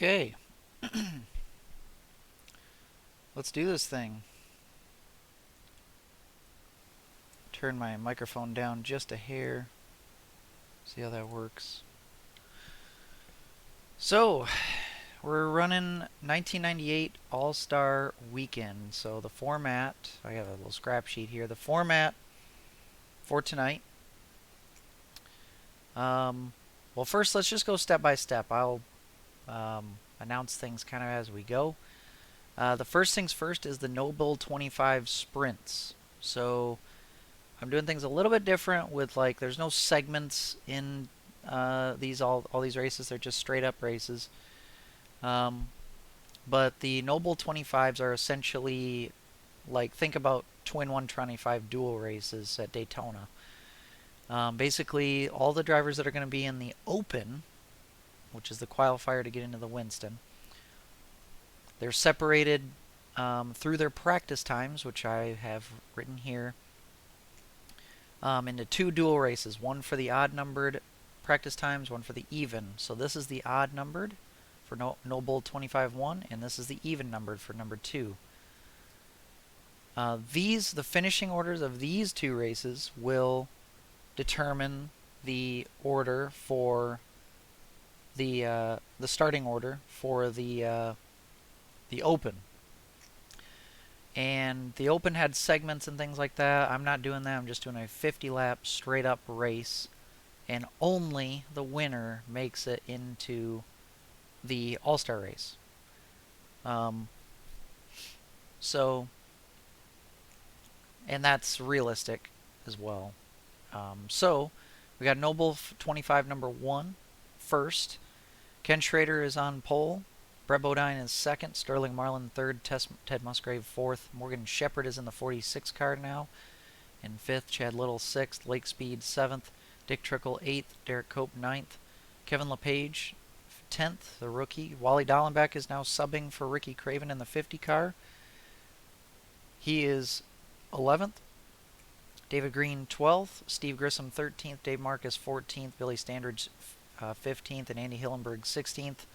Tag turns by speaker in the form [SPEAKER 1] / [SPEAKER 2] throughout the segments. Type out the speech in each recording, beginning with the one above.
[SPEAKER 1] Okay, let's do this thing. Turn my microphone down just a hair. See how that works. So, we're running 1998 All-Star Weekend. So the format, I have a little scrap sheet here. The format for tonight. Well, first let's just go step by step. I'll announce things kind of as we go. The first things first is the Noble 25 sprints. So I'm doing things a little bit different with there's no segments in these all these races. They're just straight up races. But the Noble 25s are essentially think about Twin 125 dual races at Daytona. Basically, all the drivers that are going to be in the Open, which is the qualifier to get into the Winston, they're separated through their practice times, which I have written here, into two dual races, one for the odd-numbered practice times, one for the even. So this is the odd-numbered for Noble 25-1, and this is the even-numbered for number 2. The finishing orders of these two races will determine the order for the starting order for the Open. And the Open had segments and things like that. I'm not doing that. I'm just doing a 50-lap straight-up race, and only the winner makes it into the All-Star race. And that's realistic as well. So we got Noble 25 number 1 first. Ken Schrader is on pole. Brett Bodine is second. Sterling Marlin third. Ted Musgrave fourth. Morgan Shepherd is in the 46 car now. In fifth, Chad Little sixth. Lake Speed seventh. Dick Trickle eighth. Derek Cope ninth. Kevin LePage 10th, the rookie. Wally Dallenbach is now subbing for Ricky Craven in the 50 car. He is 11th. David Green 12th. Steve Grissom 13th. Dave Marcus 14th. Billy Standridge 15th. And Andy Hillenberg 16th.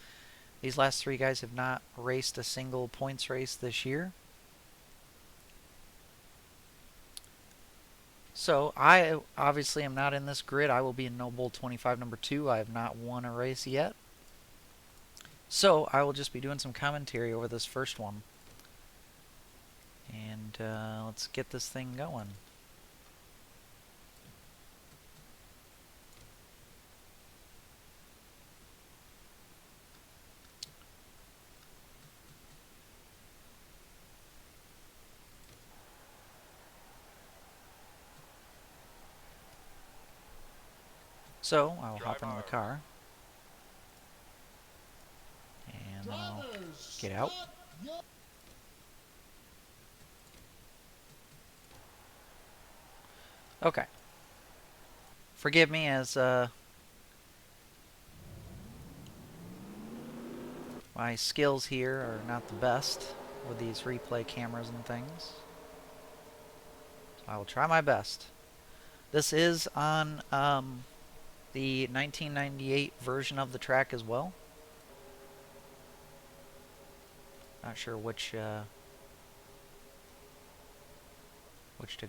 [SPEAKER 1] These last three guys have not raced a single points race this year. So I obviously am not in this grid. I will be in Noble 25 number 2. I have not won a race yet. So I will just be doing some commentary over this first one. And let's get this thing going. So I'll hop into the car. And I'll get out. Okay. Forgive me as my skills here are not the best with these replay cameras and things. So I will try my best. This is on the 1998 version of the track as well. Not sure which to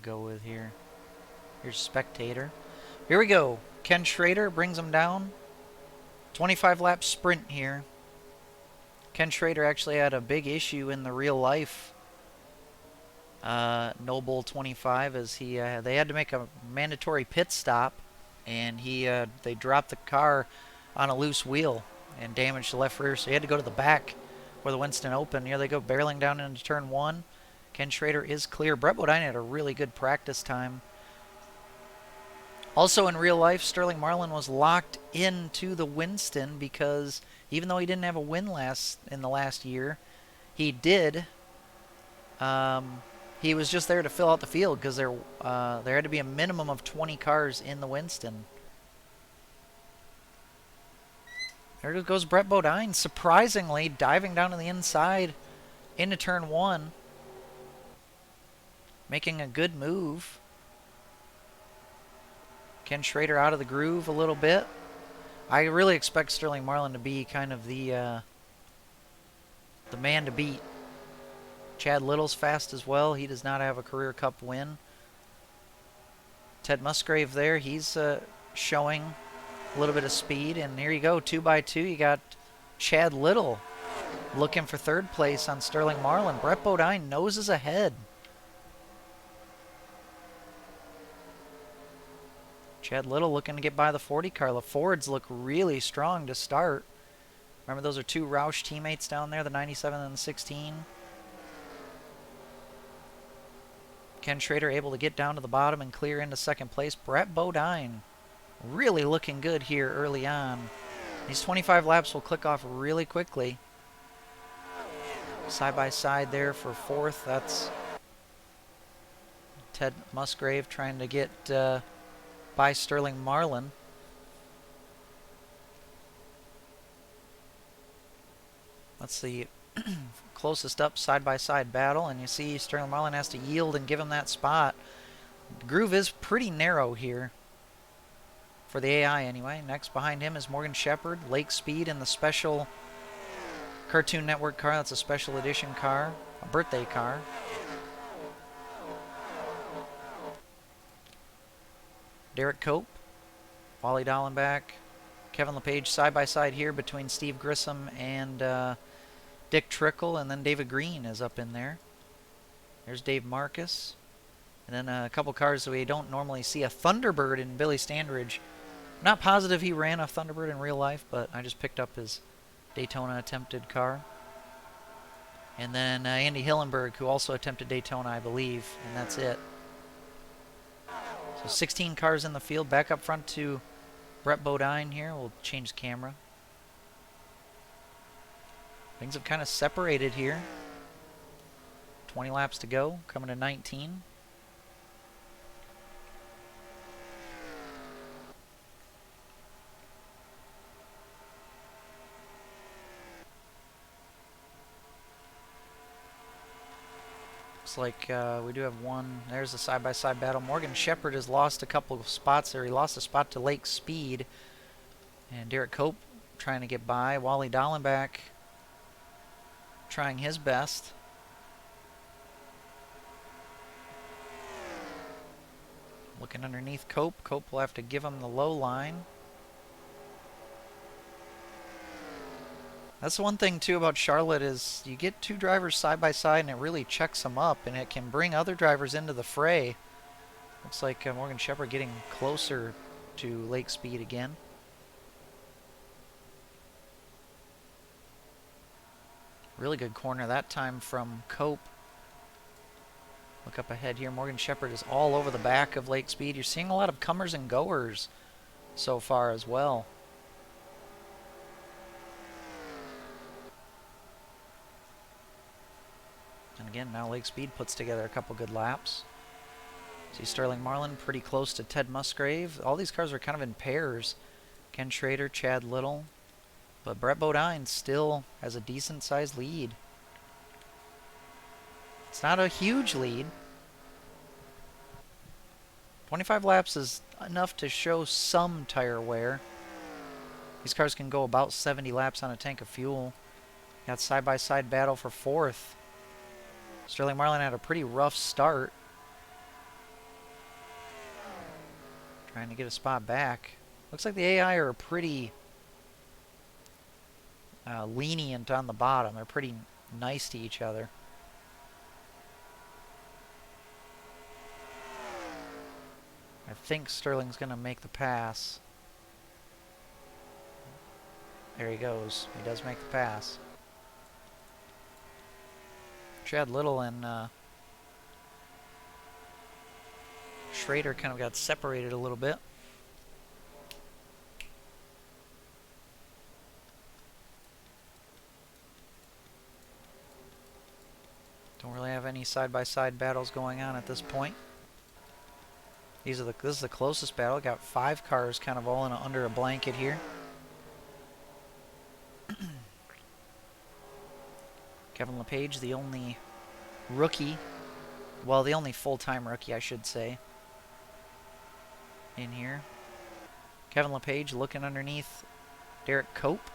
[SPEAKER 1] go with here. Here's Spectator. Here we go. Ken Schrader brings him down. 25 lap sprint here. Ken Schrader actually had a big issue in the real life Noble 25 as they had to make a mandatory pit stop, and they dropped the car on a loose wheel and damaged the left rear, so he had to go to the back for the Winston Open. Here they go barreling down into turn 1. Ken Schrader is clear. Brett Bodine had a really good practice time. Also in real life, Sterling Marlin was locked into the Winston because even though he didn't have a win in the last year, he did. He was just there to fill out the field because there had to be a minimum of 20 cars in the Winston. There goes Brett Bodine, surprisingly diving down to the inside into turn 1, making a good move. Ken Schrader out of the groove a little bit. I really expect Sterling Marlin to be kind of the the man to beat. Chad Little's fast as well. He does not have a career cup win. Ted Musgrave there, he's showing a little bit of speed. And here you go, 2x2. You got Chad Little looking for third place on Sterling Marlin. Brett Bodine noses ahead. Chad Little looking to get by the 40 car. The Fords look really strong to start. Remember, those are two Roush teammates down there, the 97 and the 16. Ken Schrader able to get down to the bottom and clear into second place. Brett Bodine really looking good here early on. These 25 laps will click off really quickly. Side by side there for fourth. That's Ted Musgrave trying to get by Sterling Marlin. That's the closest up side-by-side battle, and you see Sterling Marlin has to yield and give him that spot. The groove is pretty narrow here for the AI anyway. Next behind him is Morgan Shepherd, Lake Speed in the special Cartoon Network car. That's a special edition car, a birthday car. Derek Cope, Wally Dallenbach, Kevin LePage side-by-side here between Steve Grissom and Dick Trickle, and then David Green is up in there. There's Dave Marcus. And then a couple cars that we don't normally see. A Thunderbird in Billy Standridge. I'm not positive he ran a Thunderbird in real life, but I just picked up his Daytona attempted car. And then Andy Hillenberg, who also attempted Daytona, I believe, and that's it. So 16 cars in the field. Back up front to Brett Bodine here. We'll change the camera. Things have kind of separated here. 20 laps to go, coming to 19. Looks like we do have one. There's a side-by-side battle. Morgan Shepherd has lost a couple of spots there. He lost a spot to Lake Speed. And Derek Cope trying to get by. Wally Dallenbach trying his best. Looking underneath Cope. Cope will have to give him the low line. That's the one thing too about Charlotte is you get two drivers side by side and it really checks them up and it can bring other drivers into the fray. Looks like Morgan Shepherd getting closer to Lake Speed again. Really good corner that time from Cope. Look up ahead here. Morgan Shepherd is all over the back of Lake Speed. You're seeing a lot of comers and goers so far as well. And again, now Lake Speed puts together a couple good laps. See Sterling Marlin pretty close to Ted Musgrave. All these cars are kind of in pairs. Ken Schrader, Chad Little. But Brett Bodine still has a decent-sized lead. It's not a huge lead. 25 laps is enough to show some tire wear. These cars can go about 70 laps on a tank of fuel. Got side-by-side battle for fourth. Sterling Marlin had a pretty rough start. Trying to get a spot back. Looks like the AI are pretty lenient on the bottom. They're pretty nice to each other. I think Sterling's going to make the pass. There he goes. He does make the pass. Chad Little and Schrader kind of got separated a little bit. Don't really have any side-by-side battles going on at this point. This is the closest battle. Got 5 cars kind of all in under a blanket here. Kevin LePage, the only rookie, well, the only full-time rookie, I should say, in here. Kevin LePage looking underneath Derek Cope.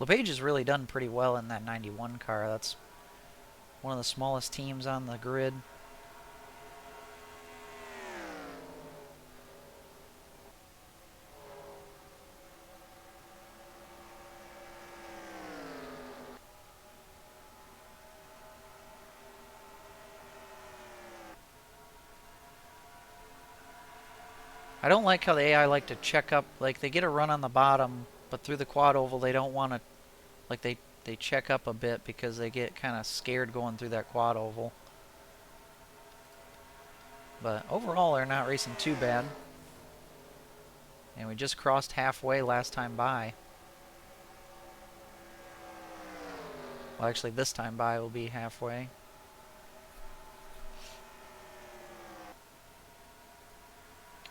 [SPEAKER 1] LePage has really done pretty well in that 91 car. That's one of the smallest teams on the grid. I don't like how the AI like to check up, like they get a run on the bottom, but through the quad oval they don't want to, like they check up a bit because they get kind of scared going through that quad oval. But overall they're not racing too bad. And we just crossed halfway last time by. Well, actually this time by will be halfway.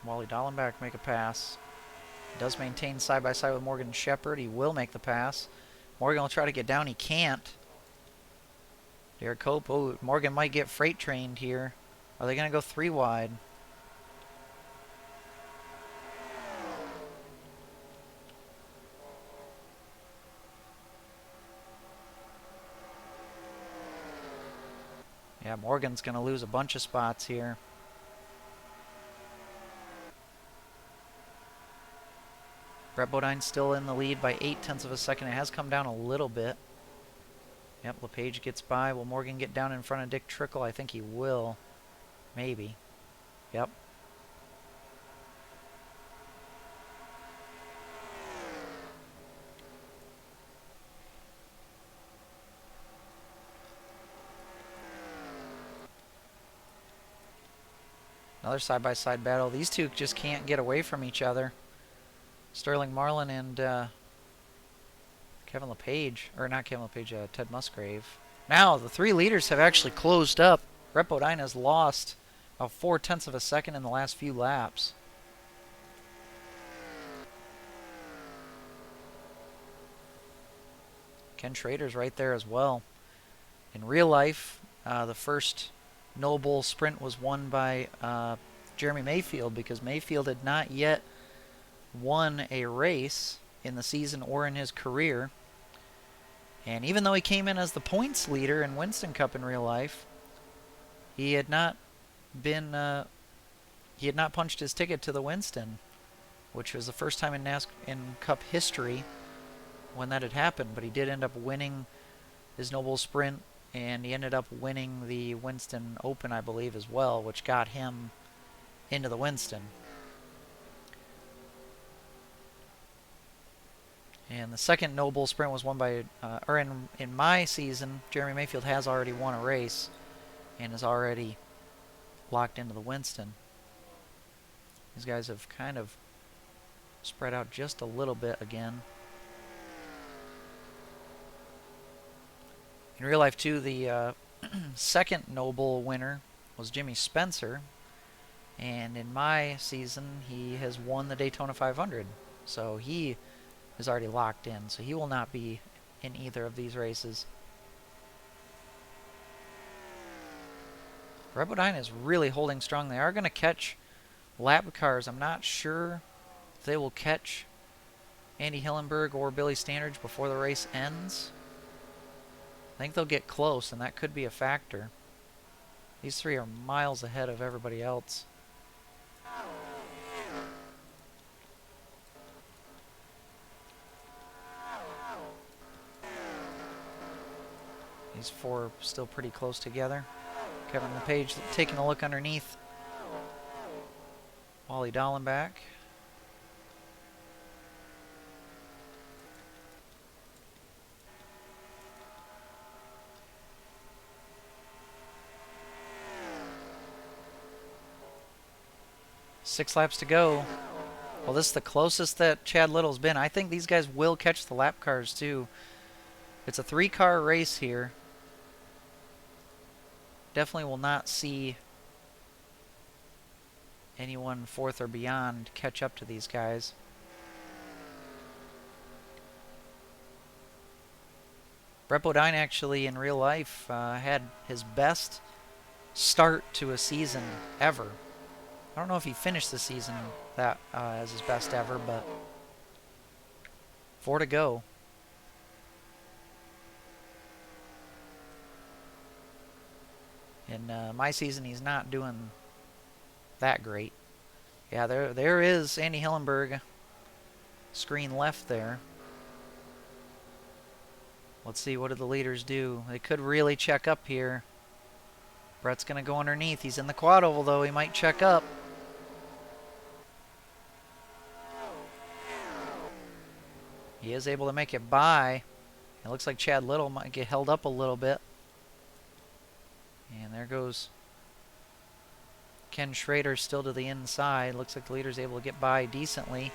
[SPEAKER 1] Wally Dallenbach make a pass. He does maintain side by side with Morgan Shepherd. He will make the pass. Morgan will try to get down. He can't. Derek Cope. Oh, Morgan might get freight trained here. Are they going to go 3 wide? Yeah, Morgan's going to lose a bunch of spots here. Brett Bodine's still in the lead by 0.8 of a second. It has come down a little bit. Yep, LePage gets by. Will Morgan get down in front of Dick Trickle? I think he will. Maybe. Yep. Another side-by-side battle. These two just can't get away from each other. Sterling Marlin and Kevin LePage, or not Kevin LePage, Ted Musgrave. Now the 3 leaders have actually closed up. Brett Bodine has lost about 0.4 of a second in the last few laps. Ken Schrader's right there as well. In real life, the first Noble sprint was won by Jeremy Mayfield because Mayfield had not yet won a race in the season or in his career. And even though he came in as the points leader in Winston Cup in real life, he had not punched his ticket to the Winston, which was the first time in Cup history when that had happened. But he did end up winning his Noble Sprint, and he ended up winning the Winston Open, I believe, as well, which got him into the Winston. And the second Noble Sprint was won by, in my season, Jeremy Mayfield has already won a race and is already locked into the Winston. These guys have kind of spread out just a little bit again. In real life, too, the second Noble winner was Jimmy Spencer. And in my season, he has won the Daytona 500. So he is already locked in. So he will not be in either of these races. Brett Bodine is really holding strong. They are going to catch lap cars. I'm not sure if they will catch Andy Hillenberg or Billy Standridge before the race ends. I think they'll get close, and that could be a factor. These 3 are miles ahead of everybody else. These 4 still pretty close together. Kevin LePage taking a look underneath. Wally Dallenbach. Six laps to go. Well, this is the closest that Chad Little's been. I think these guys will catch the lap cars, too. It's a 3-car race here. Definitely will not see anyone 4th or beyond catch up to these guys. Brett Bodine actually in real life had his best start to a season ever. I don't know if he finished the season that as his best ever, but 4 to go. In my season, he's not doing that great. Yeah, there is Andy Hillenberg. Screen left there. Let's see, what do the leaders do? They could really check up here. Brett's going to go underneath. He's in the quad oval, though. He might check up. He is able to make it by. It looks like Chad Little might get held up a little bit. And there goes Ken Schrader still to the inside. Looks like the leader's able to get by decently.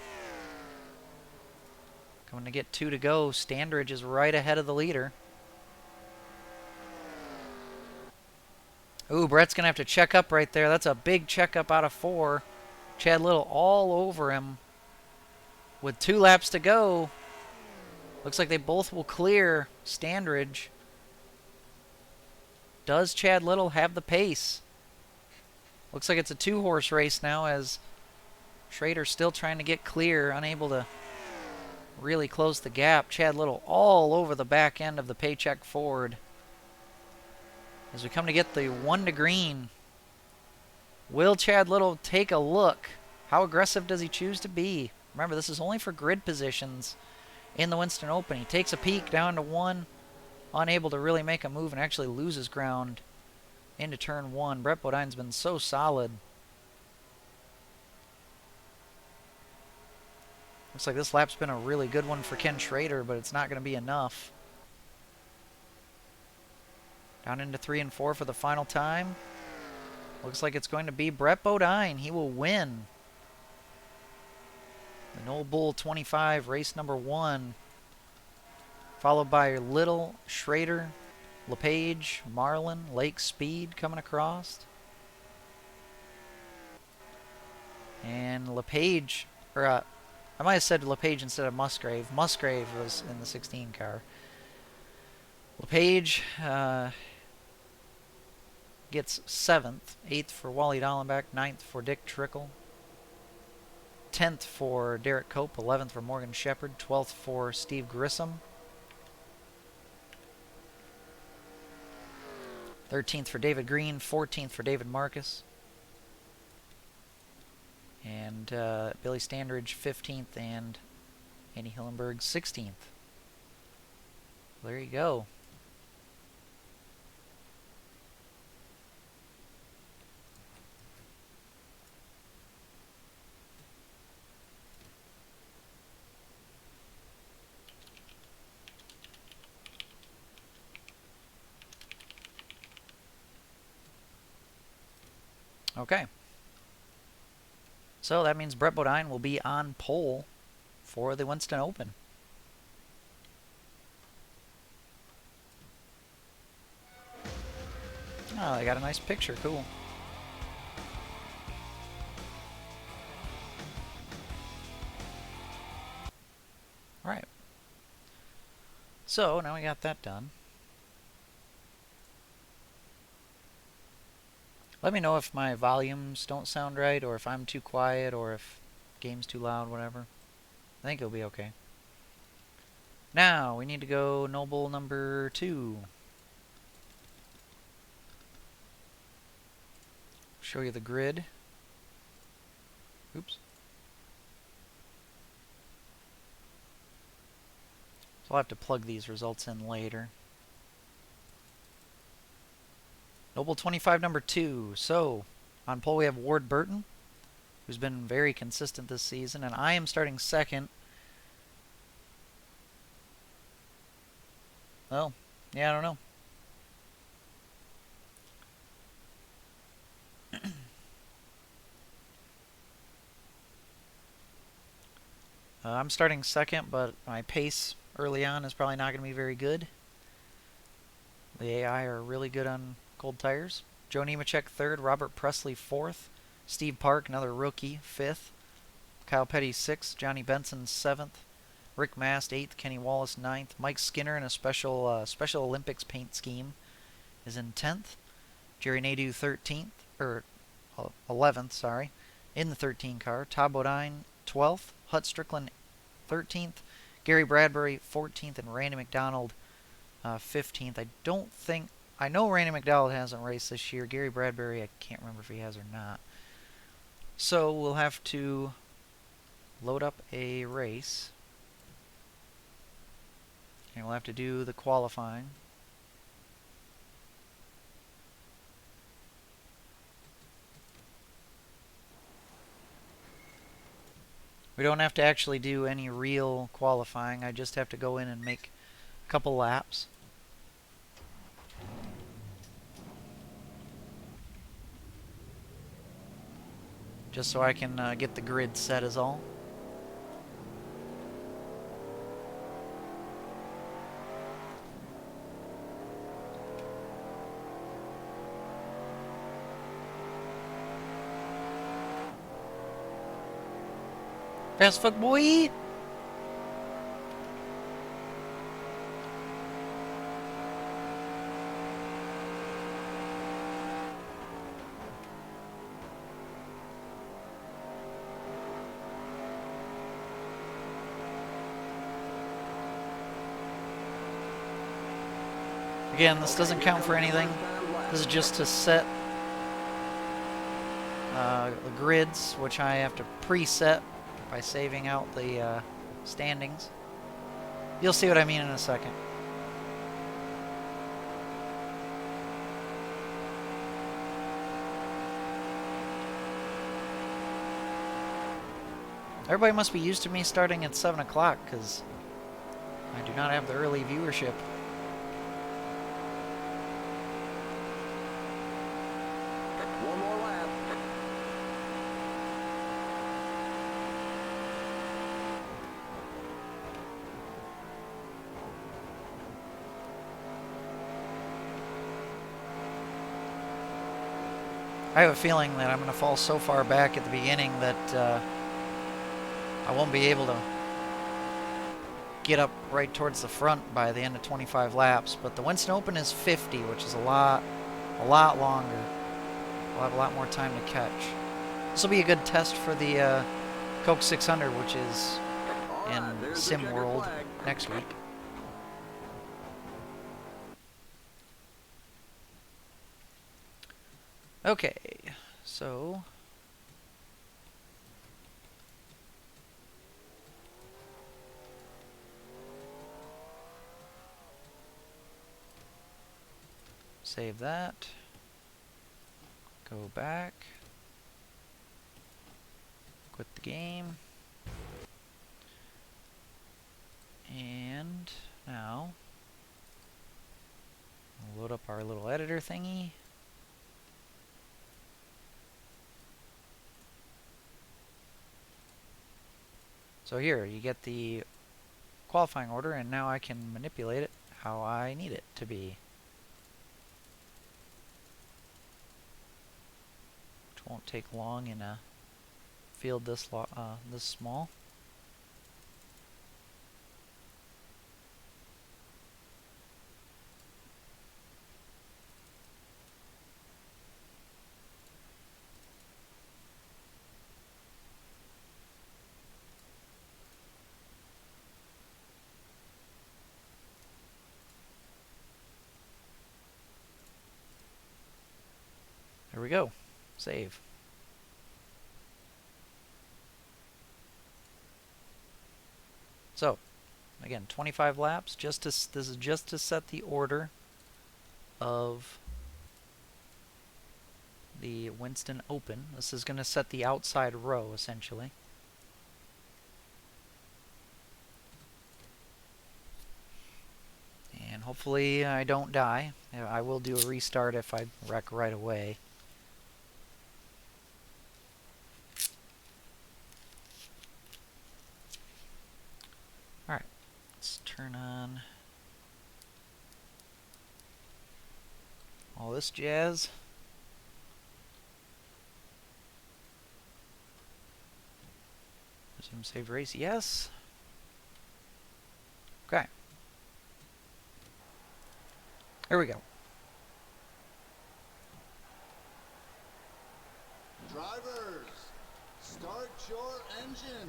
[SPEAKER 1] Coming to get 2 to go. Standridge is right ahead of the leader. Ooh, Brett's going to have to check up right there. That's a big checkup out of 4. Chad Little all over him with 2 laps to go. Looks like they both will clear Standridge. Does Chad Little have the pace? Looks like it's a 2-horse race now as Schrader's still trying to get clear, unable to really close the gap. Chad Little all over the back end of the Paycheck Ford. As we come to get the 1 to green, will Chad Little take a look? How aggressive does he choose to be? Remember, this is only for grid positions in the Winston Open. He takes a peek down to 1, unable to really make a move and actually loses ground into turn 1. Brett Bodine's been so solid. Looks like this lap's been a really good one for Ken Schrader, but it's not going to be enough. Down into 3 and 4 for the final time. Looks like it's going to be Brett Bodine. He will win the Noble Bull 25, race number 1. Followed by Little, Schrader, LePage, Marlin, Lake Speed coming across. And LePage, or I might have said LePage instead of Musgrave. Musgrave was in the 16 car. LePage gets 7th, 8th for Wally Dallenbach, 9th for Dick Trickle, 10th for Derek Cope, 11th for Morgan Shepard, 12th for Steve Grissom, 13th for David Green, 14th for David Marcus, and Billy Standridge 15th and Andy Hillenberg 16th. There you go. Okay. So that means Brett Bodine will be on pole for the Winston Open. Oh, they got a nice picture. Cool. Alright. So, now we got that done. Let me know if my volumes don't sound right, or if I'm too quiet, or if the game's too loud, whatever. I think it'll be okay. Now, we need to go Noble number 2. Show you the grid. Oops. So I'll have to plug these results in later. Noble 25 number 2. So, on pole we have Ward Burton, who's been very consistent this season, and I am starting second. Well, yeah, I don't know. I'm starting second, but my pace early on is probably not going to be very good. The AI are really good on cold tires. Joe Nemechek 3rd, Robert Presley 4th, Steve Park, another rookie, 5th, Kyle Petty 6th, Johnny Benson 7th, Rick Mast 8th, Kenny Wallace 9th, Mike Skinner in a Special Olympics paint scheme is in 10th, Jerry Nadeau 13th, or 11th, sorry, in the 13 car, Todd Bodine 12th, Hut Strickland 13th, Gary Bradbury 14th, and Randy McDonald 15th. I don't think I know Randy McDowell hasn't raced this year. Gary Bradbury, I can't remember if he has or not. So we'll have to load up a race. And we'll have to do the qualifying. We don't have to actually do any real qualifying. I just have to go in and make a couple laps. Just so I can get the grid set is all. Fast fuck boy! Again, this doesn't count for anything. This is just to set the grids, which I have to preset by saving out the standings. You'll see what I mean in a second. Everybody must be used to me starting at 7 o'clock, because I do not have the early viewership.
[SPEAKER 2] One more lap.
[SPEAKER 1] I have a feeling that I'm going to fall so far back at the beginning that I won't be able to get up right towards the front by the end of 25 laps. But the Winston Open is 50, which is a lot longer. We'll have a lot more time to catch. This will be a good test for the Coke 600, which is in Sim World next week. Okay, so save that. Go back. Quit the game. And now we'll load up our little editor thingy. So here, you get the qualifying order, and now I can manipulate it how I need it to be. Which won't take long in a field this small. There we go. Save. So, again, 25 laps. This is just to set the order of the Winston Open. This is going to set the outside row, essentially. And hopefully I don't die. I will do a restart if I wreck right away. Alright, let's turn on all this jazz. Resume save race, yes. Okay. Here we go.
[SPEAKER 3] Drivers, start your engines.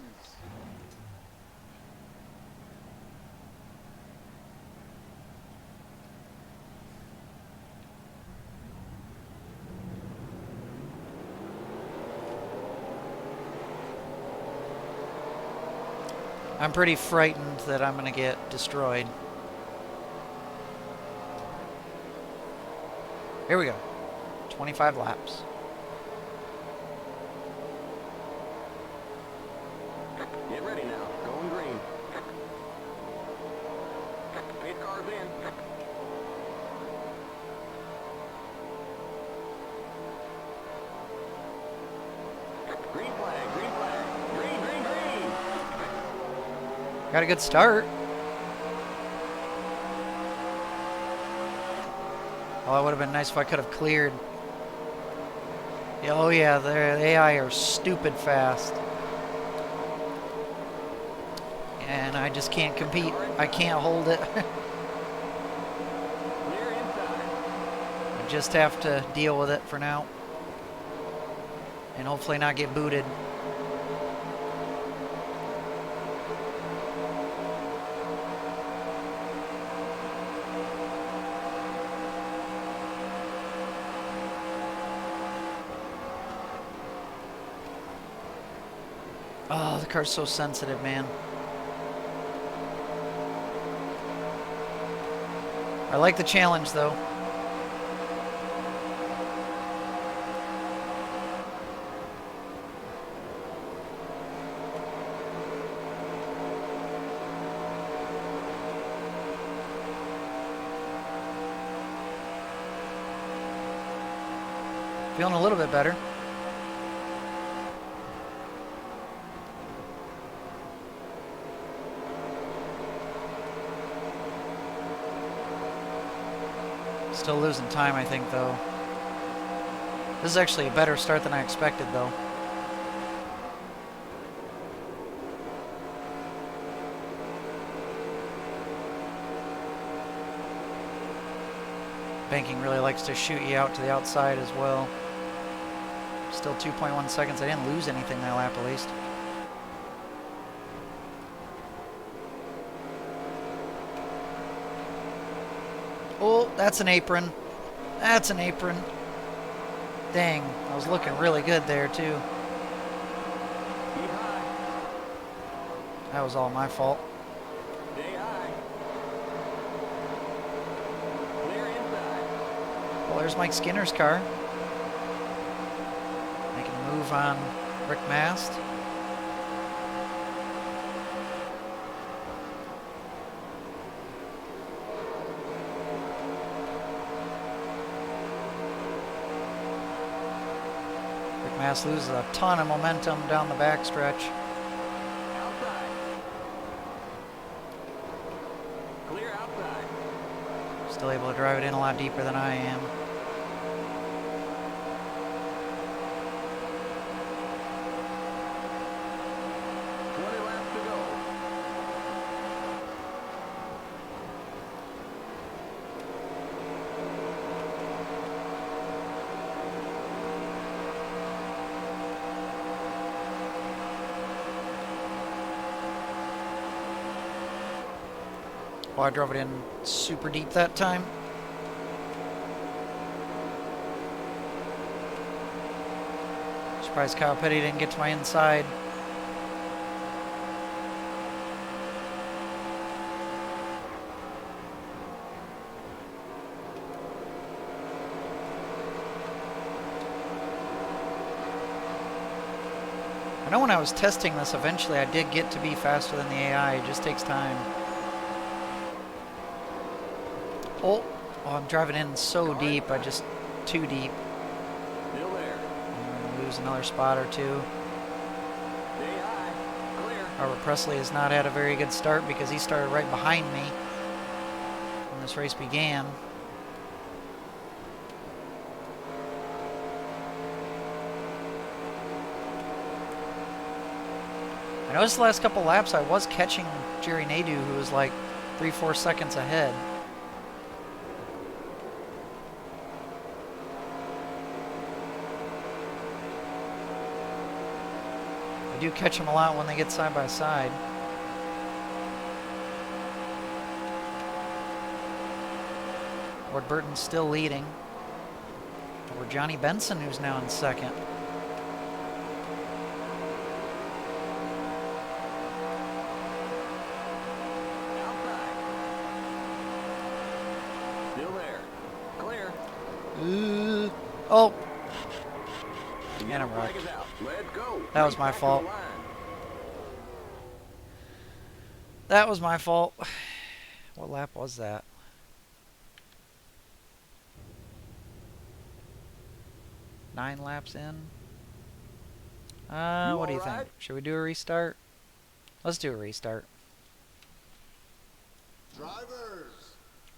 [SPEAKER 1] I'm pretty frightened that I'm going to get destroyed. Here we go. 25 laps.
[SPEAKER 2] Get ready now. Going green. 8 cars in. Green flag, green flag. Green, green, green.
[SPEAKER 1] Got a good start. Oh, it would have been nice if I could have cleared. Oh yeah, the AI are stupid fast. And I just can't compete. I can't hold it.
[SPEAKER 2] Clear inside.
[SPEAKER 1] I just have to deal with it for now. And hopefully not get booted. Oh, the car's so sensitive, man. I like the challenge, though. Feeling a little bit better. Still losing time, I think, though. This is actually a better start than I expected, though. Banking really likes to shoot you out to the outside as well. Still 2.1 seconds. I didn't lose anything that lap, at least. Oh, that's an apron. That's an apron. Dang, I was looking really good there, too.
[SPEAKER 2] Keep high.
[SPEAKER 1] That was all my fault.
[SPEAKER 2] Stay high. Clear inside.
[SPEAKER 1] Well, there's Mike Skinner's car. Making a move on Rick Mast. Rick Mast loses a ton of momentum down the backstretch.
[SPEAKER 2] Outside. Clear outside.
[SPEAKER 1] Still able to drive it in a lot deeper than I am.
[SPEAKER 2] Laps to go.
[SPEAKER 1] Well, I drove it in super deep that time. Surprised Kyle Petty didn't get to my inside. I know when I was testing this, eventually I did get to be faster than the AI. It just takes time. Oh, I'm driving in so deep. Too deep.
[SPEAKER 2] Still there.
[SPEAKER 1] Lose another spot or two.
[SPEAKER 2] Stay high. Clear.
[SPEAKER 1] Robert Presley has not had a very good start because he started right behind me when this race began. I noticed the last couple laps I was catching Jerry Nadeau, who was like 3-4 seconds ahead. I do catch them a lot when they get side by side. Ward Burton's still leading. Over Johnny Benson, who's now in second. Oh,
[SPEAKER 2] The
[SPEAKER 1] and
[SPEAKER 2] yellow
[SPEAKER 1] I'm
[SPEAKER 2] flag
[SPEAKER 1] wrecked.
[SPEAKER 2] is out. Let's go.
[SPEAKER 1] That was
[SPEAKER 2] Race
[SPEAKER 1] my
[SPEAKER 2] back to the
[SPEAKER 1] fault.
[SPEAKER 2] line.
[SPEAKER 1] That was my fault. What lap was that? Nine laps in?
[SPEAKER 2] You
[SPEAKER 1] What do
[SPEAKER 2] all
[SPEAKER 1] you think?
[SPEAKER 2] right?
[SPEAKER 1] Should we do a restart? Let's do a restart.
[SPEAKER 3] Drivers,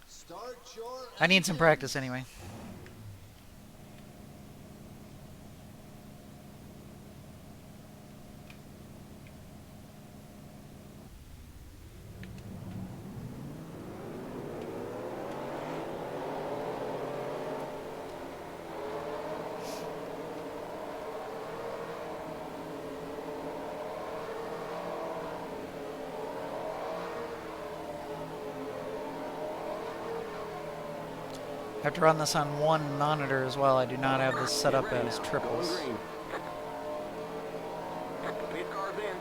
[SPEAKER 3] start your
[SPEAKER 1] I need some
[SPEAKER 3] engines.
[SPEAKER 1] practice anyway. I have to run this on one monitor as well. I do not have this set up
[SPEAKER 2] Get ready
[SPEAKER 1] as
[SPEAKER 2] now.
[SPEAKER 1] triples.
[SPEAKER 2] Going green. Pace cars in.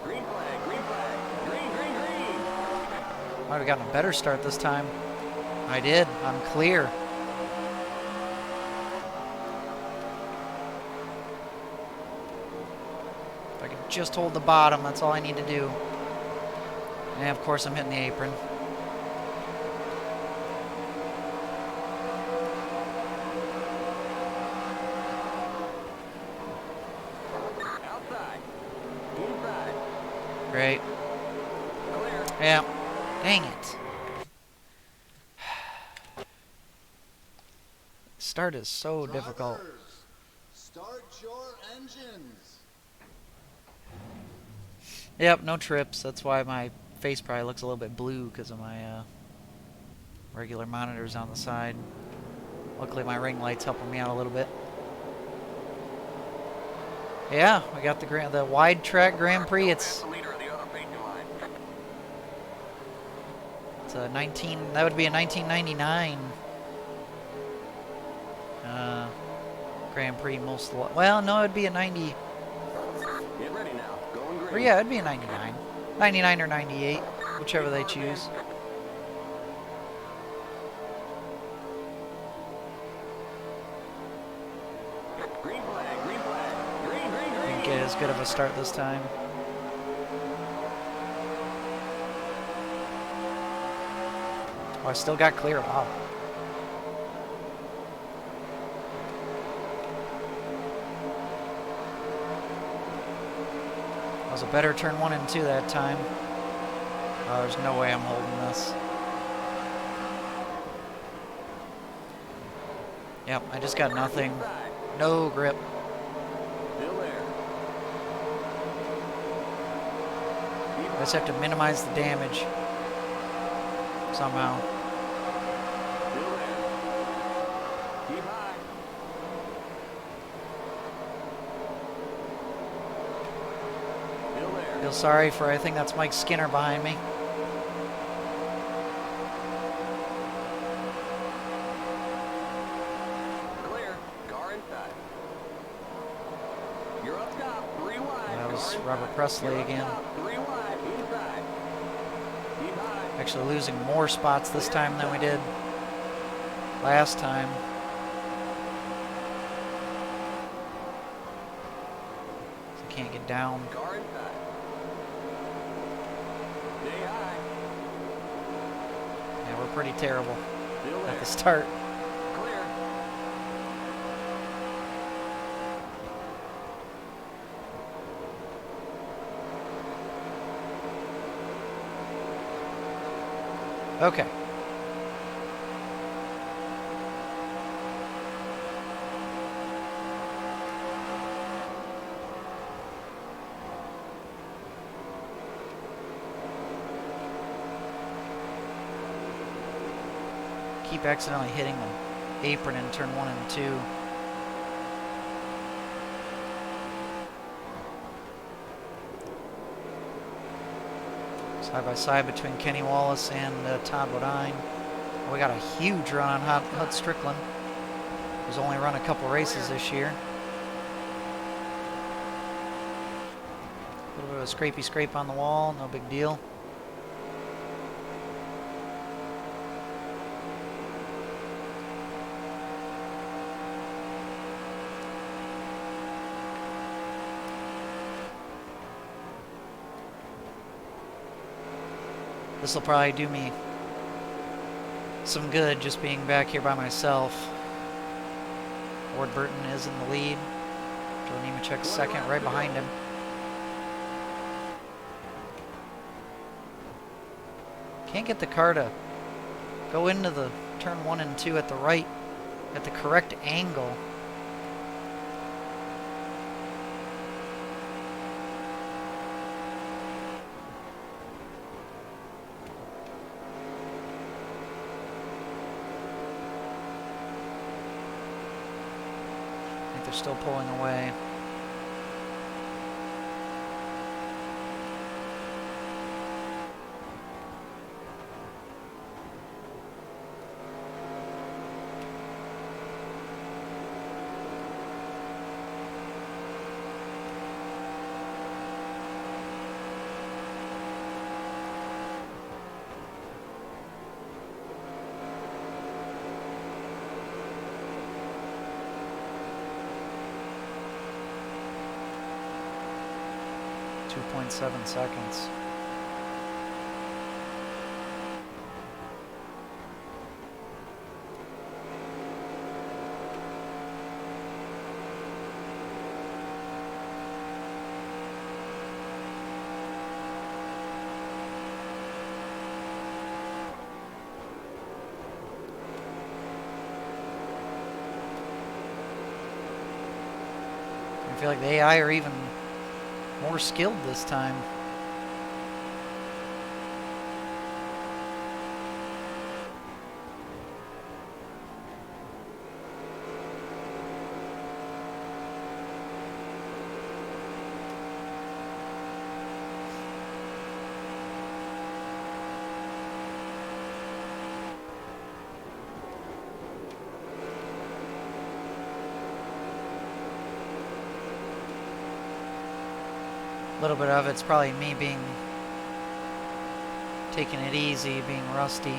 [SPEAKER 2] Green flag, green flag. Green, green, green.
[SPEAKER 1] Might have gotten a better start this time. I did. I'm clear. If I can just hold the bottom, that's all I need to do. And of course I'm hitting the apron.
[SPEAKER 2] Outside. Inside.
[SPEAKER 1] Great.
[SPEAKER 2] Clear.
[SPEAKER 1] Yeah. Dang it. Start is so difficult.
[SPEAKER 3] Drivers, start your engines.
[SPEAKER 1] Yep, no trips. That's why my face probably looks a little bit blue because of my regular monitors on the side. Luckily my ring light's helping me out a little bit. Yeah, we got the wide track Grand Prix. It's
[SPEAKER 2] The leader of the other racing line.
[SPEAKER 1] a 19. That would be a 1999 Grand Prix well, no, it'd be a 90.
[SPEAKER 2] Get ready now. Going green.
[SPEAKER 1] Or yeah, it'd be a 99. 99 or 98, whichever they choose.
[SPEAKER 2] Green flag, green flag. Green, green, green.
[SPEAKER 1] Didn't get as good of a start this time. Oh, I still got clear. Wow. That was a better turn 1 and 2 that time. Oh, there's no way I'm holding this. Yep, I just got nothing.
[SPEAKER 2] Inside.
[SPEAKER 1] No grip.
[SPEAKER 2] Still there.
[SPEAKER 1] I just have to minimize the damage somehow.
[SPEAKER 2] Still there. Keep high. Still there.
[SPEAKER 1] Feel sorry for, I think that's Mike Skinner behind me.
[SPEAKER 2] Clear. Car inside. You're up top. 3 wide.
[SPEAKER 1] That was
[SPEAKER 2] Car
[SPEAKER 1] Robert
[SPEAKER 2] inside.
[SPEAKER 1] Presley
[SPEAKER 2] You're up
[SPEAKER 1] again.
[SPEAKER 2] top, 3 wide. Inside. Keep high.
[SPEAKER 1] Actually losing more spots this time than we did last time. So I can't get down.
[SPEAKER 2] Car inside. Stay high.
[SPEAKER 1] Yeah, we're pretty terrible
[SPEAKER 2] Still
[SPEAKER 1] at
[SPEAKER 2] there.
[SPEAKER 1] the start.
[SPEAKER 2] Clear.
[SPEAKER 1] Okay. Keep accidentally hitting the apron in turn 1 and 2. Side by side between Kenny Wallace and Todd Bodine. We got a huge run on Hud Strickland, who's only run a couple races this year. A little bit of a scrapey scrape on the wall, no big deal. This will probably do me some good just being back here by myself. Ward Burton is in the lead. Joe Nemechek's second, right behind him. Can't get the car to go into the turn 1 and 2 at the correct angle. I think they're still pulling away. .7 seconds. I feel like the AI are even more skilled this time. A little bit of it's probably me taking it easy, being rusty.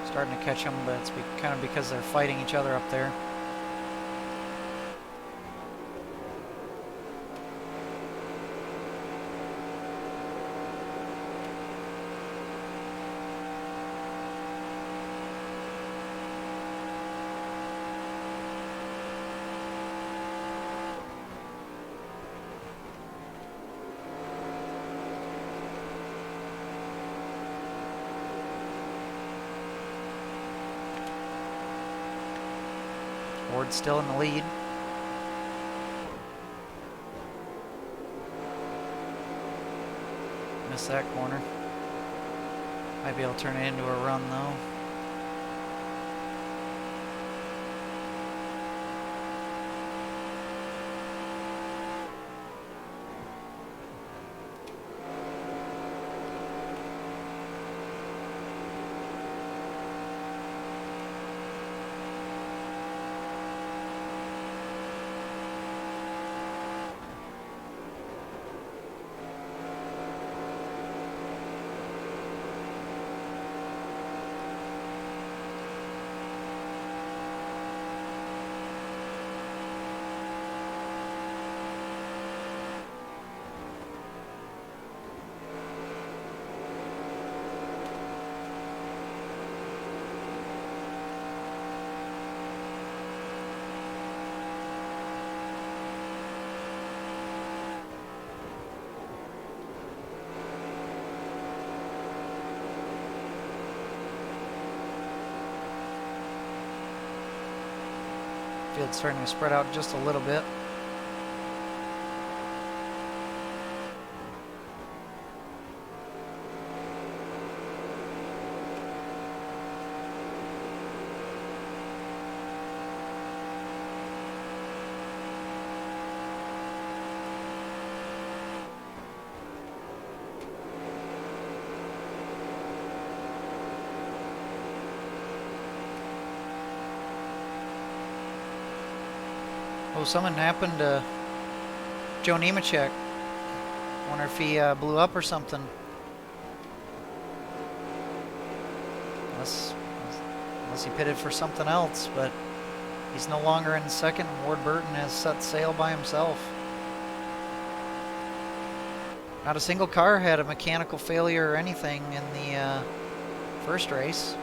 [SPEAKER 1] Starting to catch them, but it's kind of because they're fighting each other up there. Ward's still in the lead. Missed that corner. Might be able to turn it into a run though. Field's starting to spread out just a little bit. Oh, something happened to Joe Nemechek. Wonder if he blew up or something. Unless he pitted for something else, but he's no longer in second. Ward Burton has set sail by himself. Not a single car had a mechanical failure or anything in the first race.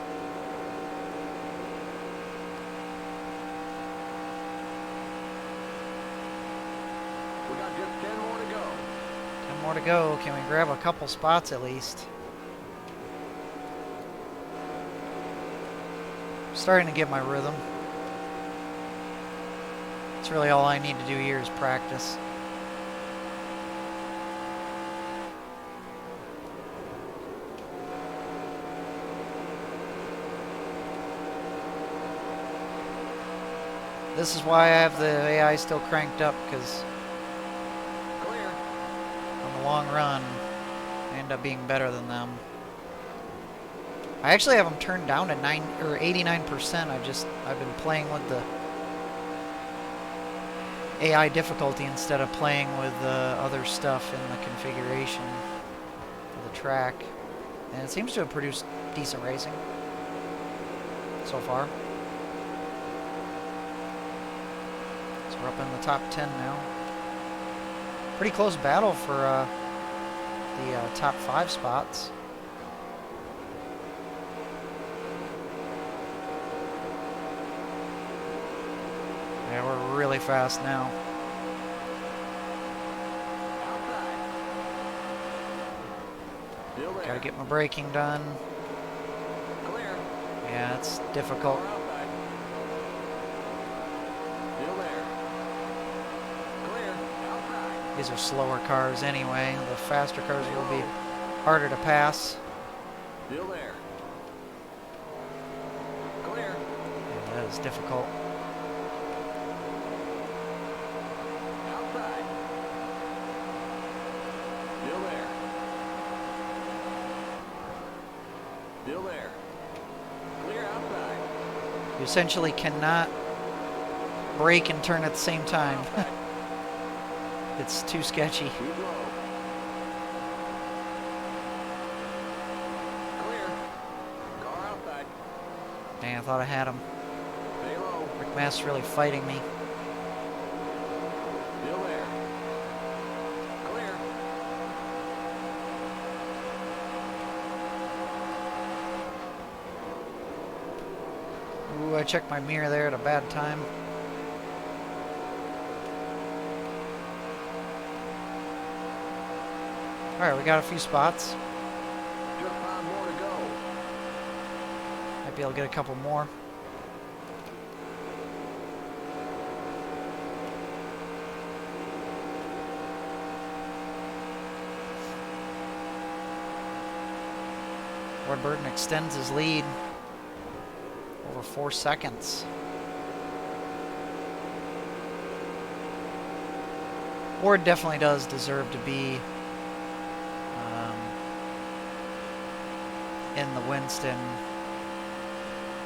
[SPEAKER 2] We got just 10 more to go.
[SPEAKER 1] 10 more to go. Can we grab a couple spots at least? Starting to get my rhythm. It's really all I need to do here is practice. This is why I have the AI still cranked up, because
[SPEAKER 2] Clear.
[SPEAKER 1] on the long run, I end up being better than them. I actually have them turned down to 89%. I've been playing with the AI difficulty instead of playing with other stuff in the configuration for the track, and it seems to have produced decent racing so far. So we're up in the top 10 now. Pretty close battle for the top 5 spots. Yeah, we're really fast now.
[SPEAKER 2] Outside. Still there.
[SPEAKER 1] Gotta get my braking done.
[SPEAKER 2] Clear.
[SPEAKER 1] Yeah, it's difficult.
[SPEAKER 2] Car outside. Still there. Clear. Outside.
[SPEAKER 1] These are slower cars anyway. The faster cars will be harder to pass.
[SPEAKER 2] Still there. Clear.
[SPEAKER 1] Yeah, that is difficult.
[SPEAKER 2] Outside. Still there. Still there. Clear outside.
[SPEAKER 1] You essentially cannot brake and turn at the same time.
[SPEAKER 2] Outside.
[SPEAKER 1] It's too sketchy.
[SPEAKER 2] Too low. Clear. Car outside.
[SPEAKER 1] Dang, I thought I had him.
[SPEAKER 2] Stay low.
[SPEAKER 1] McMaster's really fighting me.
[SPEAKER 2] Still there. Clear.
[SPEAKER 1] Ooh, I checked my mirror there at a bad time. Alright, we got a few spots.
[SPEAKER 2] Just 5 more to go.
[SPEAKER 1] Might be able to get a couple more. Ward Burton extends his lead over 4 seconds. Ward definitely does deserve to be in the Winston.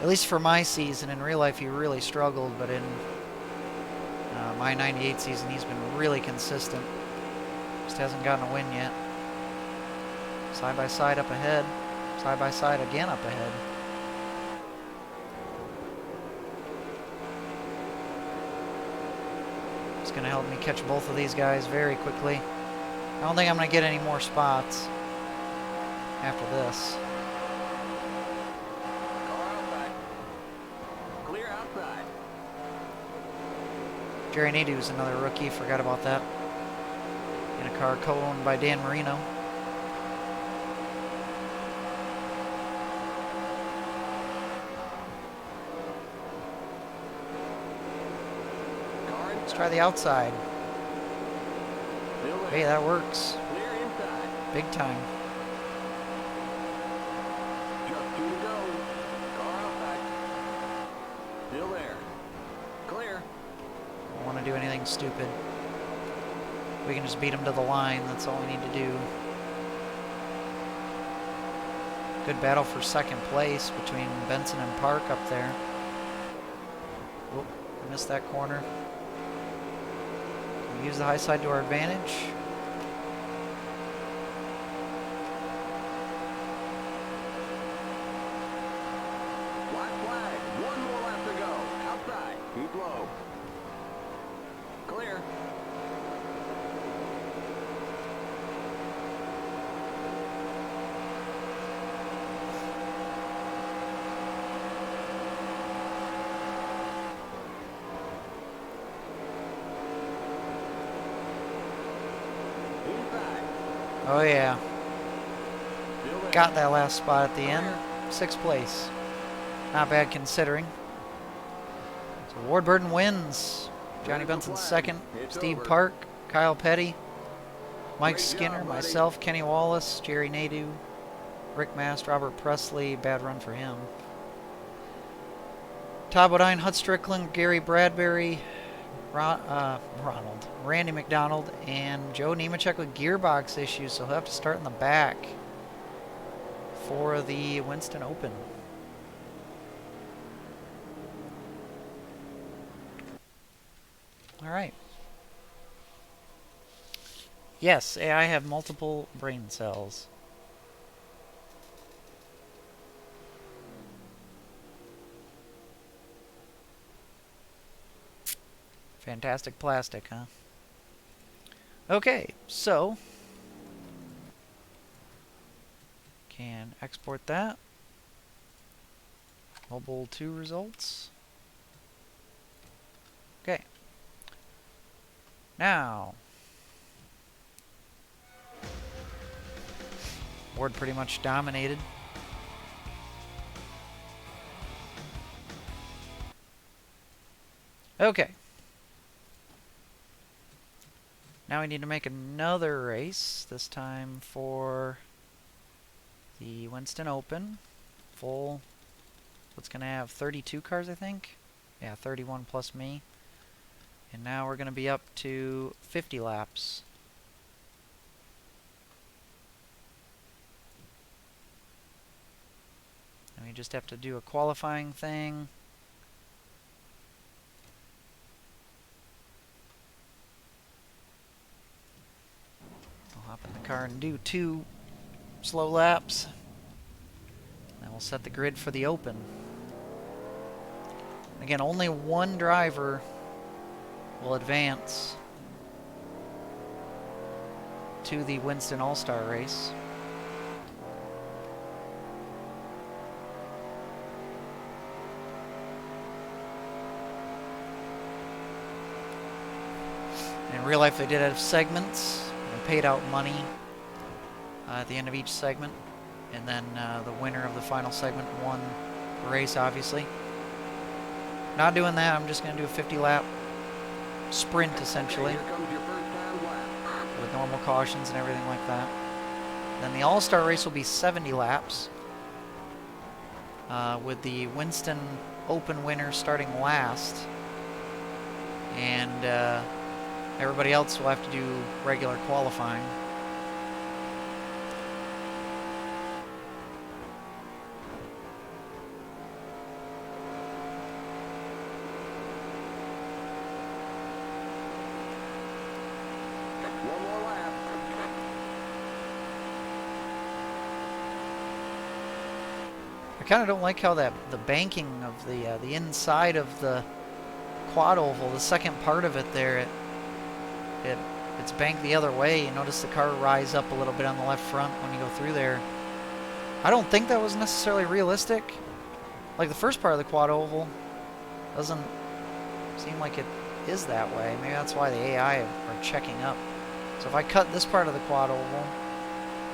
[SPEAKER 1] At least for my season. In real life, he really struggled, but in my 98 season, he's been really consistent. Just hasn't gotten a win yet. Side by side up ahead. Side by side again up ahead. It's going to help me catch both of these guys very quickly. I don't think I'm going to get any more spots after this.
[SPEAKER 2] Car outside. Clear outside.
[SPEAKER 1] Jerry Nadeau's another rookie. Forgot about that. In a car co-owned by Dan Marino.
[SPEAKER 2] Car
[SPEAKER 1] Let's
[SPEAKER 2] inside.
[SPEAKER 1] try the outside.
[SPEAKER 2] Still there.
[SPEAKER 1] Hey, that works.
[SPEAKER 2] Clear inside.
[SPEAKER 1] Big time.
[SPEAKER 2] Just 2 to go. Car outside. Still there. Clear.
[SPEAKER 1] Don't want to do anything stupid. We can just beat him to the line. That's all we need to do. Good battle for second place between Benson and Park up there. Oh, I missed that corner. Can we use the high side to our advantage?
[SPEAKER 2] White flag.
[SPEAKER 1] Oh yeah.
[SPEAKER 2] Still there.
[SPEAKER 1] Got that last spot at the end. 6th place. Not bad considering. So Ward Burton wins. Johnny
[SPEAKER 2] There's the
[SPEAKER 1] Benson
[SPEAKER 2] flag.
[SPEAKER 1] 2nd.
[SPEAKER 2] It's
[SPEAKER 1] Steve
[SPEAKER 2] over.
[SPEAKER 1] Park, Kyle Petty, Mike
[SPEAKER 2] Great
[SPEAKER 1] Skinner,
[SPEAKER 2] job, buddy.
[SPEAKER 1] myself, Kenny Wallace, Jerry Nadeau, Rick Mast, Robert Presley. Bad run for him. Todd Bodine, Hut Strickland, Gary Bradbury, Randy McDonald, and Joe Nemechek with gearbox issues, so he'll have to start in the back for the Winston Open. All right. Yes, I have multiple brain cells. Fantastic plastic, huh? Okay, so can export that. Mobile 2 results. Okay. Now, Ward pretty much dominated. Okay. Now we need to make another race, this time for the Winston Open. Full, it's going to have 32 cars, I think. Yeah, 31 plus me. And now we're going to be up to 50 laps. And we just have to do a qualifying thing. I'll hop in the car and do 2 slow laps. Then we'll set the grid for the Open. Again, only one driver will advance to the Winston All-Star race. In real life, they did have segments. They paid out money at the end of each segment. And then the winner of the final segment won the race, obviously. Not doing that. I'm just going to do a 50-lap sprint, essentially,
[SPEAKER 2] Here comes your first time lap.
[SPEAKER 1] with normal cautions and everything like that. Then the All-Star race will be 70 laps, with the Winston Open winner starting last. And everybody else will have to do regular qualifying.
[SPEAKER 2] One more lap.
[SPEAKER 1] I kind of don't like how the banking of the inside of the quad oval, the second part of it there, it's banked the other way. You notice the car rise up a little bit on the left front when you go through there. I don't think that was necessarily realistic. Like the first part of the quad oval doesn't seem like it is that way. Maybe that's why the AI are checking up. So if I cut this part of the quad oval,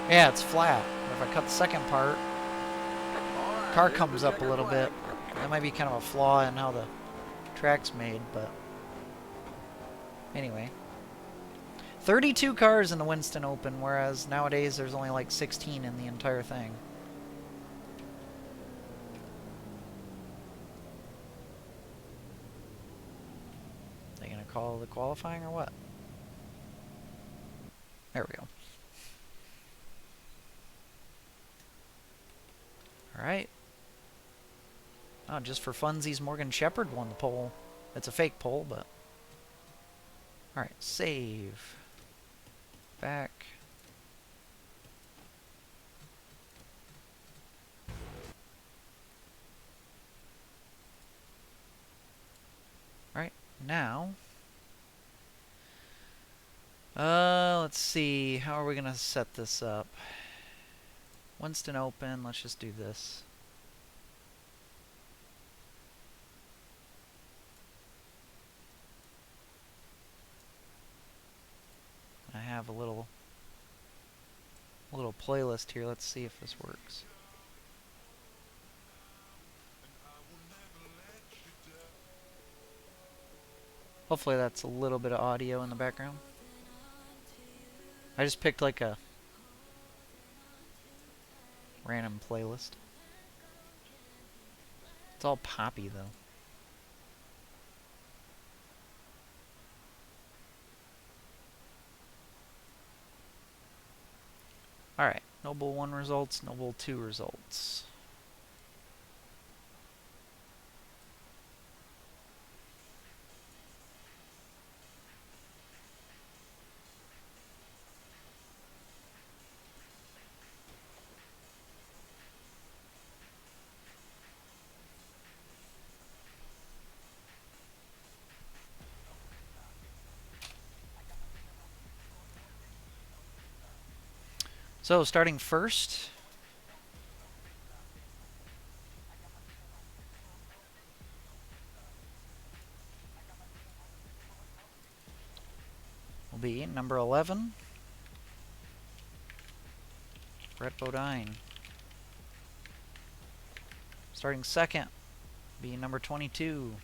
[SPEAKER 1] yeah, it's flat. But if I cut the second part,
[SPEAKER 2] All right,
[SPEAKER 1] car
[SPEAKER 2] here's
[SPEAKER 1] comes
[SPEAKER 2] the
[SPEAKER 1] up a
[SPEAKER 2] checkered
[SPEAKER 1] little
[SPEAKER 2] flag.
[SPEAKER 1] bit. That might be kind of a flaw in how the track's made, but anyway. 32 cars in the Winston Open, whereas nowadays there's only like 16 in the entire thing. They gonna call the qualifying or what? There we go. Alright. Oh, just for funsies, Morgan Shepherd won the pole. It's a fake pole, but... Alright, save. Back. Alright, now... let's see. How are we gonna set this up? Winston Open, let's just do this. I have a little a little playlist here. Let's see if this works. Hopefully that's a little bit of audio in the background. I just picked like a random playlist. It's all poppy though. Alright, Noble 1 results, Noble 2 results. So, starting first, will be number 11, Brett Bodine. Starting second, be number 22,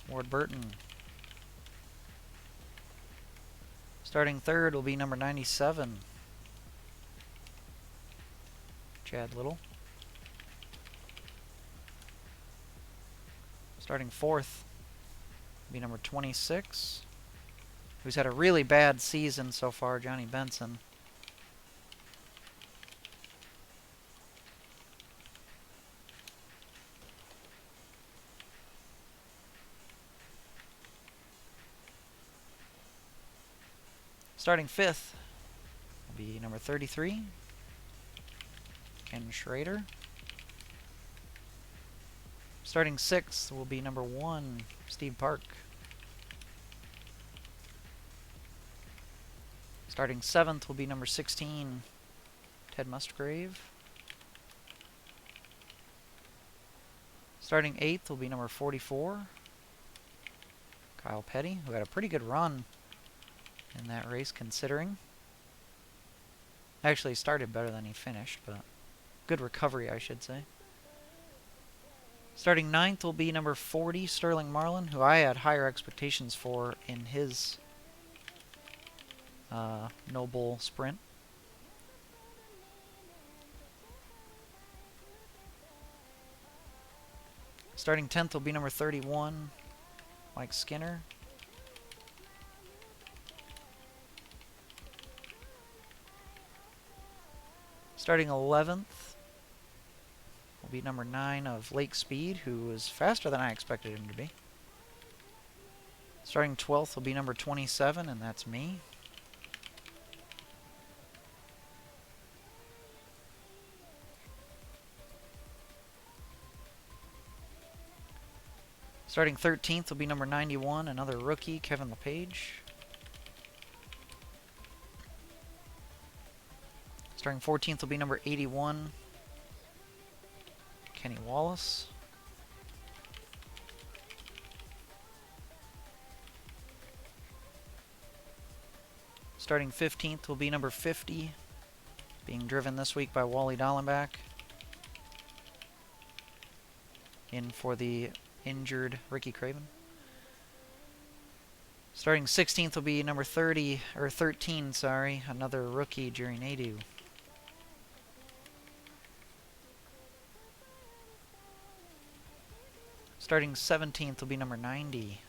[SPEAKER 1] Ward Burton. Starting third will be number 97, Chad Little. Starting fourth will be number 26, who's had a really bad season so far, Johnny Benson. Starting fifth will be number 33, Ken Schrader. Starting sixth will be number 1, Steve Park. Starting seventh will be number 16, Ted Musgrave. Starting eighth will be number 44, Kyle Petty, who had a pretty good run in that race considering. Actually started better than he finished, but good recovery, I should say. Starting ninth will be number 40, Sterling Marlin, who I had higher expectations for in his Noble sprint. Starting 10th will be number 31, Mike Skinner. Starting 11th will be number 9 of Lake Speed, who was faster than I expected him to be. Starting 12th will be number 27, and that's me. Starting 13th will be number 91, another rookie, Kevin LePage. Starting 14th will be number 81, Kenny Wallace. Starting 15th will be number 50, being driven this week by Wally Dallenbach. In for the injured Ricky Craven. Starting 16th will be number 13, another rookie, Jerry Nadeau. Starting 17th will be number 90,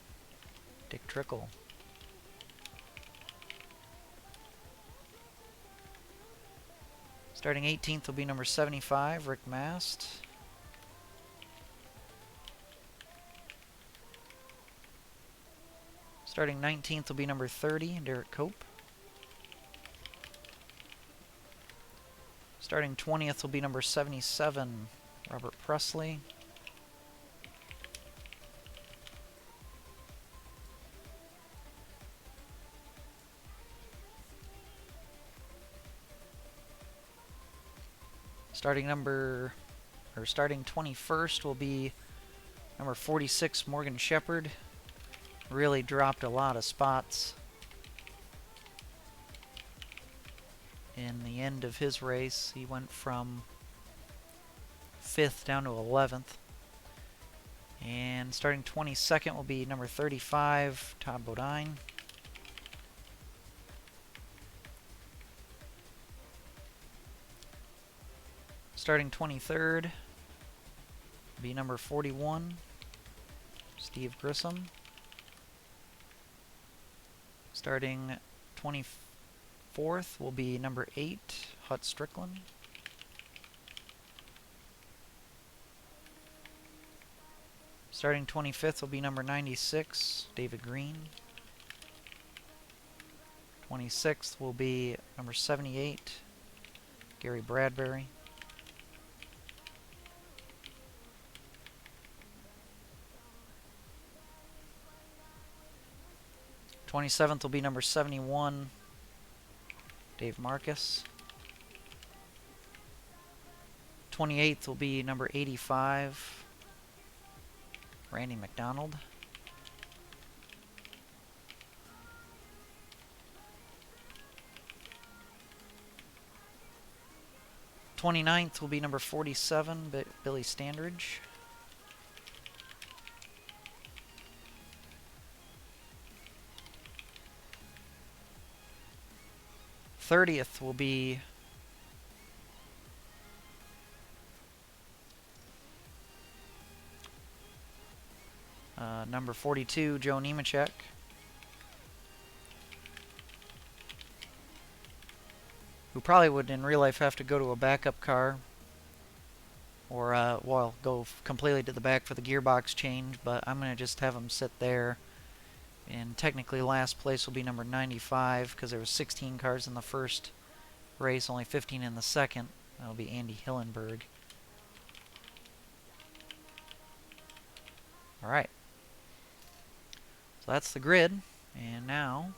[SPEAKER 1] Dick Trickle. Starting 18th will be number 75, Rick Mast. Starting 19th will be number 30, Derek Cope. Starting 20th will be number 77, Robert Presley. Starting 21st will be number 46, Morgan Shepherd. Really dropped a lot of spots. in the end of his race. He went from 5th down to 11th. And starting 22nd will be number 35, Todd Bodine. Starting 23rd will be number 41, Steve Grissom. Starting 24th will be number 8, Hut Strickland. Starting 25th will be number 96, David Green. 26th will be number 78, Gary Bradbury. '27th will be number 71, Dave Marcus. 28th will be number 85, Randy McDonald. 29th will be number 47, Billy Standridge. 30th will be number 42, Joe Nemechek. Who probably would in real life have to go to a backup car or, well, go completely to the back for the gearbox change, but I'm going to just have him sit there. And technically last place will be number 95 because there were 16 cars in the first race, only 15 in the second. That'll be Andy Hillenberg. Alright. So that's the grid. And now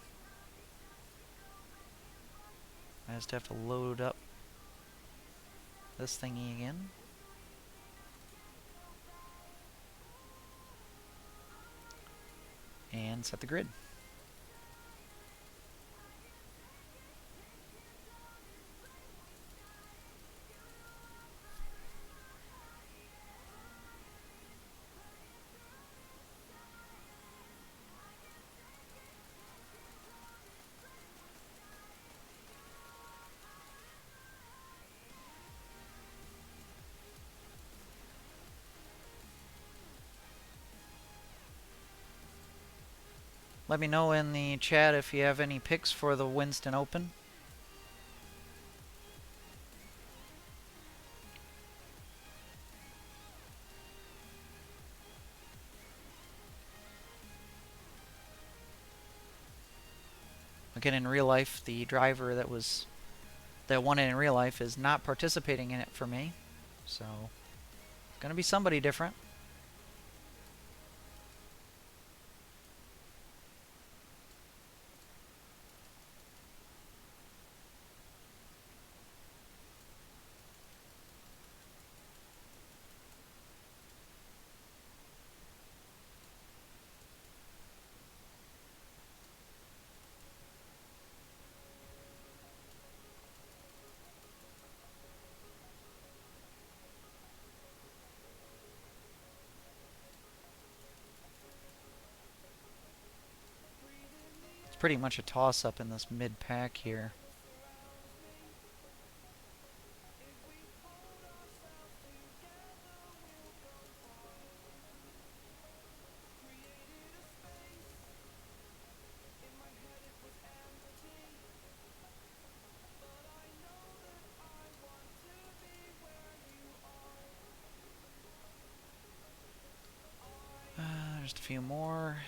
[SPEAKER 1] I just have to load up this thingy again. And set the grid. Let me know in the chat if you have any picks for the Winston Open. Again, in real life, the driver that won it in real life is not participating in it for me. So, it's going to be somebody different. Pretty much a toss-up in this mid-pack here. Just a few more.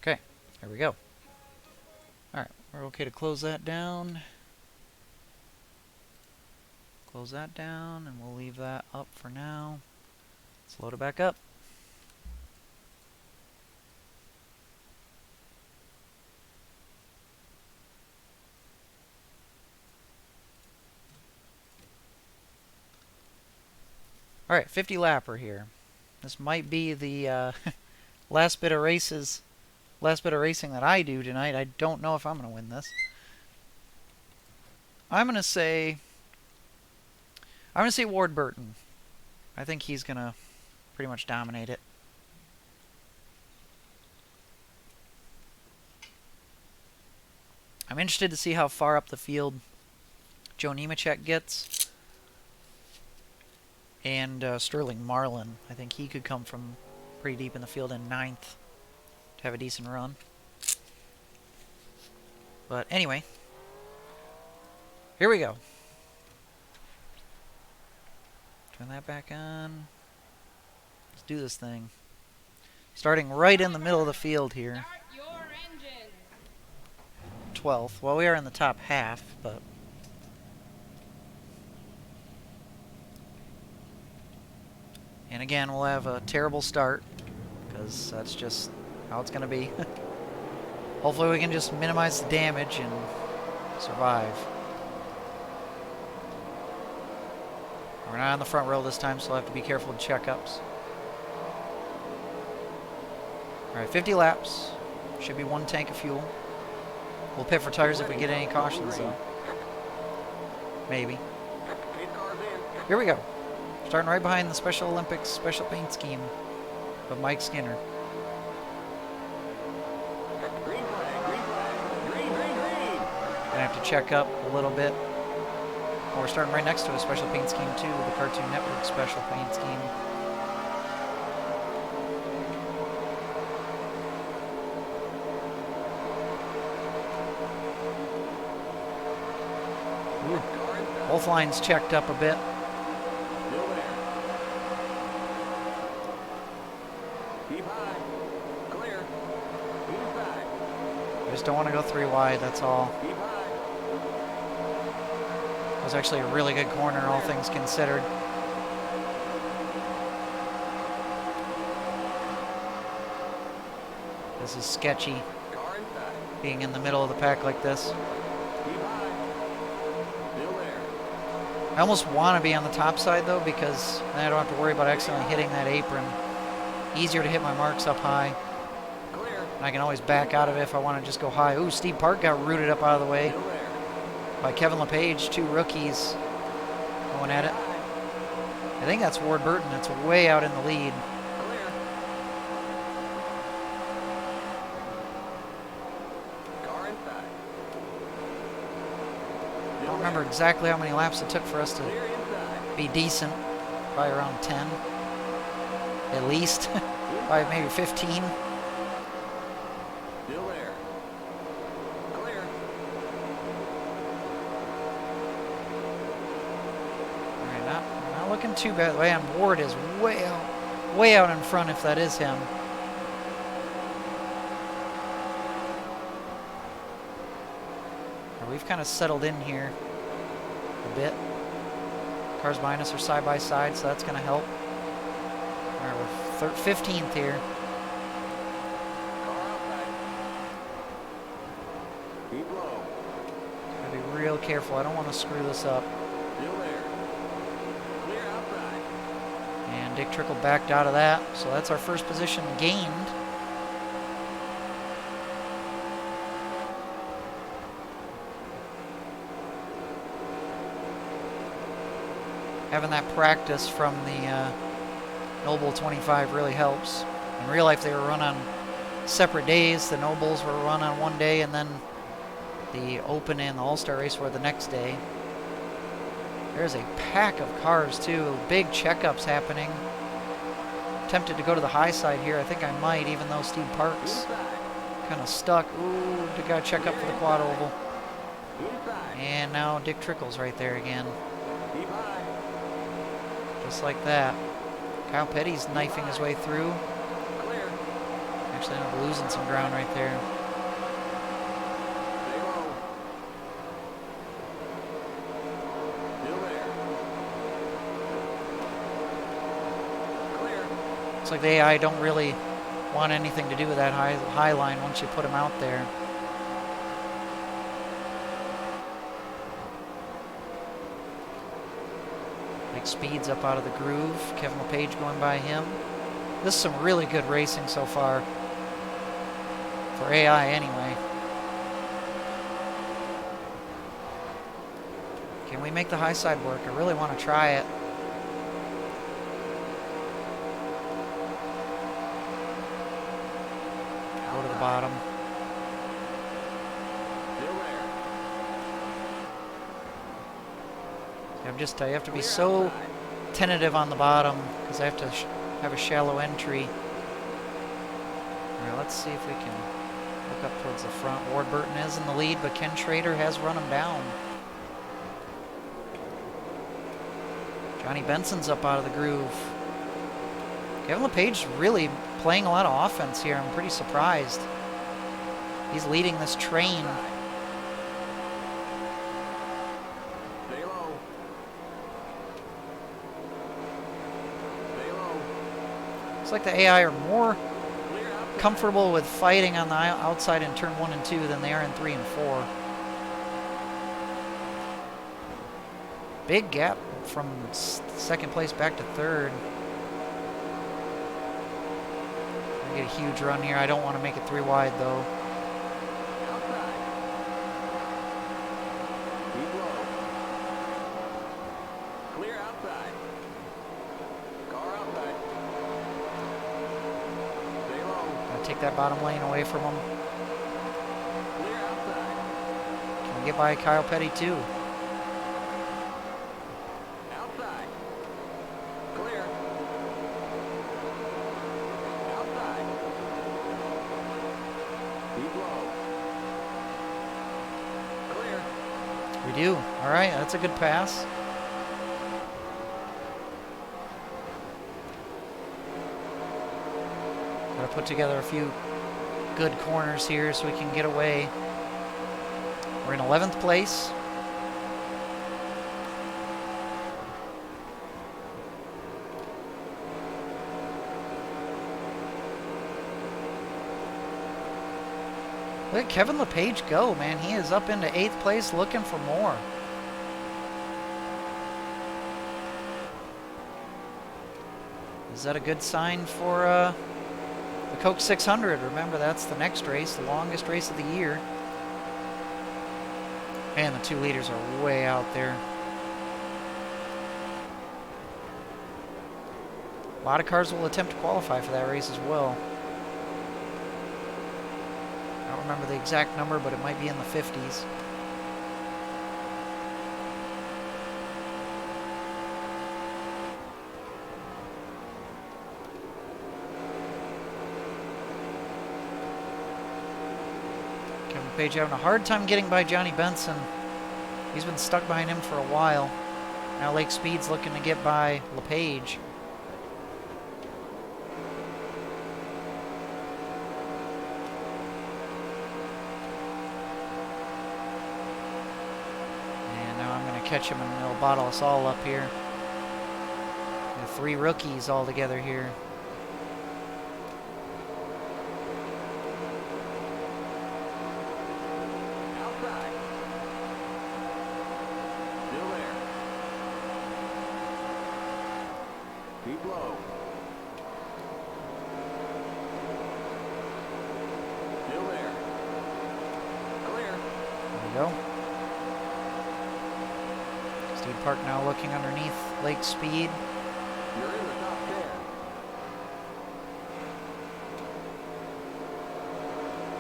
[SPEAKER 1] Okay, there we go. Alright, we're okay to close that down. Close that down, and we'll leave that up for now. Let's load it back up. All right, 50 lapper here. This might be the last bit of racing that I do tonight. I don't know if I'm going to win this. I'm going to say Ward Burton. I think he's going to pretty much dominate it. I'm interested to see how far up the field Joe Nemechek gets. And Sterling Marlin. I think he could come from pretty deep in the field in 9th to have a decent run. But anyway, here we go. Turn that back on. Let's do this thing. Starting right in the middle of the field here. 12th. Well, we are in the top half, but... And again, we'll have a terrible start, because that's just how it's going to be. Hopefully we can just minimize the damage and survive. We're not on the front row this time, so we'll have to be careful with checkups. Alright, 50 laps. Should be 1 tank of fuel. We'll pit for tires if we get any cautions, though. Maybe. Here we go. Starting right behind the Special Olympics special paint scheme of Mike Skinner.
[SPEAKER 2] Green flag, green flag. Green, green, green.
[SPEAKER 1] Gonna have to check up a little bit. Well, we're starting right next to a special paint scheme too, the Cartoon Network special paint scheme. Ooh. Both lines checked up a bit.
[SPEAKER 2] Still there. Keep high. Clear. Inside.
[SPEAKER 1] I just don't want to go 3 wide, that's all.
[SPEAKER 2] Keep high.
[SPEAKER 1] It was actually a really good corner, all things considered. This is sketchy,
[SPEAKER 2] Car inside.
[SPEAKER 1] being in the middle of the pack like this.
[SPEAKER 2] Keep high. Still there.
[SPEAKER 1] I almost want to be on the top side, though, because then I don't have to worry about accidentally hitting that apron. Easier to hit my marks up high.
[SPEAKER 2] Clear.
[SPEAKER 1] And I can always back out of it if I want to just go high. Ooh, Steve Park got rooted up out of the way
[SPEAKER 2] Still there.
[SPEAKER 1] by Kevin LePage, 2 rookies going at it. I think that's Ward Burton. That's way out in the lead.
[SPEAKER 2] Clear. Car inside.
[SPEAKER 1] I don't remember exactly how many laps it took for us to
[SPEAKER 2] Clear inside.
[SPEAKER 1] be decent. Probably around 10. At least. Probably maybe 15.
[SPEAKER 2] Still there. Clear.
[SPEAKER 1] Alright, not looking too bad. Man, Ward is way out in front if that is him. We've kind of settled in here a bit. Cars behind us are side by side, so that's going to help. Alright, we're 15th here.
[SPEAKER 2] Car outside. Keep low.
[SPEAKER 1] Gotta be real careful. I don't want to screw this up.
[SPEAKER 2] Still there. Clear outside.
[SPEAKER 1] And Dick Trickle backed out of that, so that's our first position gained. Having that practice from the Noble 25 really helps. In real life, they were run on separate days. The Nobles were run on one day, and then the Open and the All-Star race were the next day. There's a pack of cars, too. Big checkups happening. Tempted to go to the high side here. I think I might, even though Steve Parks
[SPEAKER 2] Inside.
[SPEAKER 1] kind of stuck. Ooh, they got to check up for the quad oval.
[SPEAKER 2] Inside.
[SPEAKER 1] And now Dick Trickle's right there again.
[SPEAKER 2] Keep high.
[SPEAKER 1] Just like that. Kyle Petty's knifing his way through.
[SPEAKER 2] Clear.
[SPEAKER 1] Actually, I'm losing some ground right there.
[SPEAKER 2] Stay low. Still there. Clear.
[SPEAKER 1] Looks like the AI don't really want anything to do with that high line once you put them out there. Like Speed's up out of the groove. Kevin LePage going by him. This is some really good racing so far. For AI anyway. Can we make the high side work? I really want to try it. Go to the bottom. I have to be so tentative on the bottom because I have to have a shallow entry. All right, let's see if we can look up towards the front. Ward Burton is in the lead, but Ken Schrader has run him down. Johnny Benson's up out of the groove. Kevin LePage really playing a lot of offense here. I'm pretty surprised. He's leading this train. Looks like the AI are more comfortable with fighting on the outside in turn 1 and 2 than they are in 3 and 4. Big gap from second place back to third. I get a huge run here. I don't want to make it 3 wide though. Take that bottom lane away from him. Can we get by Kyle Petty too?
[SPEAKER 2] Outside. Clear. Outside. Deep low. Clear.
[SPEAKER 1] We do. All right, that's a good pass. Gotta put together a few good corners here so we can get away. We're in 11th place. Look at Kevin LePage go, man. He is up into 8th place looking for more. Is that a good sign for the Coke 600? Remember, that's the next race, the longest race of the year. And the 2 leaders are way out there. A lot of cars will attempt to qualify for that race as well. I don't remember the exact number, but it might be in the 50s. Page having a hard time getting by Johnny Benson. He's been stuck behind him for a while. Now Lake Speed's looking to get by LePage. And now I'm going to catch him and he'll bottle us all up here. The 3 rookies all together here.
[SPEAKER 2] Deep low. Still there. Clear.
[SPEAKER 1] There we go. Steve Park now looking underneath Lake Speed.
[SPEAKER 2] You're in the top 10.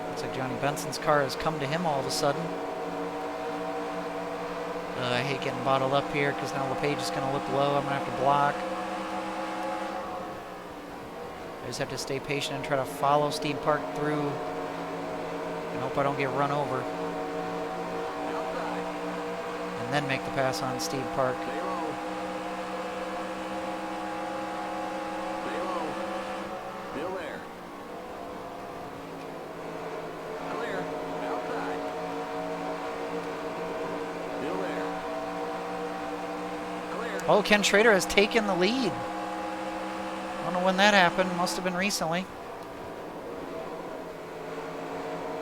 [SPEAKER 1] Looks like Johnny Benson's car has come to him all of a sudden. I hate getting bottled up here because now LePage is going to look low. I'm going to have to block. I just have to stay patient and try to follow Steve Park through and hope I don't get run over.
[SPEAKER 2] Outside.
[SPEAKER 1] And then make the pass on Steve Park.
[SPEAKER 2] Stay low. Stay low. Still there. Clear. Outside. Still there. Clear.
[SPEAKER 1] Oh, Ken Schrader has taken the lead. I don't know when that happened. Must have been recently.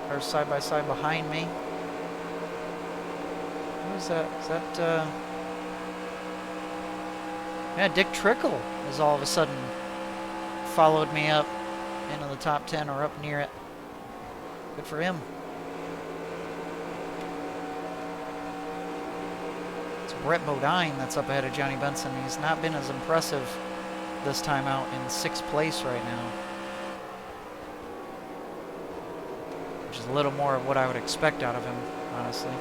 [SPEAKER 1] Cars side by side behind me. Who is that? Is that Yeah, Dick Trickle has all of a sudden followed me up into the top 10 or up near it. Good for him. It's Brett Bodine that's up ahead of Johnny Benson. He's not been as impressive this time out in 6th place right now, which is a little more of what I would expect out of him, honestly.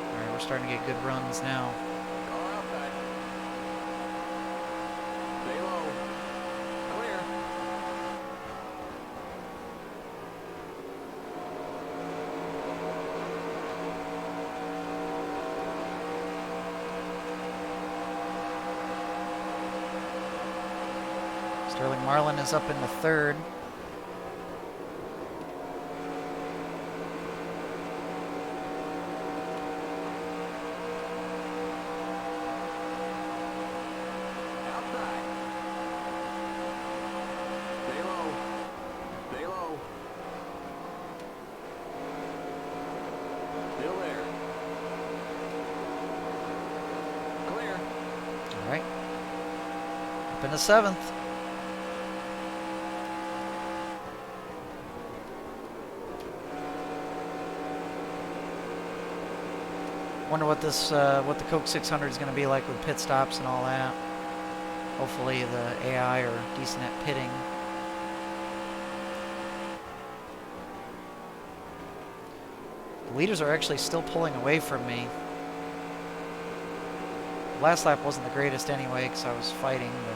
[SPEAKER 1] Alright, we're starting to get good runs now.
[SPEAKER 2] Car outside. Stay low. Clear.
[SPEAKER 1] Sterling Marlin is up in the 3rd.
[SPEAKER 2] Outside. Stay low. Stay low. Still there. Clear.
[SPEAKER 1] Alright. Up in the 7th. Wonder what this, what the Coke 600 is going to be like with pit stops and all that. Hopefully the AI are decent at pitting. The leaders are actually still pulling away from me. Last lap wasn't the greatest anyway because I was fighting, but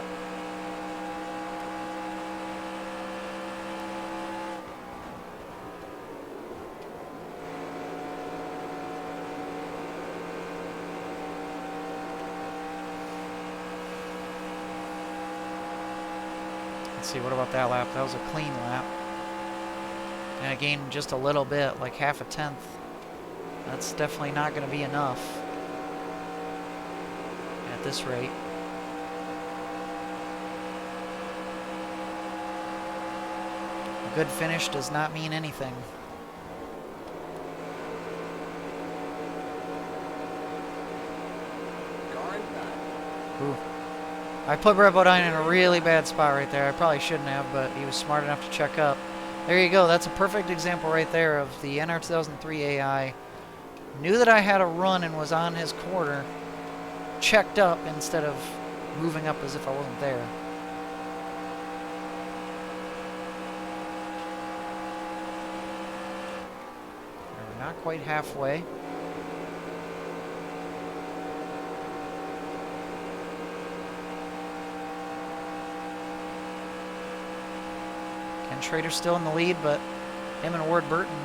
[SPEAKER 1] let's see, what about that lap? That was a clean lap. And I gained just a little bit, like half a tenth. That's definitely not going to be enough at this rate. A good finish does not mean anything.
[SPEAKER 2] Car inside.
[SPEAKER 1] Ooh. I put Brett Bodine in a really bad spot right there. I probably shouldn't have, but he was smart enough to check up. There you go. That's a perfect example right there of the NR 2003 AI. Knew that I had a run and was on his corner. Checked up instead of moving up as if I wasn't there. We're not quite halfway. Ken Schrader's still in the lead, but him and Ward Burton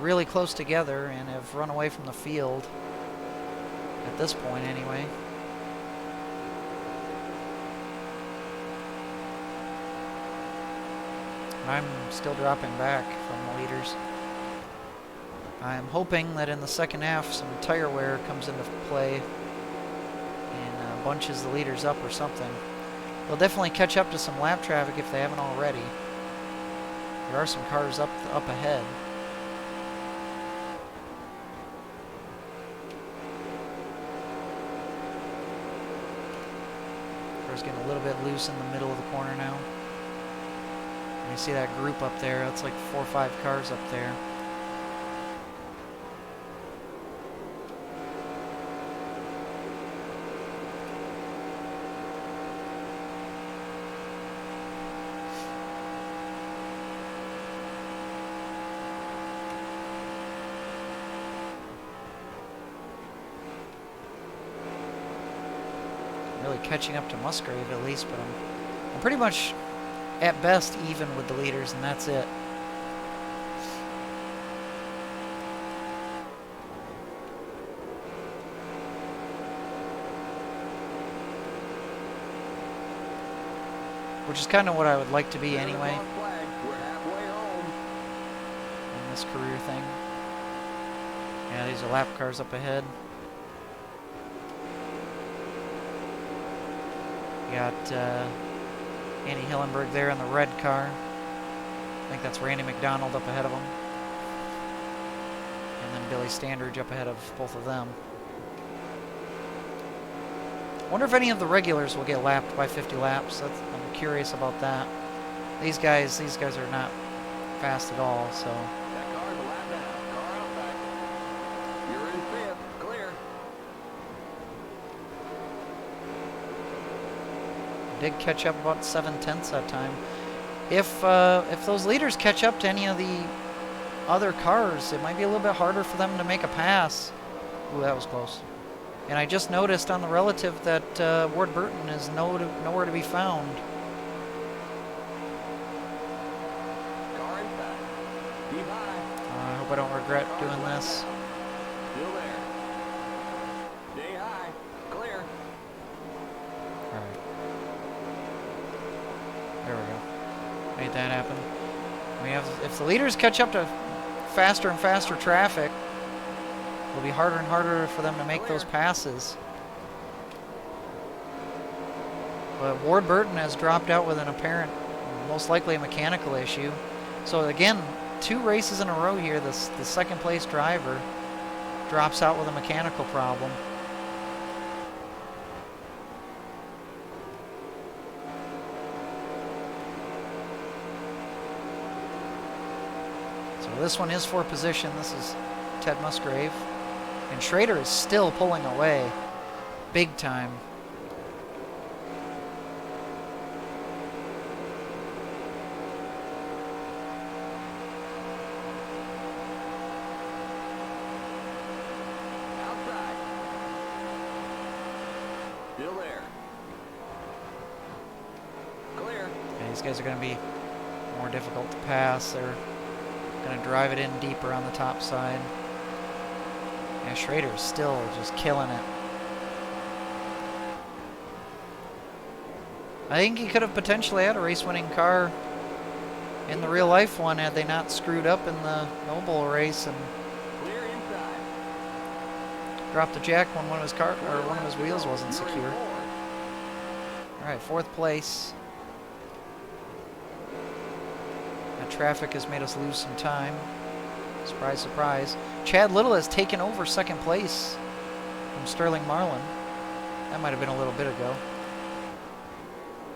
[SPEAKER 1] really close together and have run away from the field at this point anyway. I'm still dropping back from the leaders. I'm hoping that in the second half some tire wear comes into play and bunches the leaders up or something. They'll definitely catch up to some lap traffic if they haven't already. There are some cars up ahead. Car's getting a little bit loose in the middle of the corner now. And you see that group up there. That's like 4 or 5 cars up there. Really catching up to Musgrave at least, but I'm pretty much at best even with the leaders, and that's it. Which is kind of what I would like to be anyway
[SPEAKER 2] We're halfway home.
[SPEAKER 1] in this career thing. Yeah, these are lap cars up ahead. You got Andy Hillenberg there in the red car. I think that's Randy McDonald up ahead of him. And then Billy Standridge up ahead of both of them. Wonder if any of the regulars will get lapped by 50 laps. I'm curious about that. These guys are not fast at all, so.
[SPEAKER 2] That car's a lap down. Car out back. You're in fifth. Clear.
[SPEAKER 1] Did catch up about 7/10 that time. If those leaders catch up to any of the other cars, it might be a little bit harder for them to make a pass. Ooh, that was close. And I just noticed on the relative that Ward Burton is nowhere to be found.
[SPEAKER 2] Car in back. Deep high.
[SPEAKER 1] I hope I don't regret doing this.
[SPEAKER 2] Still there. Stay high. Clear.
[SPEAKER 1] All right. There we go. Made that happen. I mean, if the leaders catch up to faster and faster traffic, it'll be harder and harder for them to make those passes. But Ward Burton has dropped out with an apparent, most likely a mechanical issue. So again, 2 races in a row here, the second place driver drops out with a mechanical problem. So this one is for position. This is Ted Musgrave. And Schrader is still pulling away big time.
[SPEAKER 2] Outside. Still there. Clear.
[SPEAKER 1] Yeah, these guys are going to be more difficult to pass. They're going to drive it in deeper on the top side. Yeah, Schrader's still just killing it. I think he could have potentially had a race-winning car in the real-life one had they not screwed up in the Noble race and
[SPEAKER 2] Clear inside.
[SPEAKER 1] dropped the jack when one of his wheels wasn't
[SPEAKER 2] You're in
[SPEAKER 1] secure.
[SPEAKER 2] fourth.
[SPEAKER 1] All right, 4th place. That traffic has made us lose some time. Surprise, surprise. Chad Little has taken over 2nd place from Sterling Marlin. That might have been a little bit ago.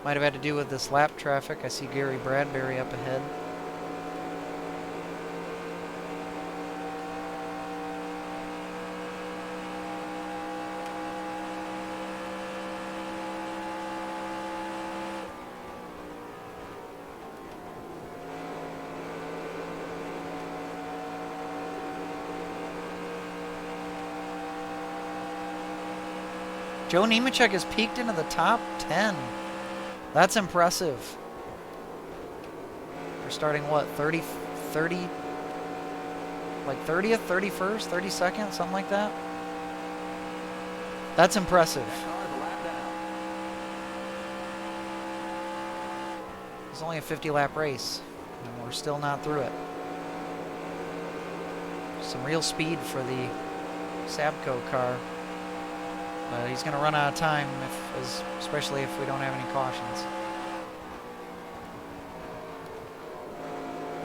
[SPEAKER 1] Might have had to do with this lap traffic. I see Gary Bradbury up ahead. Joe Nemechek has peaked into the top 10. That's impressive. We're starting what, 30, like 30th, 31st, 32nd, something like that? That's impressive.
[SPEAKER 2] That car's a lap down.
[SPEAKER 1] It's only a 50-lap race, and we're still not through it. Some real speed for the Sabco car. But he's going to run out of time, especially if we don't have any cautions.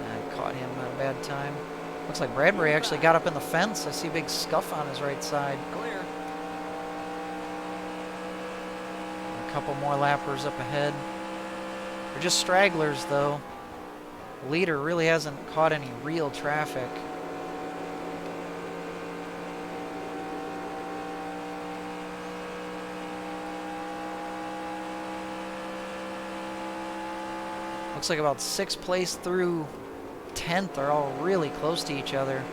[SPEAKER 1] I caught him at a bad time. Looks like Bradbury actually got up in the fence. I see a big scuff on his right side.
[SPEAKER 2] Clear.
[SPEAKER 1] A couple more lappers up ahead. They're just stragglers, though. The leader really hasn't caught any real traffic. Looks like about 6th place through 10th are all really close to each other.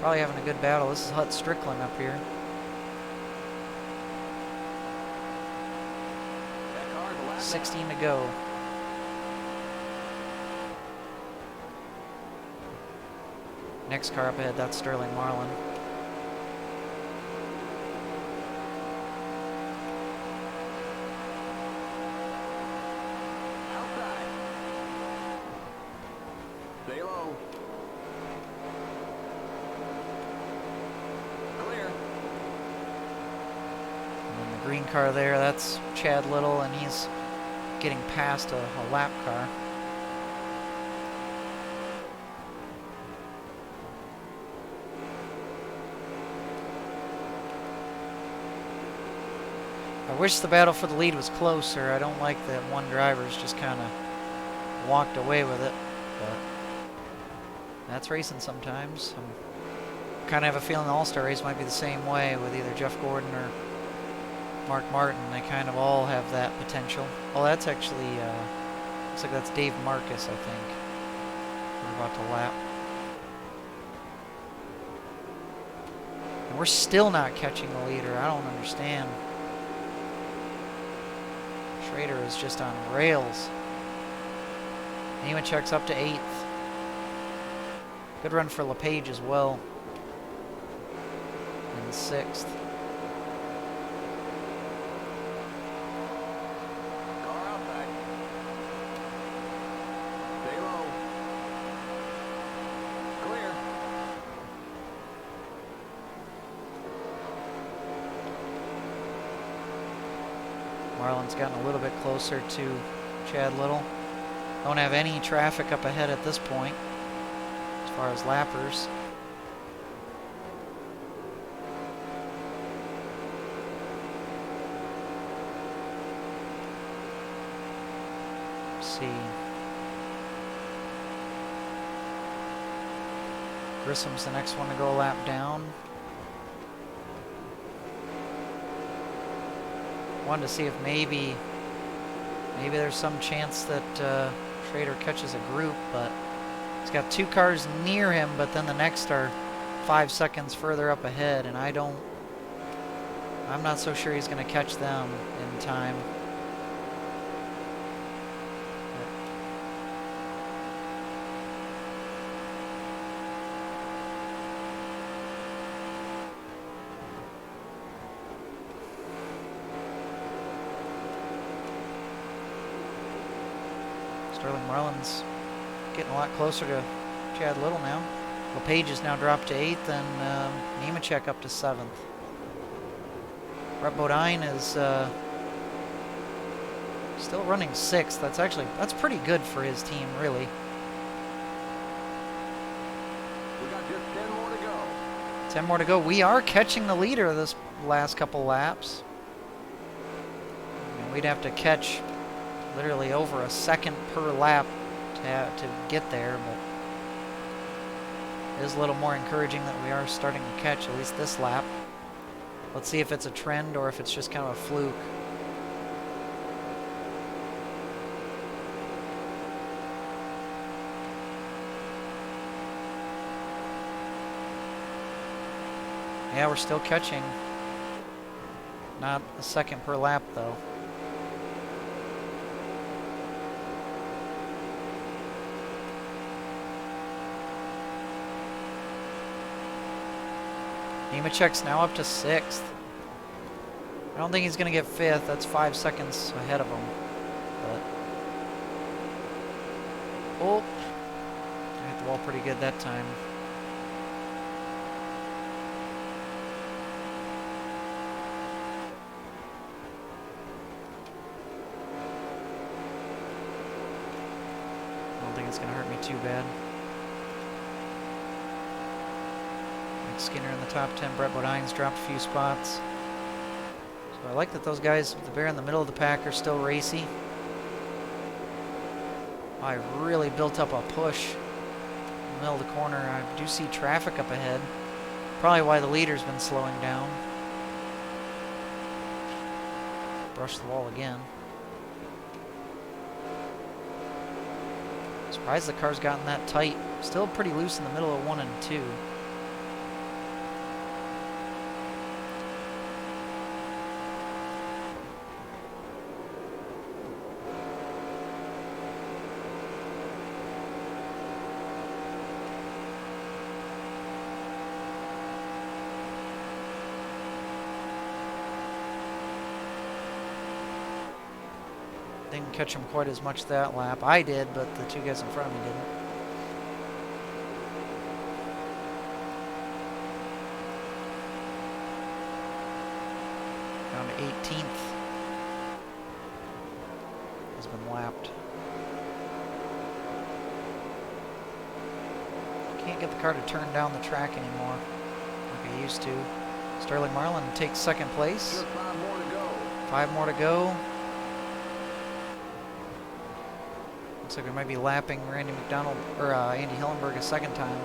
[SPEAKER 1] Probably having a good battle. This is Hut Strickland up here.
[SPEAKER 2] That car's a lap down.
[SPEAKER 1] 16 to go. Next car up ahead, that's Sterling Marlin.
[SPEAKER 2] Outside. Stay low. Clear.
[SPEAKER 1] And then the green car there, that's Chad Little, and he's getting past a lap car. I wish the battle for the lead was closer. I don't like that one driver's just kind of walked away with it, but that's racing sometimes. I kind of have a feeling the All-Star race might be the same way with either Jeff Gordon or Mark Martin. They kind of all have that potential. Oh, that's actually, looks like that's Dave Marcus, I think. We're about to lap. And we're still not catching the leader. I don't understand. Schrader is just on rails. Nemechek's up to 8th. Good run for LePage as well. In 6th.
[SPEAKER 2] Car out back. Stay low. Clear.
[SPEAKER 1] Marlin's gotten a little bit closer to Chad Little. Don't have any traffic up ahead at this point as far as lappers. Let's see. Grissom's the next one to go a lap down. Wanted to see if maybe there's some chance that Schrader catches a group, but he's got 2 cars near him, but then the next are 5 seconds further up ahead, and I'm not so sure he's going to catch them in time. Sterling Marlin's getting a lot closer to Chad Little now. LePage has now dropped to 8th, and Nemechek up to 7th. Brett Bodine is still running 6th. That's pretty good for his team, really.
[SPEAKER 2] We got just 10 more to go.
[SPEAKER 1] 10 more to go. We are catching the leader this last couple laps. And we'd have to catch literally over a second per lap to get there, but it is a little more encouraging that we are starting to catch at least this lap. Let's see if it's a trend or if it's just kind of a fluke. Yeah, we're still catching. Not a second per lap, though. Nemechek's now up to 6th. I don't think he's going to get 5th. That's 5 seconds ahead of him. But oh, I hit the wall pretty good that time. I don't think it's going to hurt me too bad. Skinner in the top 10. Brett Bodine's dropped a few spots. So I like that those guys with the bear in the middle of the pack are still racy. I really built up a push in the middle of the corner. I do see traffic up ahead. Probably why the leader's been slowing down. Brush the wall again. Surprised the car's gotten that tight. Still pretty loose in the middle of 1 and 2. Didn't catch him quite as much that lap. I did, but the 2 guys in front of me didn't. Down to 18th. Has been lapped. Can't get the car to turn down the track anymore like I used to. Sterling Marlin takes 2nd place.
[SPEAKER 2] Just 5 more to go.
[SPEAKER 1] 5 more to go. Looks like we might be lapping Randy McDonald or Andy Hillenberg a second time.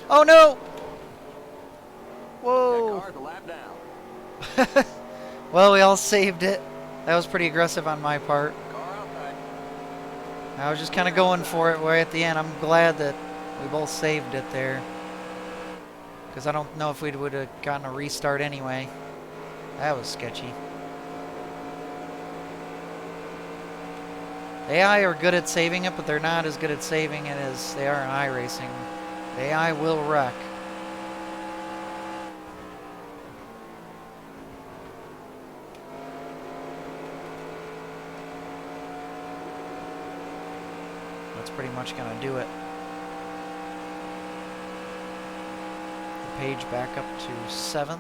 [SPEAKER 1] Oh no! Whoa!
[SPEAKER 2] That car's a lap down.
[SPEAKER 1] Well, we all saved it. That was pretty aggressive on my part.
[SPEAKER 2] Car outside.
[SPEAKER 1] I was just kind of going for it way at the end. I'm glad that we both saved it there. Because I don't know if we would have gotten a restart anyway. That was sketchy. AI are good at saving it, but they're not as good at saving it as they are in iRacing. AI will wreck. That's pretty much going to do it. The page back up to 7th.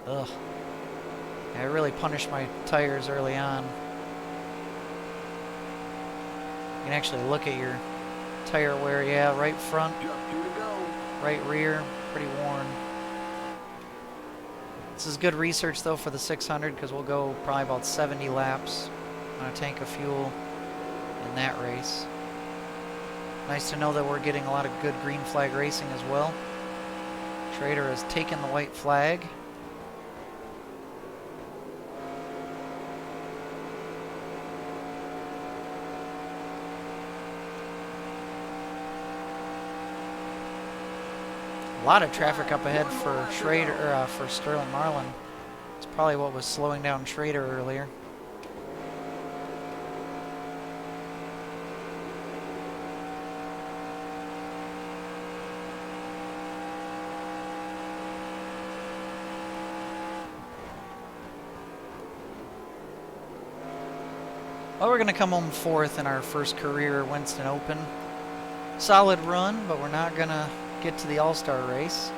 [SPEAKER 1] Ugh. I really punished my tires early on. You can actually look at your tire wear. Yeah, right front,
[SPEAKER 2] Just 2 to go.
[SPEAKER 1] right rear, pretty worn. This is good research though for the 600 because we'll go probably about 70 laps on a tank of fuel in that race. Nice to know that we're getting a lot of good green flag racing as well. Schrader has taken the white flag. A lot of traffic up ahead for Schrader, for Sterling Marlin. It's probably what was slowing down Schrader earlier. Well, we're going to come home 4th in our first career Winston Open. Solid run, but we're not going to get to the All-Star race.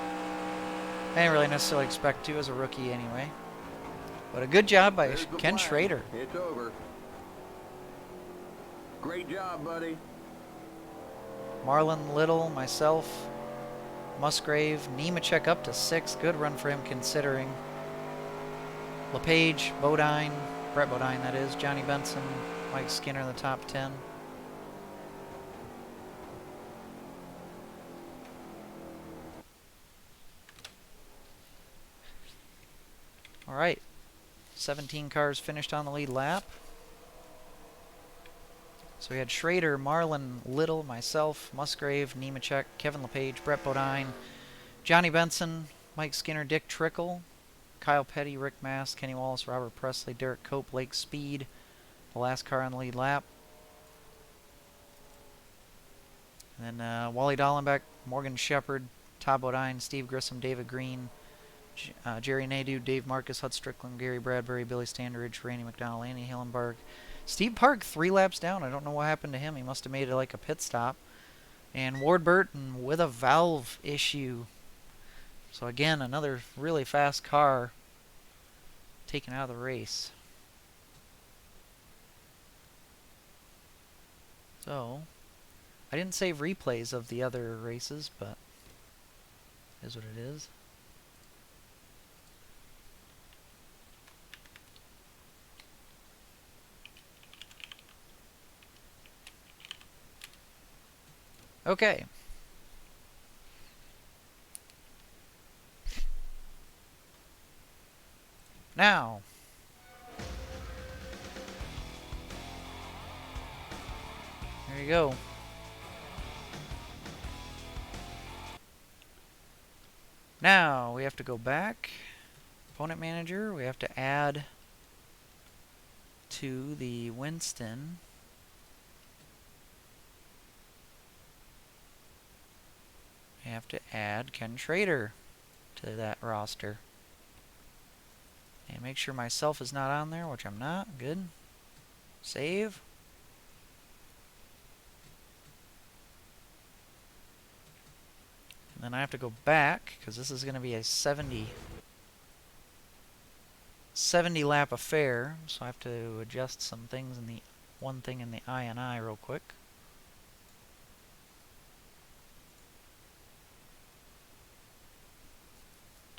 [SPEAKER 1] I didn't really necessarily expect to as a rookie anyway. But a good job by
[SPEAKER 2] There's the
[SPEAKER 1] Ken
[SPEAKER 2] flag.
[SPEAKER 1] Schrader.
[SPEAKER 2] It's over. Great job, buddy.
[SPEAKER 1] Marlon Little, myself, Musgrave, Nemechek up to 6th. Good run for him considering. LePage, Bodine, Brett Bodine that is, Johnny Benson, Mike Skinner in the top 10. All right, 17 cars finished on the lead lap. So we had Schrader, Marlin, Little, myself, Musgrave, Nemechek, Kevin LePage, Brett Bodine, Johnny Benson, Mike Skinner, Dick Trickle, Kyle Petty, Rick Mast, Kenny Wallace, Robert Presley, Derek Cope, Lake Speed, the last car on the lead lap. And then Wally Dallenbeck, Morgan Shepard, Todd Bodine, Steve Grissom, David Green, Jerry Nadeau, Dave Marcus, Hud Strickland, Gary Bradbury, Billy Standridge, Randy McDonald, Andy Hillenberg. Steve Park 3 laps down. I don't know what happened to him. He must have made it like a pit stop. And Ward Burton with a valve issue. So again, another really fast car taken out of the race. So, I didn't save replays of the other races, but it is what it is. Okay. Now, there you go. Now, we have to go back. Opponent manager, we have to add to the Winston. We have to add Ken Schrader to that roster. And make sure myself is not on there, which I'm not. Good. Save. And then I have to go back because this is going to be a 70 lap affair. So I have to adjust some things in the one thing in the INI real quick.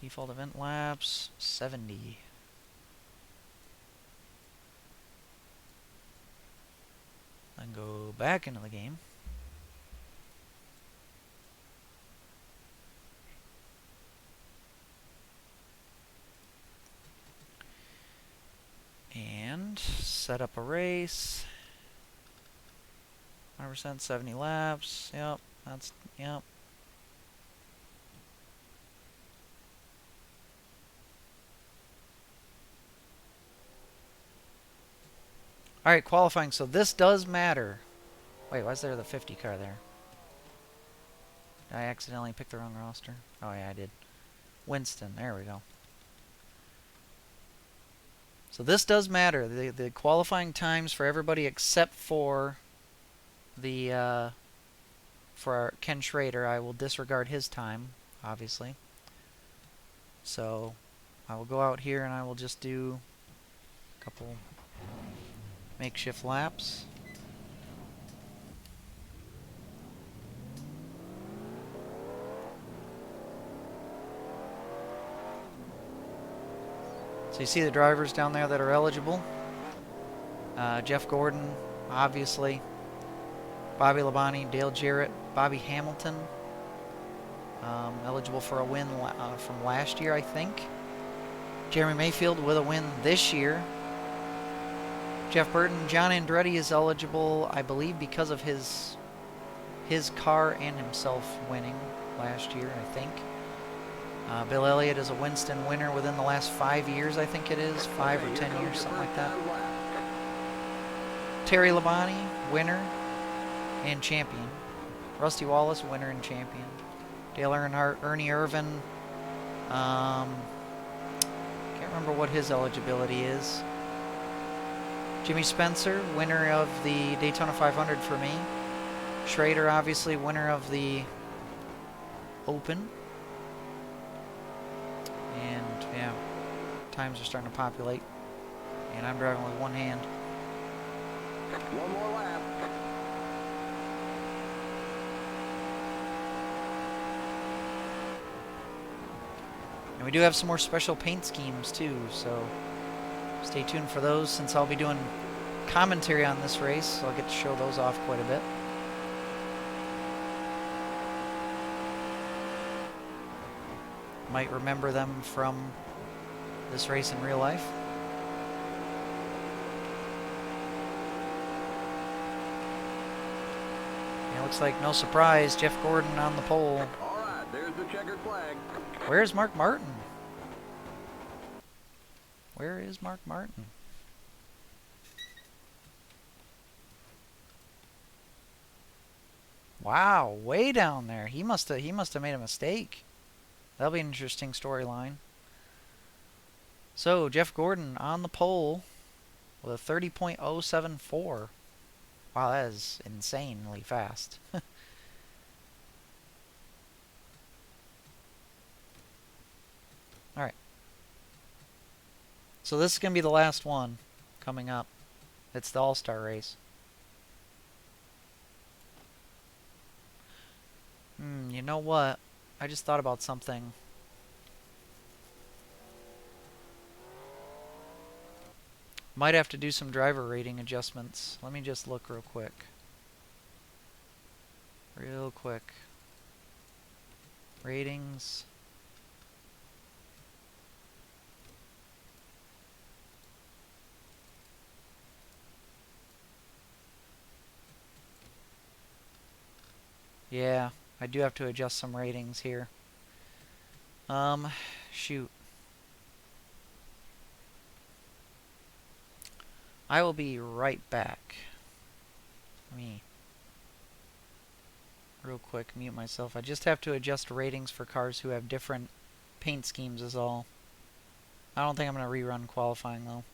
[SPEAKER 1] Default event laps 70. Then go back into the game. And set up a race. 100% 70 laps. Yep, that's, yep. Alright, qualifying. So this does matter. Wait, why is there the 50 car there? Did I accidentally pick the wrong roster? Oh yeah, I did. Winston, there we go. So this does matter. The qualifying times for everybody except for the for our Ken Schrader. I will disregard his time, obviously. So I will go out here and I will just do a couple makeshift laps. So you see the drivers down there that are eligible. Jeff Gordon, obviously. Bobby Labonte, Dale Jarrett, Bobby Hamilton. Eligible for a win from last year, I think. Jeremy Mayfield with a win this year. Jeff Burton, John Andretti is eligible, I believe, because of his car and himself winning last year, I think. Bill Elliott is a Winston winner within the last 5 years, I think it is. 5 or 10 years, something like that. Terry Labonte, winner and champion. Rusty Wallace, winner and champion. Dale Earnhardt, Ernie Irvan. Can't remember what his eligibility is. Jimmy Spencer, winner of the Daytona 500 for me. Schrader, obviously, winner of the Open. And, yeah, times are starting to populate. And I'm driving with one hand.
[SPEAKER 2] One more lap.
[SPEAKER 1] And we do have some more special paint schemes, too, so stay tuned for those. Since I'll be doing commentary on this race, so I'll get to show those off quite a bit. Might remember them from this race in real life. Yeah, looks like no surprise, Jeff Gordon on the pole.
[SPEAKER 2] All right, there's the checkered flag.
[SPEAKER 1] Where's Mark Martin? Where is Mark Martin? Wow, way down there. He must have made a mistake. That'll be an interesting storyline. So, Jeff Gordon on the pole with a 30.074. Wow, that is insanely fast. Alright. So this is going to be the last one coming up. It's the All-Star race. You know what? I just thought about something. Might have to do some driver rating adjustments. Let me just look real quick. Real quick. Ratings. Yeah, I do have to adjust some ratings here. Shoot. I will be right back. Let me real quick mute myself. I just have to adjust ratings for cars who have different paint schemes is all. I don't think I'm going to rerun qualifying though.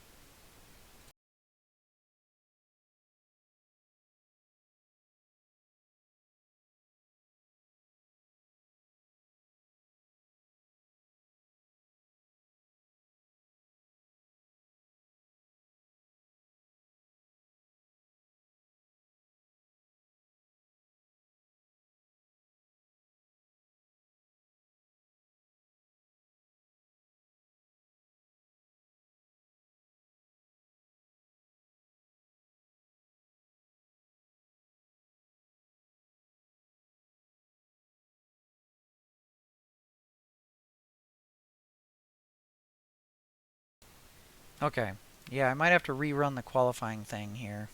[SPEAKER 1] Okay. Yeah, I might have to rerun the qualifying thing here.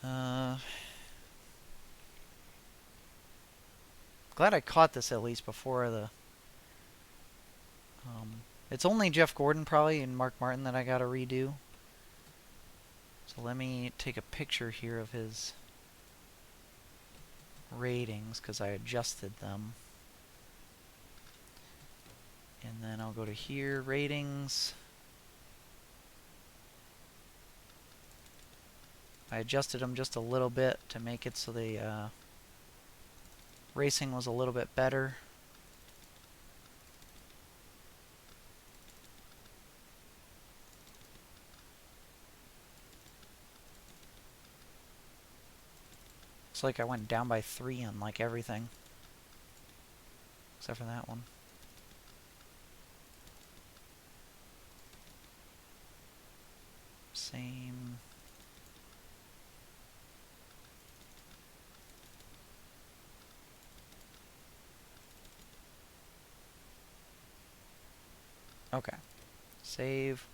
[SPEAKER 1] Glad I caught this at least before the... it's only Jeff Gordon probably and Mark Martin that I gotta redo. So let me take a picture here of his ratings because I adjusted them. And then I'll go to here, ratings. I adjusted them just a little bit to make it so the racing was a little bit better. Looks like I went down by 3 on like everything. Except for that one. Same. Okay. Save.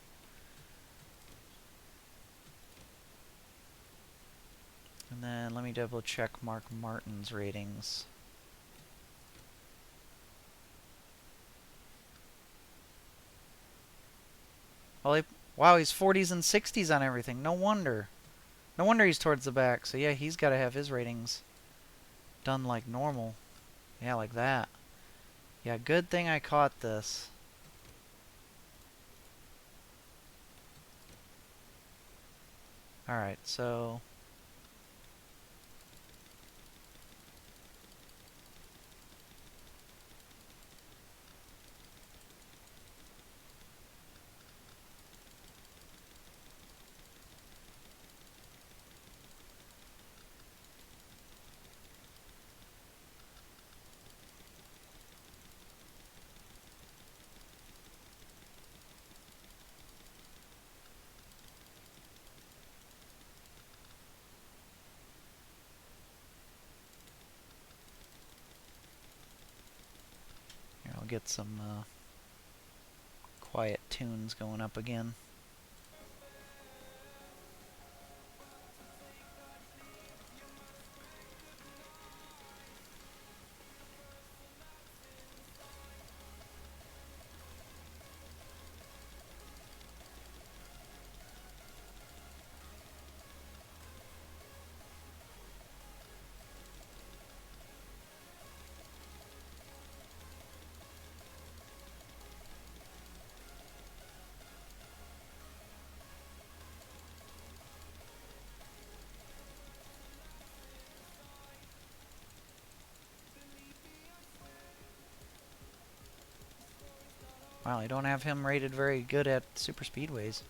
[SPEAKER 1] And then let me double check Mark Martin's ratings. Well, wow, he's 40s and 60s on everything. No wonder. No wonder he's towards the back. So yeah, he's got to have his ratings done like normal. Yeah, like that. Yeah, good thing I caught this. Alright, so... here, I'll get some quiet tunes going up again. Wow, I don't have him rated very good at super speedways.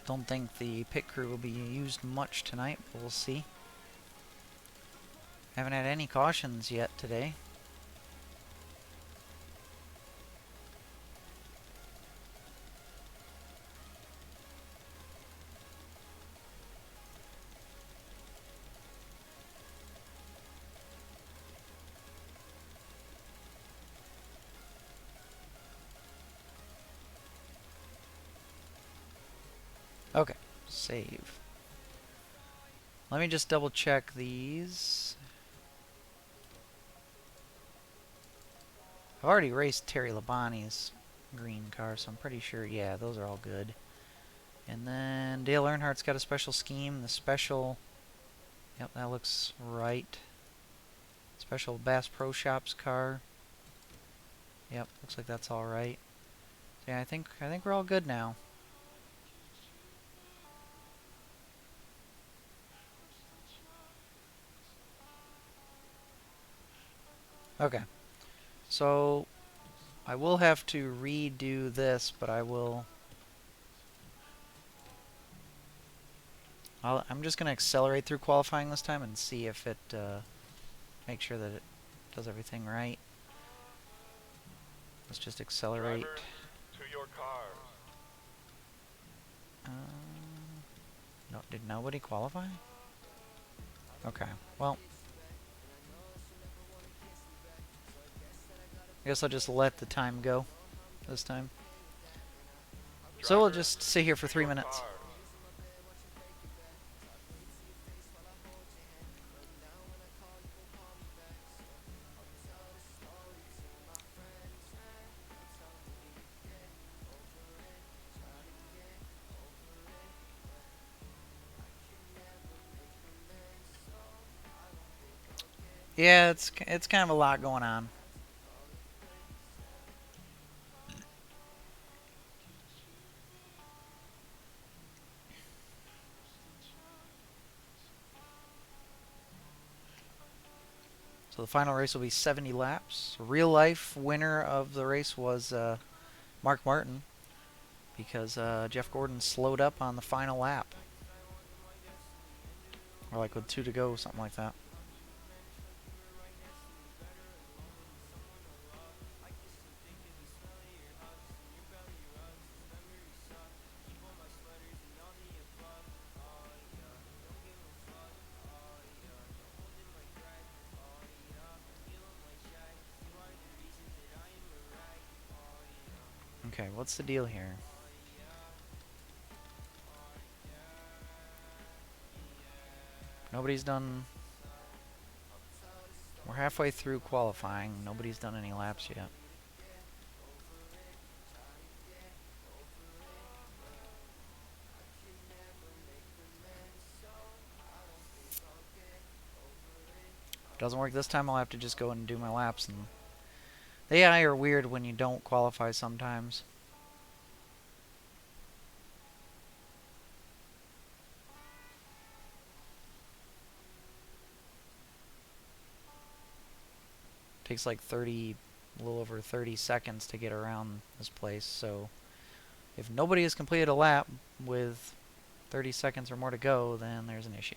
[SPEAKER 1] Don't think the pit crew will be used much tonight, but we'll see. Haven't had any cautions yet today. Okay, save. Let me just double check these. I've already raced Terry Labonte's green car, so I'm pretty sure, yeah, those are all good. And then Dale Earnhardt's got a special scheme. The special, yep, that looks right. Special Bass Pro Shops car. Yep, looks like that's all right. So yeah, I think we're all good now. Okay. So I will have to redo this, but I'm just going to accelerate through qualifying this time and see if it make sure that it does everything right. Let's just accelerate.
[SPEAKER 4] Drivers, to your cars.
[SPEAKER 1] No, did nobody qualify? Okay. Well, I guess I'll just let the time go this time. So we'll just sit here for 3 minutes. Yeah, it's kind of a lot going on. So the final race will be 70 laps. Real life winner of the race was Mark Martin because Jeff Gordon slowed up on the final lap. Or like with 2 to go, something like that. Okay, what's the deal here? Nobody's done... We're halfway through qualifying. Nobody's done any laps yet. If it doesn't work this time, I'll have to just go and do my laps. And the AI are weird when you don't qualify sometimes. Takes like a little over 30 seconds to get around this place, so if nobody has completed a lap with 30 seconds or more to go, then there's an issue.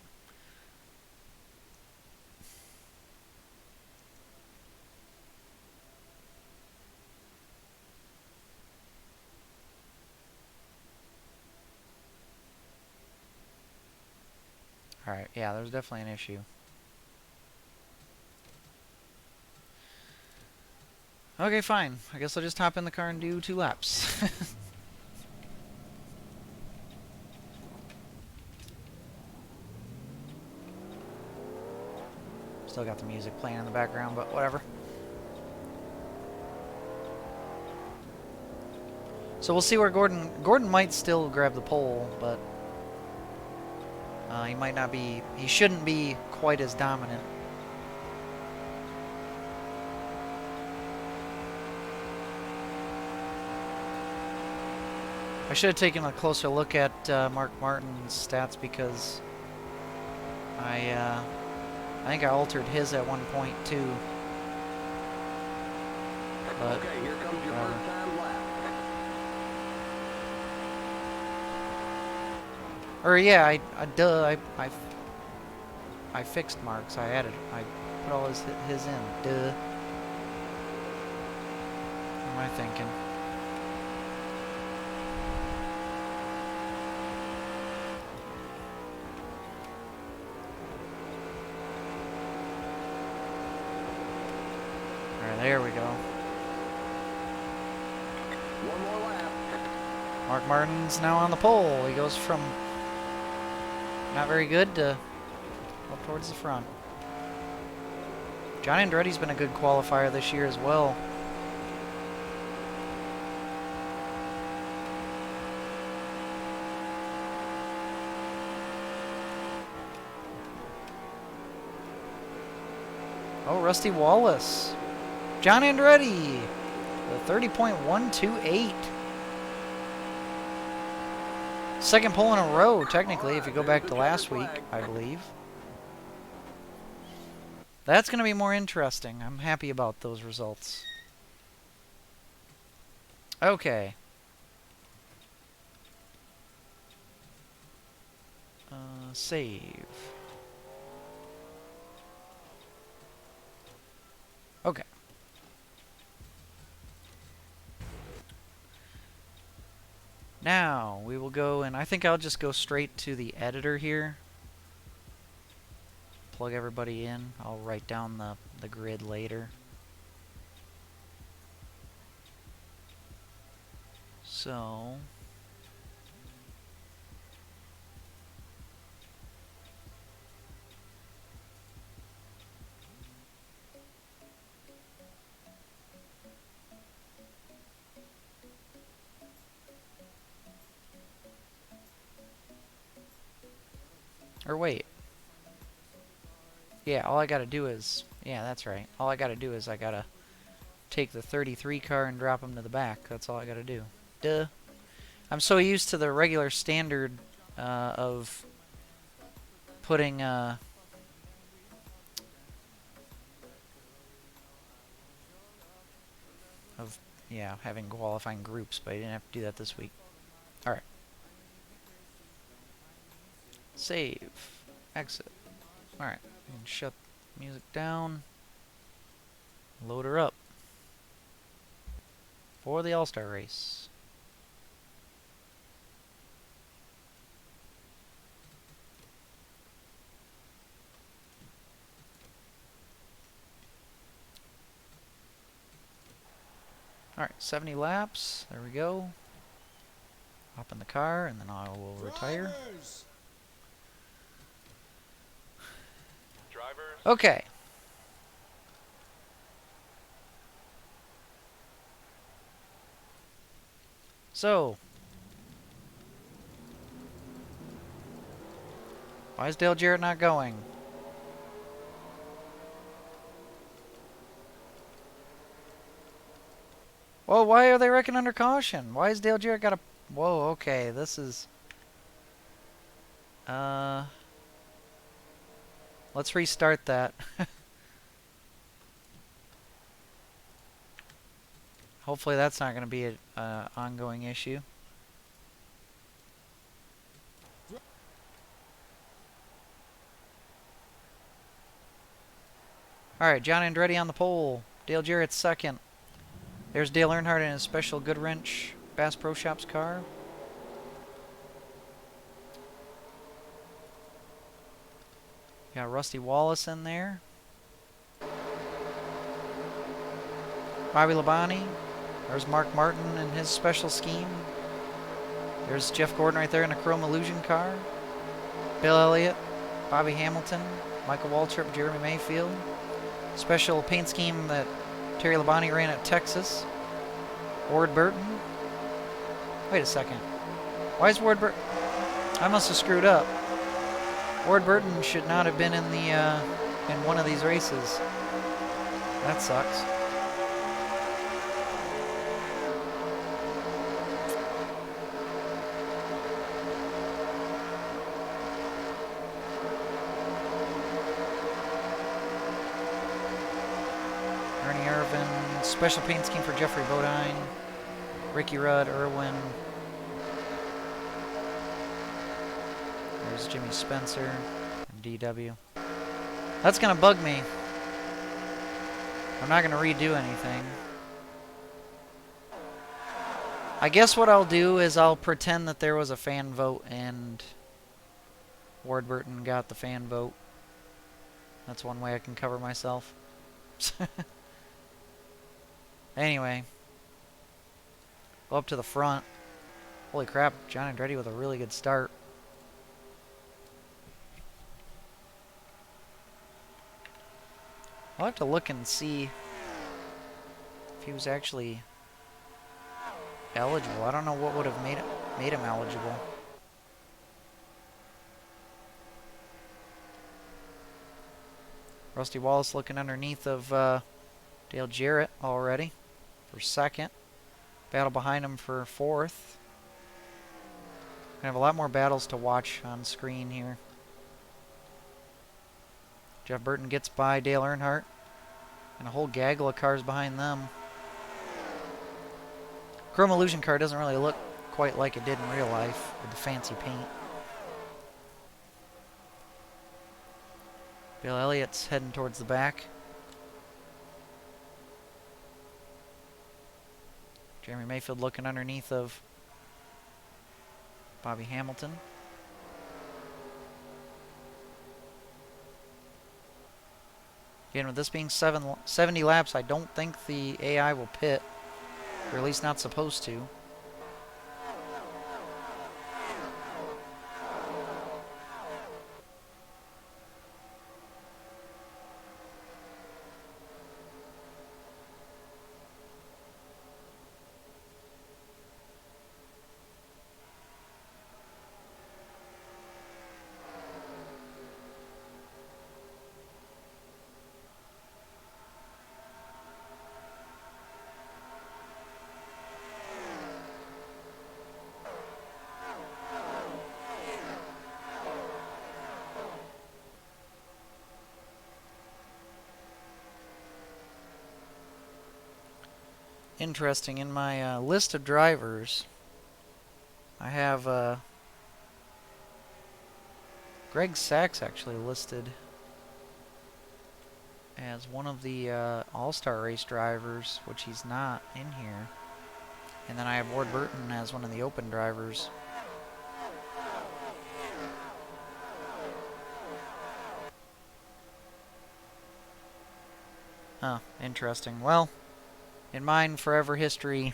[SPEAKER 1] Alright, yeah, there's definitely an issue. Okay, fine. I guess I'll just hop in the car and do 2 laps. Still got the music playing in the background, but whatever. So we'll see where Gordon might still grab the pole, but he might not be... He shouldn't be quite as dominant. I should have taken a closer look at Mark Martin's stats because I think I altered his at one point too. But
[SPEAKER 2] Okay, here comes your first time lap.
[SPEAKER 1] Or yeah, I fixed Mark's. I put all his in. Duh. What am I thinking? There we go.
[SPEAKER 2] One more lap.
[SPEAKER 1] Mark Martin's now on the pole. He goes from not very good to up towards the front. John Andretti's been a good qualifier this year as well. Oh, Rusty Wallace. John Andretti. The 30.128. Second pole in a row, technically, if you go back to last week, I believe. That's going to be more interesting. I'm happy about those results. Okay. Save. Okay. Now, we will go, and I think I'll just go straight to the editor here. Plug everybody in. I'll write down the grid later. So... Or wait. Yeah, all I gotta do is... Yeah, that's right. All I gotta do is I gotta take the 33 car and drop him to the back. That's all I gotta do. Duh. I'm so used to the regular standard of putting... yeah, having qualifying groups, but I didn't have to do that this week. Alright. Save. Exit. Alright. Shut music down. Load her up. For the All-Star race. Alright, 70 laps. There we go. Hop in the car, and then I will retire.
[SPEAKER 4] Drivers,
[SPEAKER 1] Okay. So. Why is Dale Jarrett not going? Whoa, why are they wrecking under caution? Why is Dale Jarrett got a... Whoa, okay, this is... Let's restart that. Hopefully that's not going to be an ongoing issue. Alright, John Andretti on the pole. Dale Jarrett second. There's Dale Earnhardt in his special Goodwrench Bass Pro Shops car. Got Rusty Wallace in there. Bobby Labonte. There's Mark Martin in his special scheme. There's Jeff Gordon right there in a Chrome Illusion car. Bill Elliott, Bobby Hamilton, Michael Waltrip, Jeremy Mayfield. Special paint scheme that Terry Labonte ran at Texas. Ward Burton. Wait a second. Why is Ward Burton... I must have screwed up. Ward Burton should not have been in the in one of these races. That sucks. Ernie Irvin, special paint scheme for Jeffrey Bodine, Ricky Rudd, Irwin. There's Jimmy Spencer and DW. That's gonna bug me. I'm not gonna redo anything. I guess what I'll do is I'll pretend that there was a fan vote and Ward Burton got the fan vote. That's one way I can cover myself. Anyway. Go up to the front. Holy crap, John Andretti with a really good start. I'll have to look and see if he was actually eligible. I don't know what would have made him eligible. Rusty Wallace looking underneath of Dale Jarrett already for second. Battle behind him for fourth. Gonna have a lot more battles to watch on screen here. Jeff Burton gets by Dale Earnhardt. And a whole gaggle of cars behind them. Chrome Illusion car doesn't really look quite like it did in real life with the fancy paint. Bill Elliott's heading towards the back. Jeremy Mayfield looking underneath of Bobby Hamilton. Again, with this being 70 laps, I don't think the AI will pit. Or at least not supposed to. Interesting, in my list of drivers, I have Greg Sachs actually listed as one of the All-Star Race drivers, which he's not in here. And then I have Ward Burton as one of the Open drivers. Huh, interesting. Well, in mine, forever history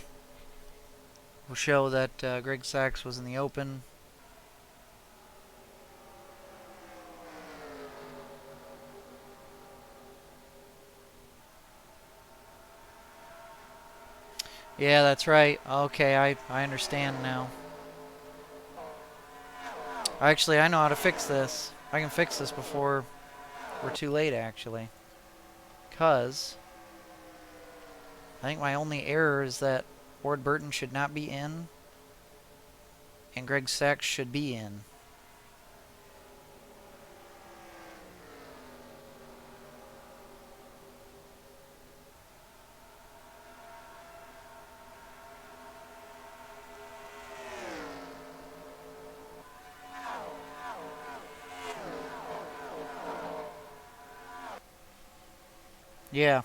[SPEAKER 1] will show that Greg Sachs was in the Open. Yeah, that's right. Okay, I understand now. Actually, I know how to fix this. I can fix this before we're too late, actually. Because I think my only error is that Ward Burton should not be in, and Greg Sachs should be in. Yeah,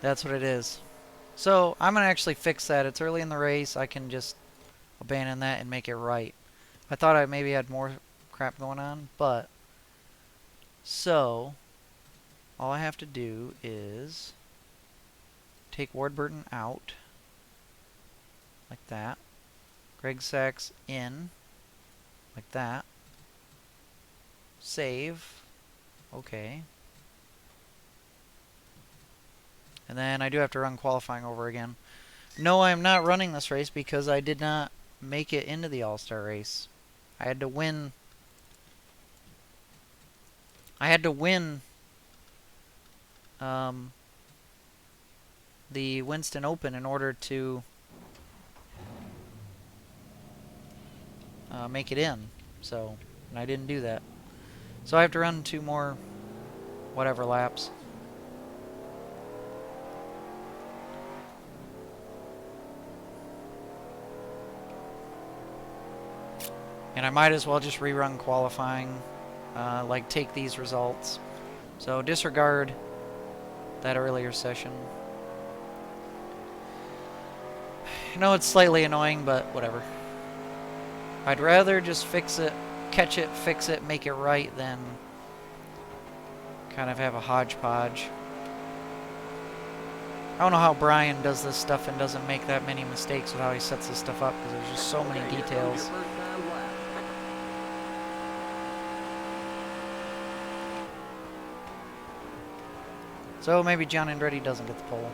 [SPEAKER 1] that's what it is. So I'm going to actually fix that. It's early in the race. I can just abandon that and make it right. I thought I maybe had more crap going on, but so all I have to do is take Ward Burton out like that. Greg Sachs in like that. Save. Okay. And then I do have to run qualifying over again. No, I am not running this race because I did not make it into the All-Star race. I had to win. I had to win the Winston Open in order to make it in. So, and I didn't do that. So I have to run 2 more whatever laps. And I might as well just rerun qualifying, like take these results. So disregard that earlier session. I know it's slightly annoying, but whatever. I'd rather just fix it, catch it, fix it, make it right than kind of have a hodgepodge. I don't know how Brian does this stuff and doesn't make that many mistakes with how he sets this stuff up, because there's just so many details. So maybe John Andretti doesn't get the pole.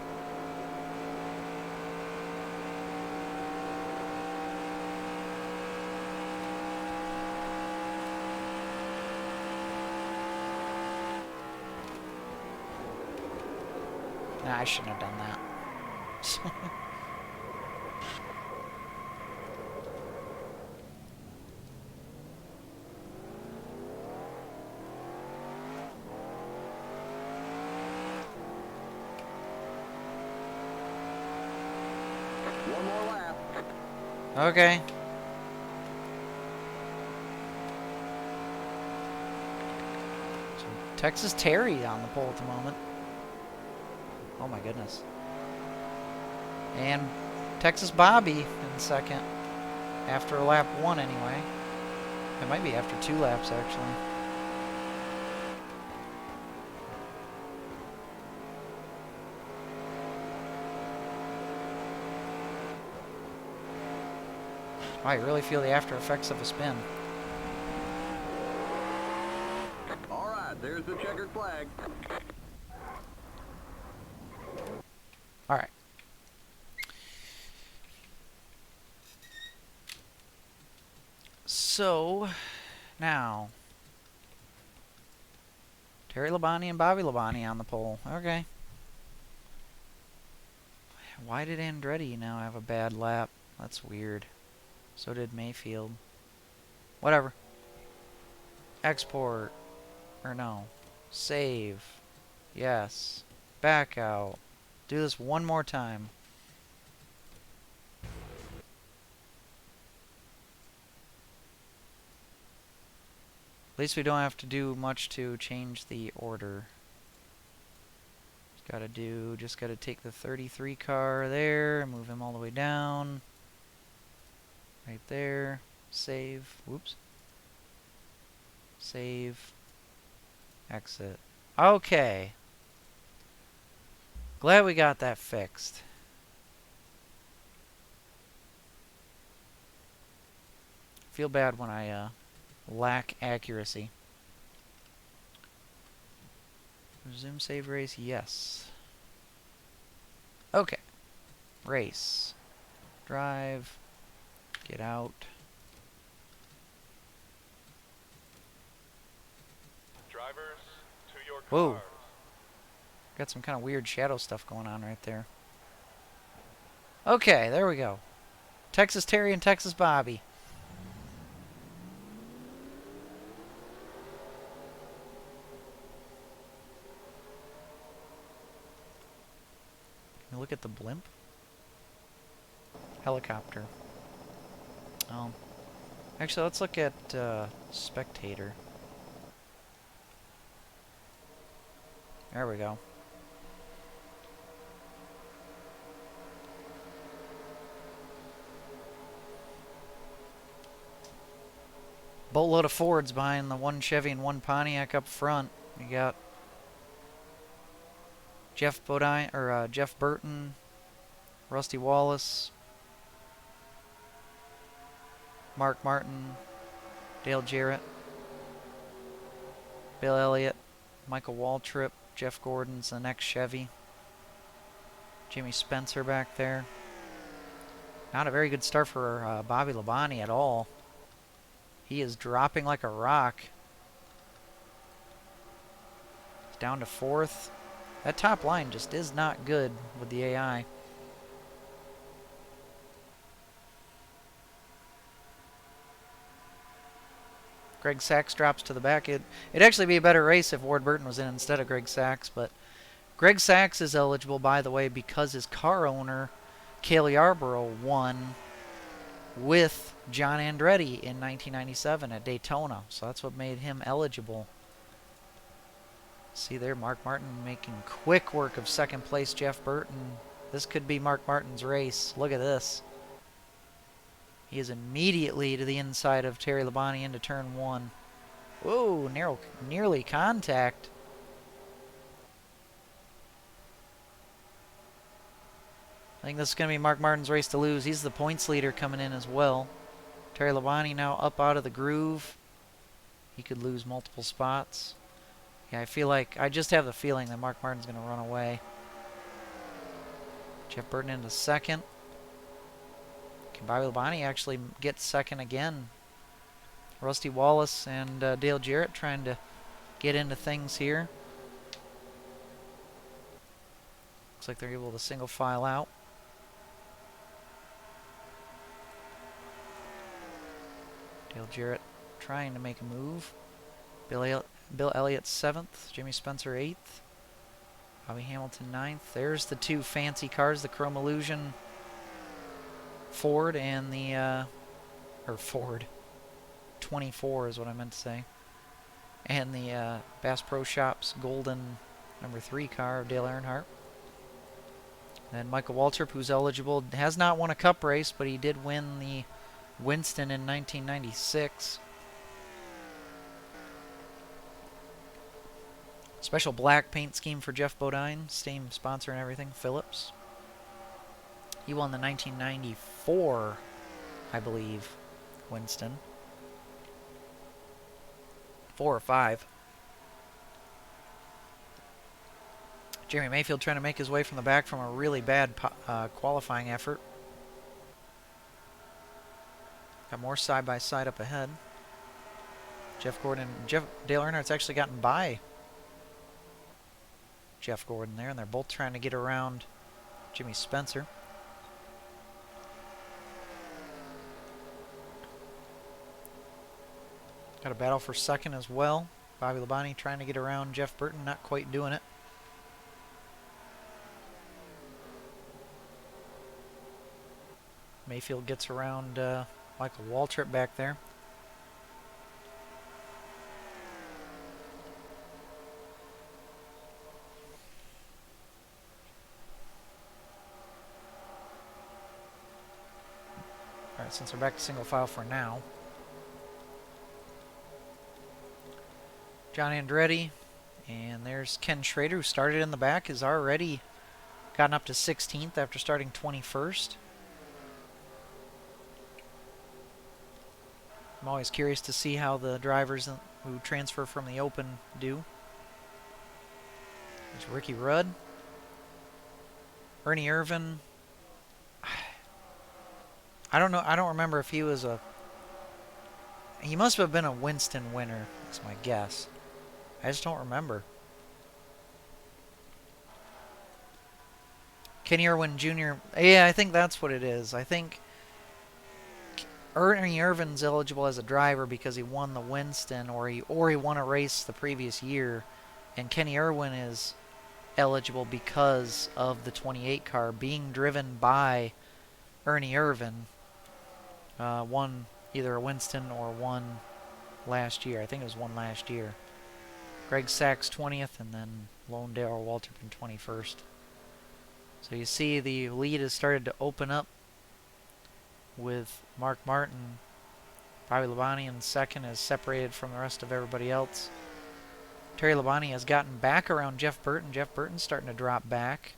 [SPEAKER 1] Nah, I shouldn't have done that.
[SPEAKER 2] One more lap.
[SPEAKER 1] Okay. So Texas Terry on the pole at the moment. Oh my goodness. And Texas Bobby in second. After lap 1 anyway. It might be after 2 laps actually. Wow, you really feel the after effects of a spin.
[SPEAKER 2] All right, there's the checkered flag.
[SPEAKER 1] Alright. So, now, Terry Labonte and Bobby Labonte on the pole. Okay. Why did Andretti now have a bad lap? That's weird. So did Mayfield. Whatever. Export. Or no. Save. Yes. Back out. Do this one more time. At least we don't have to do much to change the order. Just gotta take the 33 car there and move him all the way down. Right there. Save. Whoops. Save. Exit. Okay. Glad we got that fixed. Feel bad when I lack accuracy. Resume save race, yes. Okay. Race. Drive. Get out.
[SPEAKER 4] Drivers, to your
[SPEAKER 1] Whoa.
[SPEAKER 4] cars.
[SPEAKER 1] Got some kind of weird shadow stuff going on right there. Okay, there we go. Texas Terry and Texas Bobby. Can you look at the blimp? Helicopter. Oh. Actually, let's look at spectator. There we go. Boatload of Fords behind the one Chevy and one Pontiac up front. You got Jeff Burton, Rusty Wallace, Mark Martin, Dale Jarrett, Bill Elliott, Michael Waltrip, Jeff Gordon's the next Chevy. Jimmy Spencer back there. Not a very good start for Bobby Labonte at all. He is dropping like a rock. He's down to 4th. That top line just is not good with the AI. Greg Sachs drops to the back. It'd actually be a better race if Ward Burton was in instead of Greg Sachs, but Greg Sachs is eligible, by the way, because his car owner, Cale Yarborough, won with John Andretti in 1997 at Daytona. So that's what made him eligible. See there, Mark Martin making quick work of second place Jeff Burton. This could be Mark Martin's race. Look at this. He is immediately to the inside of Terry Labonte into turn 1. Whoa, nearly contact. I think this is going to be Mark Martin's race to lose. He's the points leader coming in as well. Terry Labonte now up out of the groove. He could lose multiple spots. Yeah, I just have the feeling that Mark Martin's going to run away. Jeff Burton into second. Can Bobby Labonte actually get second again? Rusty Wallace and Dale Jarrett trying to get into things here. Looks Looks like they're able to single file out. Dale Jarrett trying to make a move. Bill Elliott 7th. Jimmy Spencer 8th. Bobby Hamilton 9th. There's the two fancy cars, the Chrome Illusion Ford and the, Ford 24 is what I meant to say. And the Bass Pro Shops golden number 3 car of Dale Earnhardt. Then Michael Waltrip, who's eligible, has not won a cup race, but he did win the Winston in 1996. Special black paint scheme for Jeff Bodine, same sponsor and everything, Phillips. He won the 1994, I believe, Winston. 4 or 5. Jeremy Mayfield trying to make his way from the back from a really bad qualifying effort. Got more side-by-side up ahead. Jeff Gordon, Dale Earnhardt's actually gotten by Jeff Gordon there, and they're both trying to get around Jimmy Spencer. Got a battle for second as well. Bobby Labonte trying to get around Jeff Burton, not quite doing it. Mayfield gets around Michael Waltrip back there. Alright, since we're back to single file for now. John Andretti, and there's Ken Schrader, who started in the back, has already gotten up to 16th after starting 21st. I'm always curious to see how the drivers who transfer from the Open do. There's Ricky Rudd. Ernie Irvan. I don't know. I don't remember if he was a... He must have been a Winston winner, that's my guess. I just don't remember. Kenny Irwin Jr. Yeah, I think that's what it is. I think Ernie Irvan's eligible as a driver because he won the Winston, or he won a race the previous year, and Kenny Irwin is eligible because of the 28 car being driven by Ernie Irvan. Won either a Winston or one last year. I think it was one last year. Greg Sachs 20th, and then Lone Darrell Waltrip in 21st. So you see the lead has started to open up with Mark Martin. Bobby Labonte in second is separated from the rest of everybody else. Terry Labonte has gotten back around Jeff Burton. Jeff Burton's starting to drop back.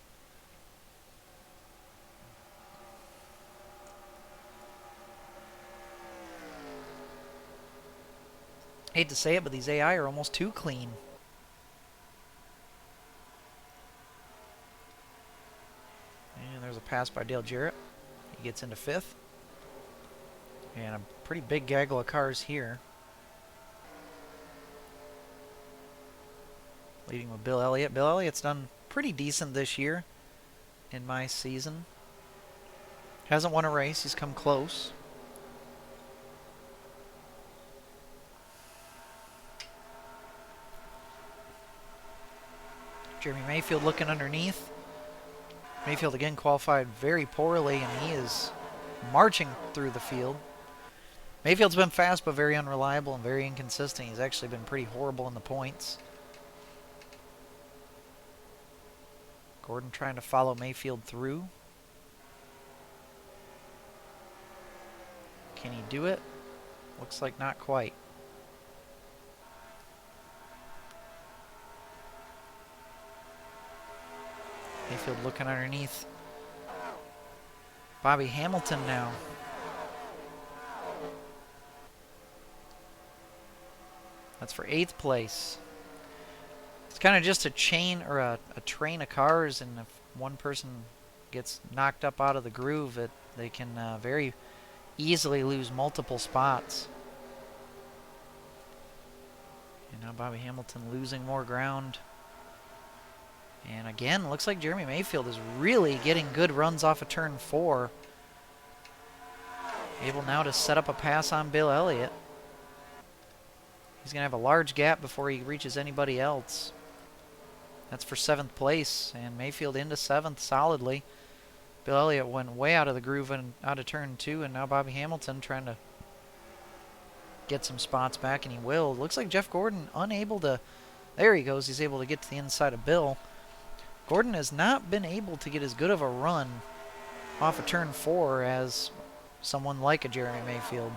[SPEAKER 1] Hate to say it, but these AI are almost too clean. And there's a pass by Dale Jarrett. He gets into 5th. And a pretty big gaggle of cars here. Leading with Bill Elliott. Bill Elliott's done pretty decent this year in my season. Hasn't won a race. He's come close. Jeremy Mayfield looking underneath. Mayfield again qualified very poorly, and he is marching through the field. Mayfield's been fast but very unreliable and very inconsistent. He's actually been pretty horrible in the points. Gordon trying to follow Mayfield through. Can he do it? Looks like not quite. Mayfield looking underneath. Bobby Hamilton now. That's for 8th place. It's kind of just a chain or a train of cars, and if one person gets knocked up out of the groove, they can very easily lose multiple spots. And now Bobby Hamilton losing more ground. And again, looks like Jeremy Mayfield is really getting good runs off of turn 4. Able now to set up a pass on Bill Elliott. He's going to have a large gap before he reaches anybody else. That's for 7th place, and Mayfield into 7th solidly. Bill Elliott went way out of the groove and out of turn 2, and now Bobby Hamilton trying to get some spots back, and he will. Looks like Jeff Gordon unable to... There he goes. He's able to get to the inside of Bill. Gordon has not been able to get as good of a run off of turn 4 as someone like a Jeremy Mayfield.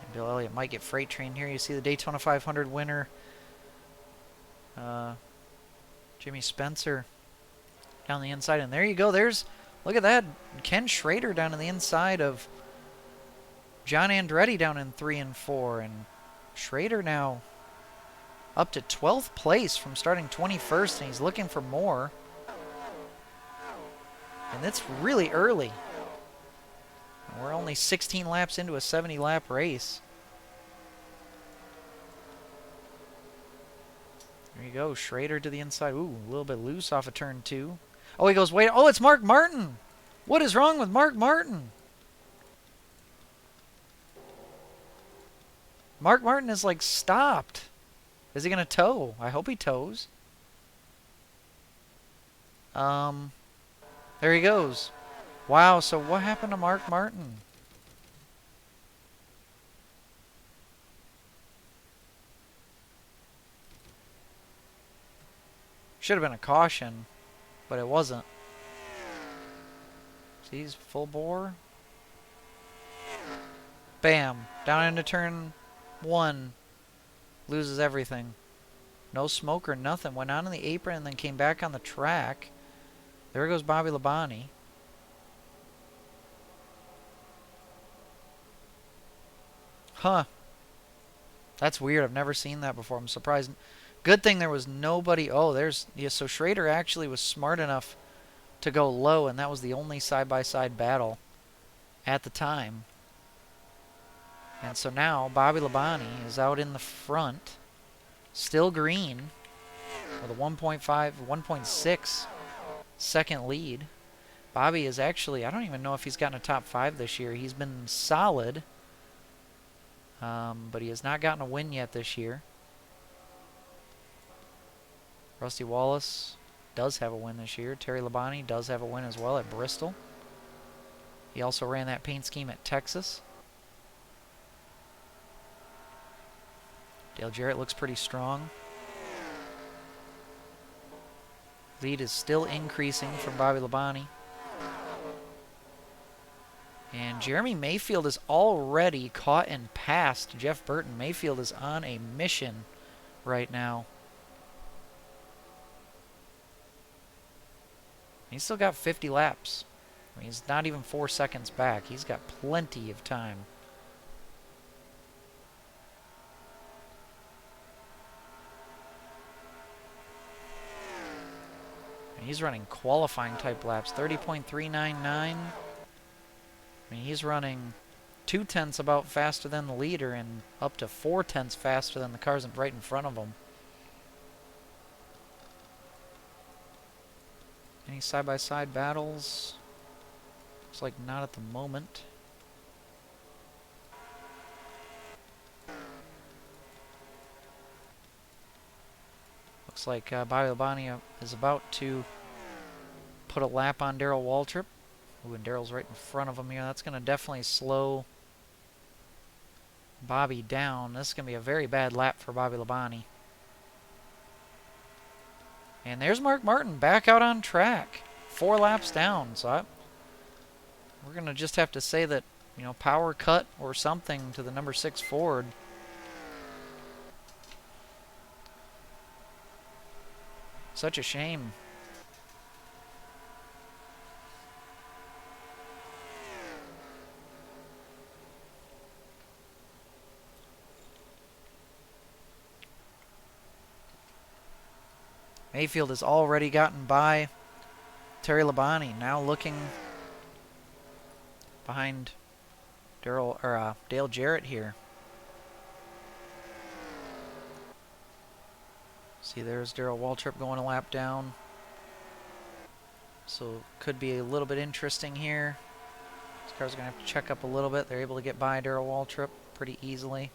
[SPEAKER 1] And Bill Elliott might get freight trained here. You see the Daytona 500 winner, Jimmy Spencer, down the inside. And there you go. Look at that. Ken Schrader down on the inside of John Andretti down in 3 and 4. And Schrader now up to 12th place from starting 21st, and he's looking for more. And it's really early. And we're only 16 laps into a 70-lap race. There you go, Schrader to the inside. Ooh, a little bit loose off of turn 2. Oh, he goes, wait. Oh, it's Mark Martin. What is wrong with Mark Martin? Mark Martin is like stopped. Is he going to tow? I hope he tows. There he goes. Wow, so what happened to Mark Martin? Should have been a caution, but it wasn't. See, he's full bore. Bam. Down into turn 1. Loses everything. No smoke or nothing. Went on in the apron and then came back on the track. There goes Bobby Labonte. Huh. That's weird. I've never seen that before. I'm surprised. Good thing there was nobody. Oh, there's... Yeah, so Schrader actually was smart enough to go low, and that was the only side-by-side battle at the time. And so now Bobby Labonte is out in the front. Still green with a 1.6 second lead. Bobby is actually, I don't even know if he's gotten a top 5 this year. He's been solid, but he has not gotten a win yet this year. Rusty Wallace does have a win this year. Terry Labonte does have a win as well at Bristol. He also ran that paint scheme at Texas. Dale Jarrett looks pretty strong. Lead is still increasing from Bobby Labonte. And Jeremy Mayfield is already caught and passed Jeff Burton. Mayfield is on a mission right now. He's still got 50 laps. I mean, he's not even 4 seconds back. He's got plenty of time. And he's running qualifying type laps, 30.399. I mean, he's running 0.2 about faster than the leader and up to 0.4 faster than the cars right in front of him. Any side-by-side battles? Looks like not at the moment. Looks like Bobby Labonte is about to put a lap on Darrell Waltrip. Ooh, and Darrell's right in front of him here. That's going to definitely slow Bobby down. This is going to be a very bad lap for Bobby Labonte. And there's Mark Martin back out on track. 4 laps down. So we're going to just have to say that, you know, power cut or something to the number 6 Ford. Such a shame. Mayfield has already gotten by Terry Labonte. Now looking behind Dale Jarrett here. See, there's Darrell Waltrip going a lap down. So could be a little bit interesting here. These cars are going to have to check up a little bit. They're able to get by Darrell Waltrip pretty easily.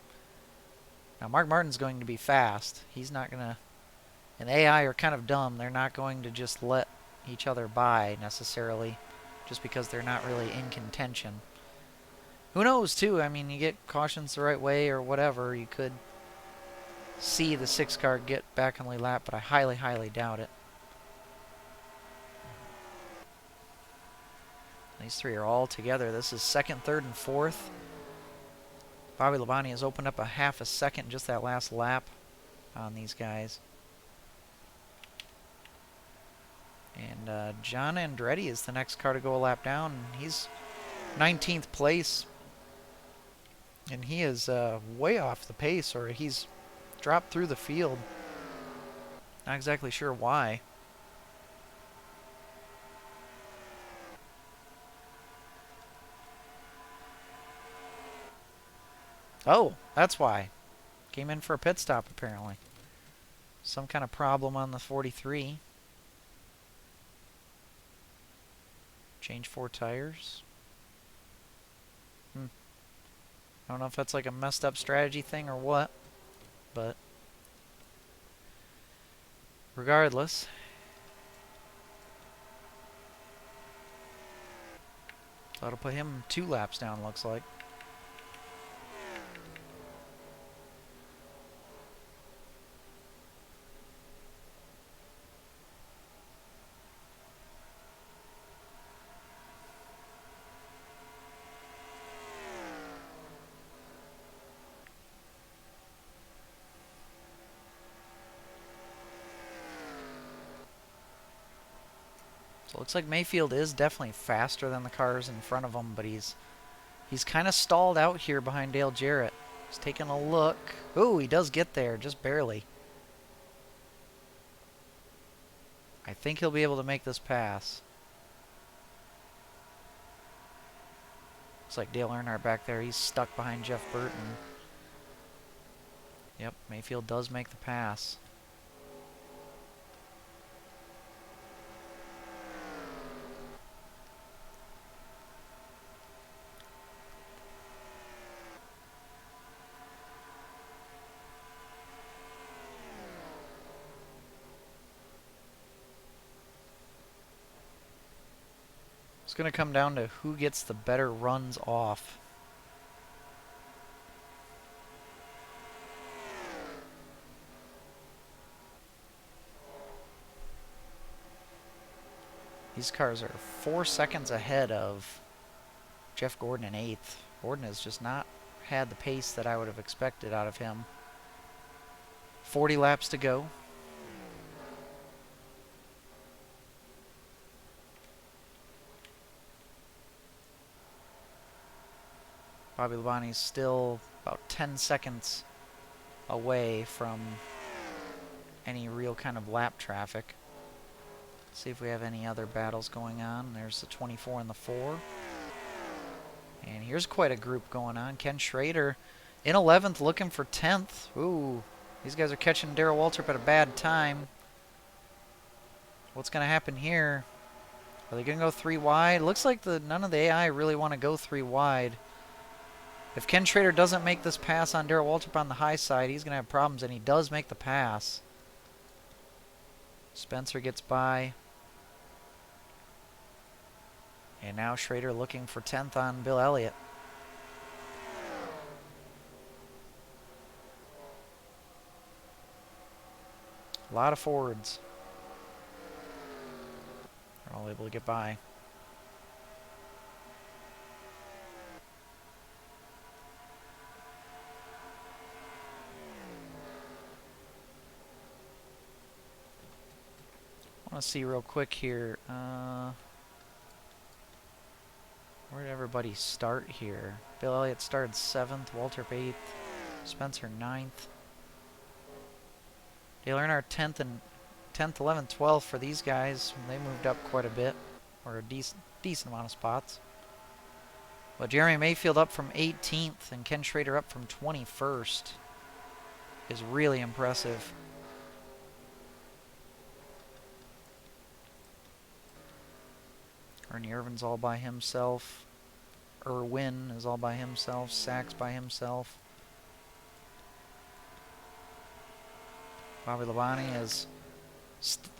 [SPEAKER 1] Now Mark Martin's going to be fast. He's not going to... And AI are kind of dumb. They're not going to just let each other by necessarily just because they're not really in contention. Who knows, too? I mean, you get cautions the right way or whatever. You could see the 6 car get back on the lap, but I highly, highly doubt it. These three are all together. This is second, third, and fourth. Bobby Labonte has opened up a half a second just that last lap on these guys. And John Andretti is the next car to go a lap down. He's 19th place. And he is way off the pace, or he's dropped through the field. Not exactly sure why. Oh, that's why. Came in for a pit stop, apparently. Some kind of problem on the 43. Change 4 tires. I don't know if that's like a messed up strategy thing or what, but regardless. That'll put him 2 laps down, looks like. So it looks like Mayfield is definitely faster than the cars in front of him, but he's kind of stalled out here behind Dale Jarrett. He's taking a look. Oh, he does get there, just barely. I think he'll be able to make this pass. Looks like Dale Earnhardt back there. He's stuck behind Jeff Burton. Yep, Mayfield does make the pass. It's going to come down to who gets the better runs off. These cars are 4 seconds ahead of Jeff Gordon in 8th. Gordon has just not had the pace that I would have expected out of him. 40 laps to go. Bobby Labonte's still about 10 seconds away from any real kind of lap traffic. Let's see if we have any other battles going on. There's the 24 and the 4. And here's quite a group going on. Ken Schrader in 11th looking for 10th. Ooh, these guys are catching Darrell Waltrip at a bad time. What's going to happen here? Are they going to go 3 wide? Looks like none of the AI really want to go 3 wide. If Ken Schrader doesn't make this pass on Darrell Waltrip on the high side, he's going to have problems, and he does make the pass. Spencer gets by. And now Schrader looking for 10th on Bill Elliott. A lot of Fords. They're all able to get by. I want to see real quick here. Where did everybody start here? Bill Elliott started 7th, Waltrip 8th, Spencer 9th. Dale Earnhardt 10th and 10th, 11th, 12th for these guys. They moved up quite a bit, or a decent amount of spots. But Jeremy Mayfield up from 18th and Ken Schrader up from 21st is really impressive. Ernie Irvin's all by himself. Irwin is all by himself. Sachs by himself. Bobby Labonte is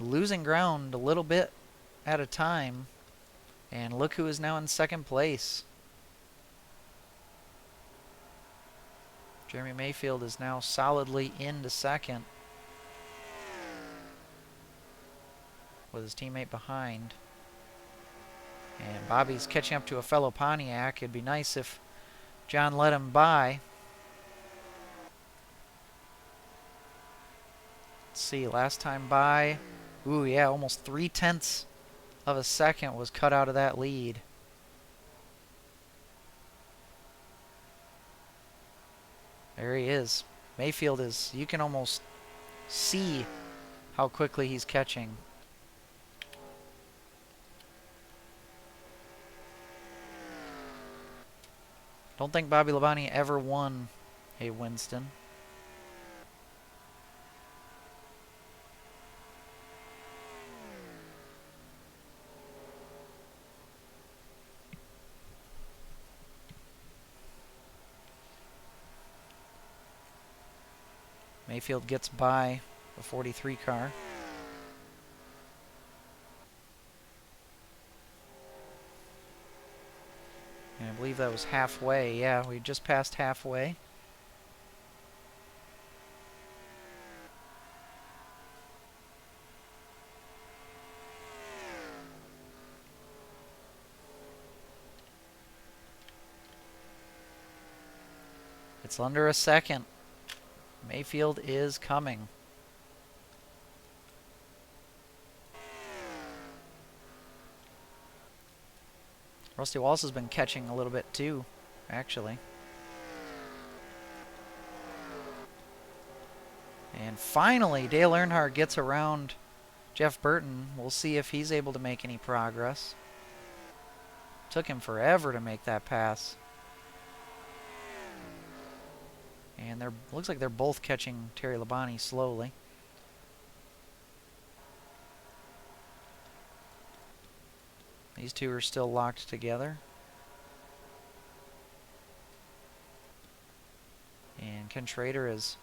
[SPEAKER 1] losing ground a little bit at a time. And look who is now in second place. Jeremy Mayfield is now solidly into second, with his teammate behind. And Bobby's catching up to a fellow Pontiac. It'd be nice if John let him by. Let's see, last time by, ooh yeah, almost 3/10 of a second was cut out of that lead. There he is. Mayfield is, you can almost see how quickly he's catching. Don't think Bobby Labonte ever won a Winston. Mayfield gets by the 43 car. And I believe that was halfway. Yeah, we just passed halfway. It's under a second. Mayfield is coming. Rusty Wallace has been catching a little bit too, actually. And finally, Dale Earnhardt gets around Jeff Burton. We'll see if he's able to make any progress. Took him forever to make that pass. And looks like they're both catching Terry Labonte slowly. These two are still locked together. And Ken Schrader has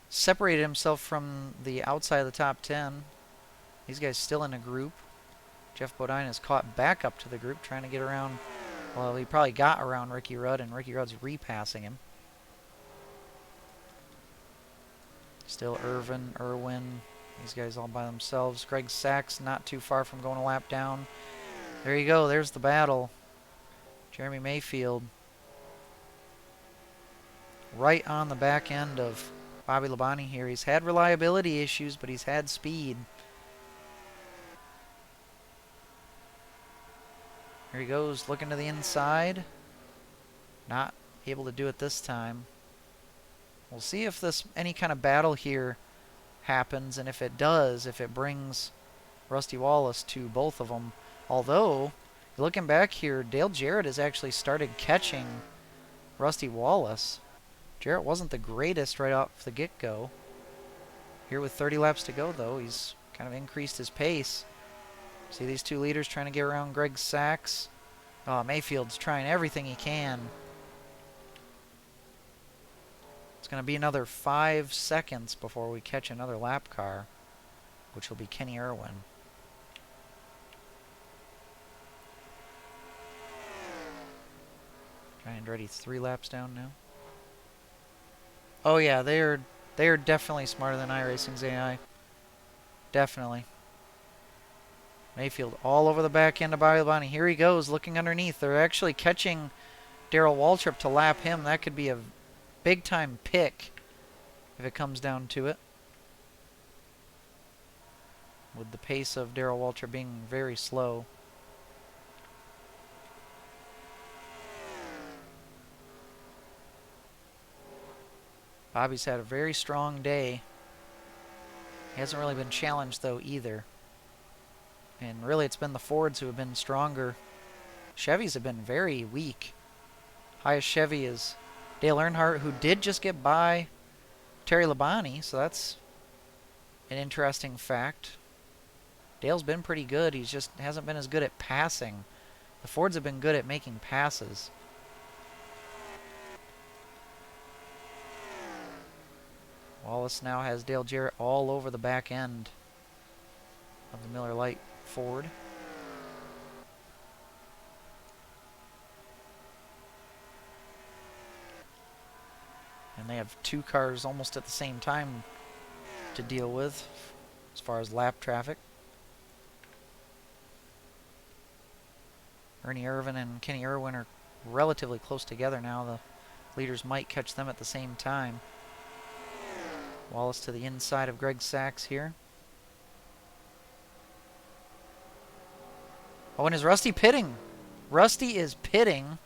[SPEAKER 1] separated himself from the outside of the top 10. These guys still in a group. Jeff Bodine is caught back up to the group, trying to get around. Well, he probably got around Ricky Rudd, and Ricky Rudd's repassing him. Still Irwin. These guys all by themselves. Greg Sachs not too far from going a lap down. There you go. There's the battle. Jeremy Mayfield right on the back end of Bobby Labonte here. He's had reliability issues, but he's had speed. Here he goes, looking to the inside. Not able to do it this time. We'll see if any kind of battle here happens, and if it does, if it brings Rusty Wallace to both of them. Although, looking back here, Dale Jarrett has actually started catching Rusty Wallace. Jarrett wasn't the greatest right off the get-go. Here with 30 laps to go, though, he's kind of increased his pace. See these two leaders trying to get around Greg Sachs. Mayfield's trying everything he can. It's going to be another 5 seconds before we catch another lap car, which will be Kenny Irwin. Andretti's 3 laps down now. Oh yeah, they are definitely smarter than iRacing's AI. Definitely. Mayfield all over the back end of Bobby Labonte. Here he goes, looking underneath. They're actually catching Darrell Waltrip to lap him. That could be a big-time pick if it comes down to it. With the pace of Darrell Waltrip being very slow. Bobby's had a very strong day. He hasn't really been challenged, though, either. And really, it's been the Fords who have been stronger. Chevys have been very weak. Highest Chevy is Dale Earnhardt, who did just get by Terry Labonte, so that's an interesting fact. Dale's been pretty good. He just hasn't been as good at passing The Fords have been good at making passes. Wallace now has Dale Jarrett all over the back end of the Miller Lite Ford. And they have two cars almost at the same time to deal with as far as lap traffic. Ernie Irvan and Kenny Irwin are relatively close together now. The leaders might catch them at the same time. Wallace to the inside of Greg Sachs here. Oh, and is Rusty pitting? Rusty is pitting.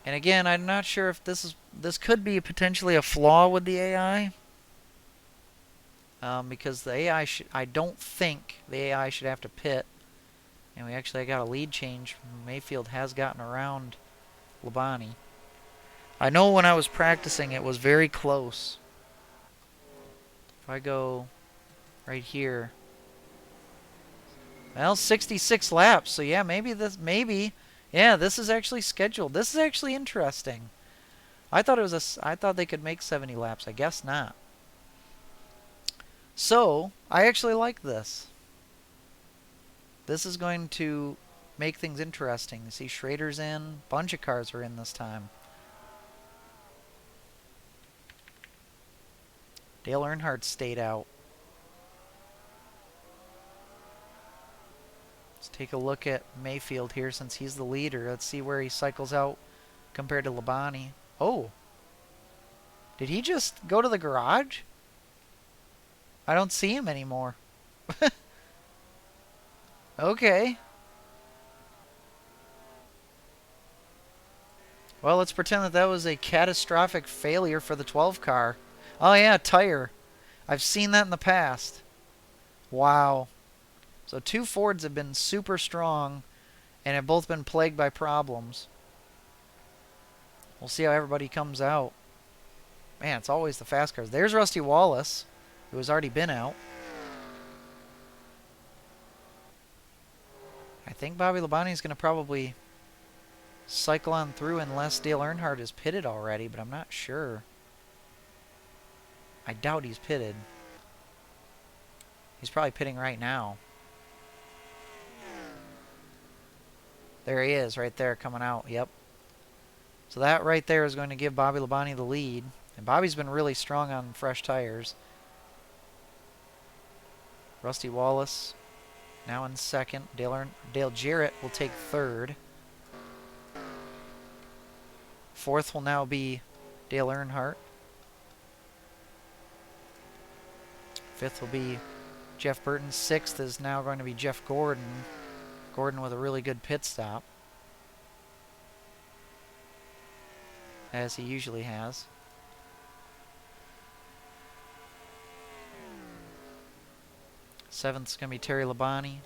[SPEAKER 1] And again, I'm not sure if this could be potentially a flaw with the AI. Because the AI I don't think the AI should have to pit. And we actually got a lead change. Mayfield has gotten around Labonte. I know when I was practicing it was very close. If I go right here. Well, 66 laps. So yeah, yeah, this is actually scheduled. This is actually interesting. I thought they could make 70 laps. I guess not. So, I actually like this. This is going to make things interesting. You see Schrader's in. Bunch of cars are in this time. Dale Earnhardt stayed out. Let's take a look at Mayfield here since he's the leader. Let's see where he cycles out compared to Labonte. Oh. Did he just go to the garage? I don't see him anymore. Okay. Well, let's pretend that was a catastrophic failure for the 12 car. Oh yeah, tire. I've seen that in the past. Wow. So two Fords have been super strong and have both been plagued by problems. We'll see how everybody comes out. Man, it's always the fast cars. There's Rusty Wallace, who has already been out. I think Bobby Labonte is going to probably cycle on through unless Dale Earnhardt is pitted already, but I'm not sure. I doubt he's pitted. He's probably pitting right now. There he is, right there, coming out. Yep. So that right there is going to give Bobby Labonte the lead. And Bobby's been really strong on fresh tires. Rusty Wallace now in second. Dale Jarrett will take third. Fourth will now be Dale Earnhardt. Fifth will be Jeff Burton. Sixth is now going to be Jeff Gordon. Gordon with a really good pit stop, as he usually has. Seventh's going to be Terry Labonte.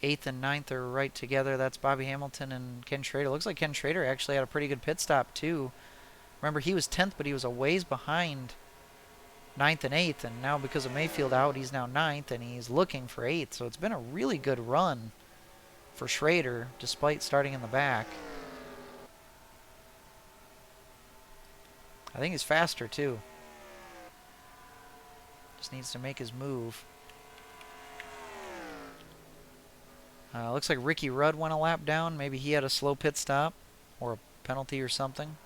[SPEAKER 1] Eighth and ninth are right together. That's Bobby Hamilton and Ken Schrader. Looks like Ken Schrader actually had a pretty good pit stop too. Remember, he was 10th, but he was a ways behind ninth and eighth, and now because of Mayfield out, he's now ninth, and he's looking for eighth. So it's been a really good run for Schrader, despite starting in the back. I think he's faster too. Just needs to make his move. Looks like Ricky Rudd went a lap down. Maybe he had a slow pit stop or a penalty or something.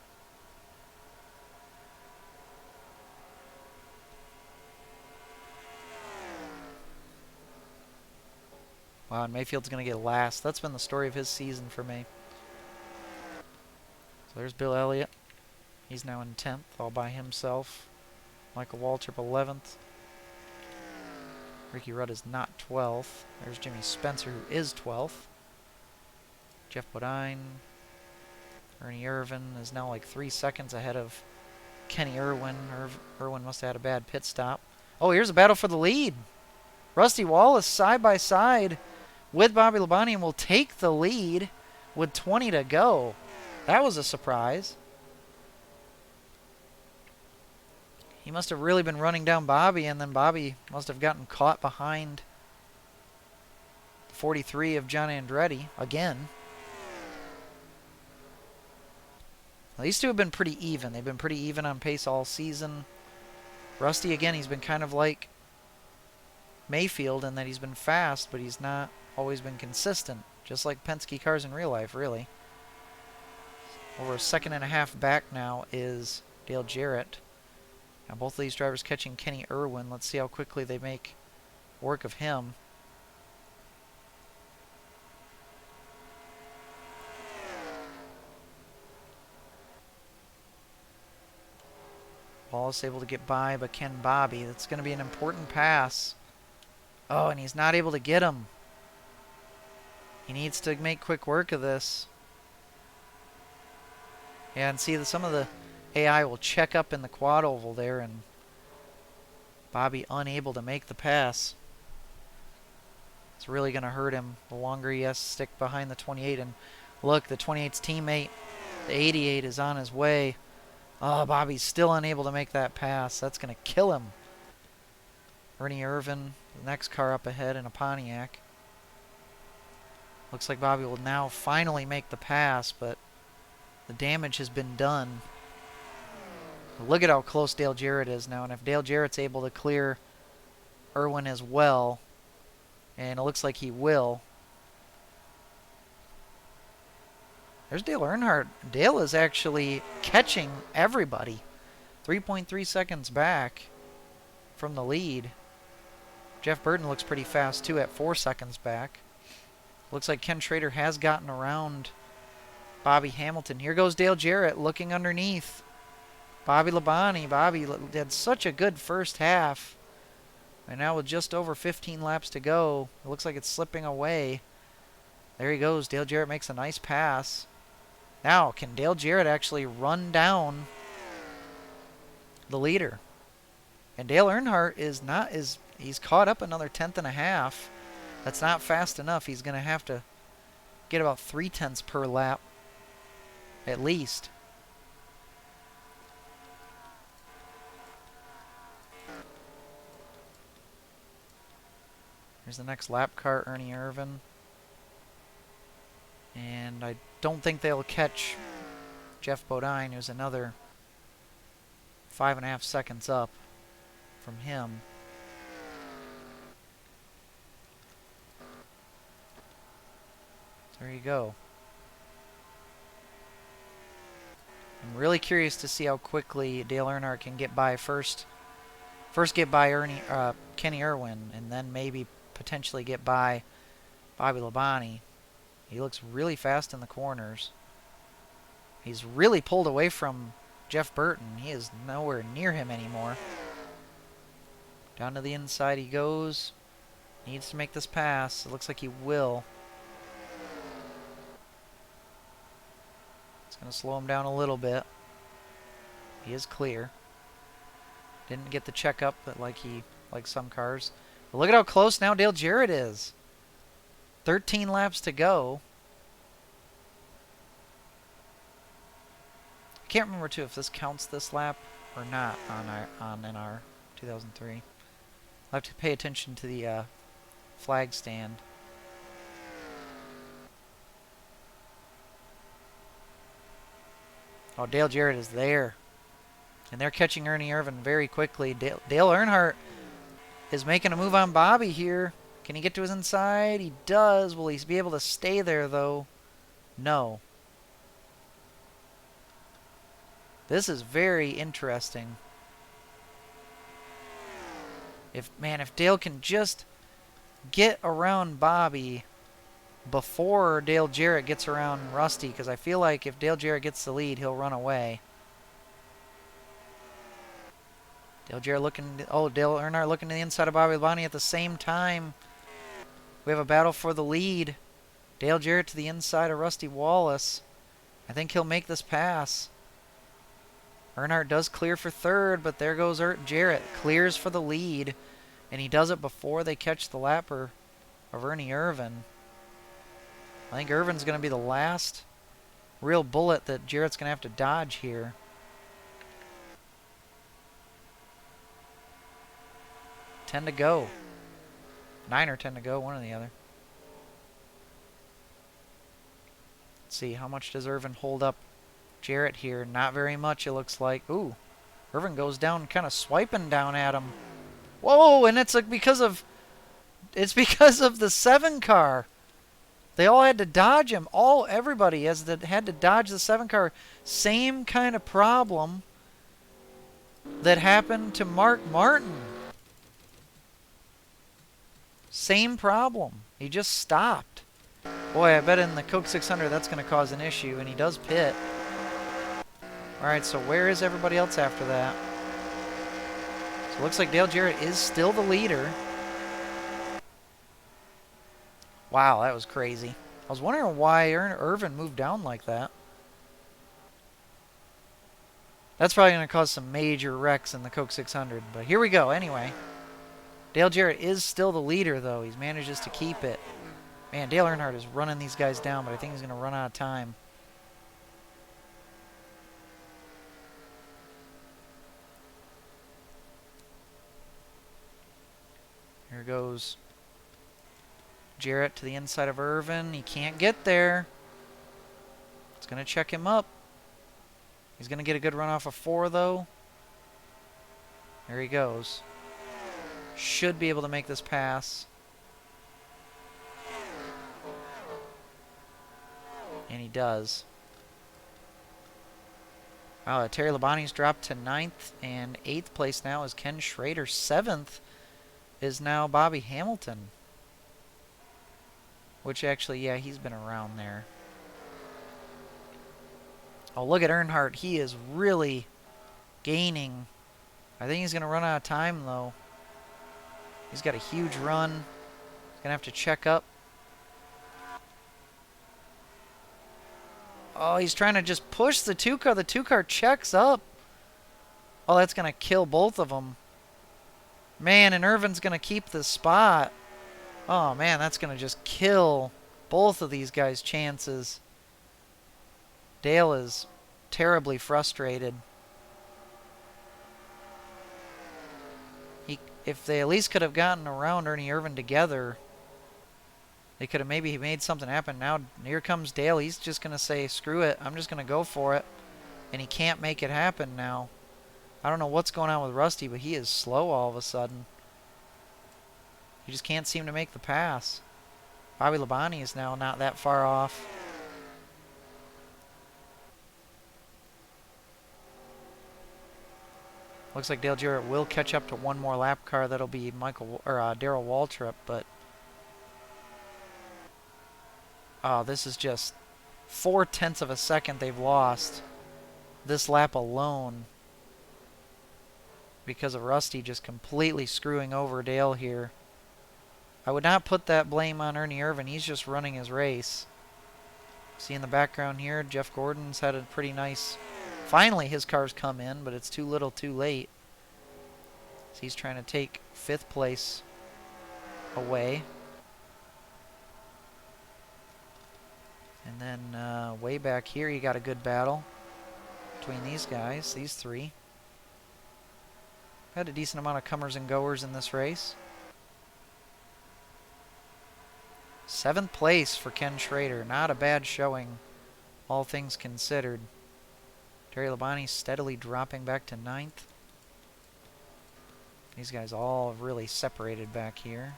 [SPEAKER 1] Wow, and Mayfield's going to get last. That's been the story of his season for me. So there's Bill Elliott. He's now in 10th all by himself. Michael Waltrip 11th. Ricky Rudd is not 12th. There's Jimmy Spencer, who is 12th. Jeff Bodine. Ernie Irvan is now like 3 seconds ahead of Kenny Irwin. Irwin must have had a bad pit stop. Oh, here's a battle for the lead. Rusty Wallace side by side with Bobby Labonte and will take the lead with 20 to go. That was a surprise. He must have really been running down Bobby, and then Bobby must have gotten caught behind the 43 of John Andretti again. These two have been pretty even. They've been pretty even on pace all season. Rusty, again, he's been kind of like Mayfield in that he's been fast, but he's not always been consistent. Just like Penske cars in real life, really. Over a second and a half back now is Dale Jarrett. Now both of these drivers catching Kenny Irwin. Let's see how quickly they make work of him. Wallace able to get by, but Ken Bobby. That's going to be an important pass. Oh, and he's not able to get him. He needs to make quick work of this. Yeah, and see, some of the AI will check up in the quad oval there, and Bobby unable to make the pass. It's really going to hurt him the longer he has to stick behind the 28. And look, the 28's teammate, the 88, is on his way. Oh, Bobby's still unable to make that pass. That's going to kill him. Ernie Irvan, the next car up ahead in a Pontiac. Looks like Bobby will now finally make the pass, but the damage has been done. Look at how close Dale Jarrett is now, and if Dale Jarrett's able to clear Irwin as well, and it looks like he will. There's Dale Earnhardt. Dale is actually catching everybody. 3.3 seconds back from the lead. Jeff Burton looks pretty fast too at 4 seconds back. Looks like Ken Schrader has gotten around Bobby Hamilton. Here goes Dale Jarrett looking underneath Bobby Labonte. Bobby had such a good first half. And now with just over 15 laps to go, it looks like it's slipping away. There he goes. Dale Jarrett makes a nice pass. Now, can Dale Jarrett actually run down the leader? And Dale Earnhardt he's caught up another 10th and a half. That's not fast enough. He's going to have to get about 0.3 per lap at least. Here's the next lap car, Ernie Irvan. And I don't think they'll catch Jeff Bodine, who's another 5.5 seconds up from him. There you go. I'm really curious to see how quickly Dale Earnhardt can get by first get by Kenny Irwin, and then maybe potentially get by Bobby Labonte. He looks really fast in the corners. He's really pulled away from Jeff Burton. He is nowhere near him anymore. Down to the inside he goes. Needs to make this pass. It looks like he will. It's going to slow him down a little bit. He is clear. Didn't get the checkup like some cars. But look at how close now Dale Jarrett is. 13 laps to go. I can't remember too if this counts this lap or not on NR 2003. I'll have to pay attention to the flag stand. Oh, Dale Jarrett is there. And they're catching Ernie Irvan very quickly. Dale Earnhardt is making a move on Bobby here. Can he get to his inside? He does. Will he be able to stay there, though? No. This is very interesting. If Dale can just get around Bobby before Dale Jarrett gets around Rusty, because I feel like if Dale Jarrett gets the lead, he'll run away. Dale Earnhardt looking to the inside of Bobby Labonte at the same time. We have a battle for the lead. Dale Jarrett to the inside of Rusty Wallace. I think he'll make this pass. Earnhardt does clear for third, but there goes Jarrett. Clears for the lead, and he does it before they catch the lapper of Ernie Irvan. I think Irvan's going to be the last real bullet that Jarrett's going to have to dodge here. 10 to go. 9 or 10 to go, one or the other. Let's see, how much does Irvin hold up Jarrett here? Not very much, it looks like. Ooh, Irvin goes down, kind of swiping down at him. Whoa, and it's like it's because of the 7 car. They all had to dodge him. Everybody had to dodge the 7 car. Same kind of problem that happened to Mark Martin. Same problem. He just stopped. Boy, I bet in the Coke 600 that's going to cause an issue, and he does pit. Alright, so where is everybody else after that? So it looks like Dale Jarrett is still the leader. Wow, that was crazy. I was wondering why Irvin moved down like that. That's probably going to cause some major wrecks in the Coke 600. But here we go anyway. Dale Jarrett is still the leader, though. He manages to keep it. Man, Dale Earnhardt is running these guys down, but I think he's going to run out of time. Here goes Jarrett to the inside of Irvin. He can't get there. It's going to check him up. He's going to get a good run off of 4, though. There he goes. Should be able to make this pass. And he does. Wow, Terry Labonte's dropped to 9th, and 8th place now is Ken Schrader. 7th is now Bobby Hamilton. Which actually, yeah, he's been around there. Oh, look at Earnhardt. He is really gaining. I think he's going to run out of time, though. He's got a huge run. He's going to have to check up. Oh, he's trying to just push the 2 car. The 2 car checks up. Oh, that's going to kill both of them. Man, and Irvin's going to keep the spot. Oh, man, that's going to just kill both of these guys' chances. Dale is terribly frustrated. If they at least could have gotten around Ernie Irvin together, they could have maybe made something happen. Now, here comes Dale. He's just going to say, screw it. I'm just going to go for it. And he can't make it happen now. I don't know what's going on with Rusty, but he is slow all of a sudden. He just can't seem to make the pass. Bobby Labonte is now not that far off. Looks like Dale Jarrett will catch up to one more lap car. That'll be Darrell Waltrip, but oh, this is just 0.4 of a second they've lost this lap alone because of Rusty just completely screwing over Dale here. I would not put that blame on Ernie Irvin. He's just running his race. See in the background here, Jeff Gordon's had a pretty nice... Finally, his car's come in, but it's too little too late. So he's trying to take 5th place away. And then way back here, you got a good battle between these guys, these 3. Had a decent amount of comers and goers in this race. 7th place for Ken Schrader. Not a bad showing, all things considered. Terry Labonte steadily dropping back to 9th. These guys all really separated back here.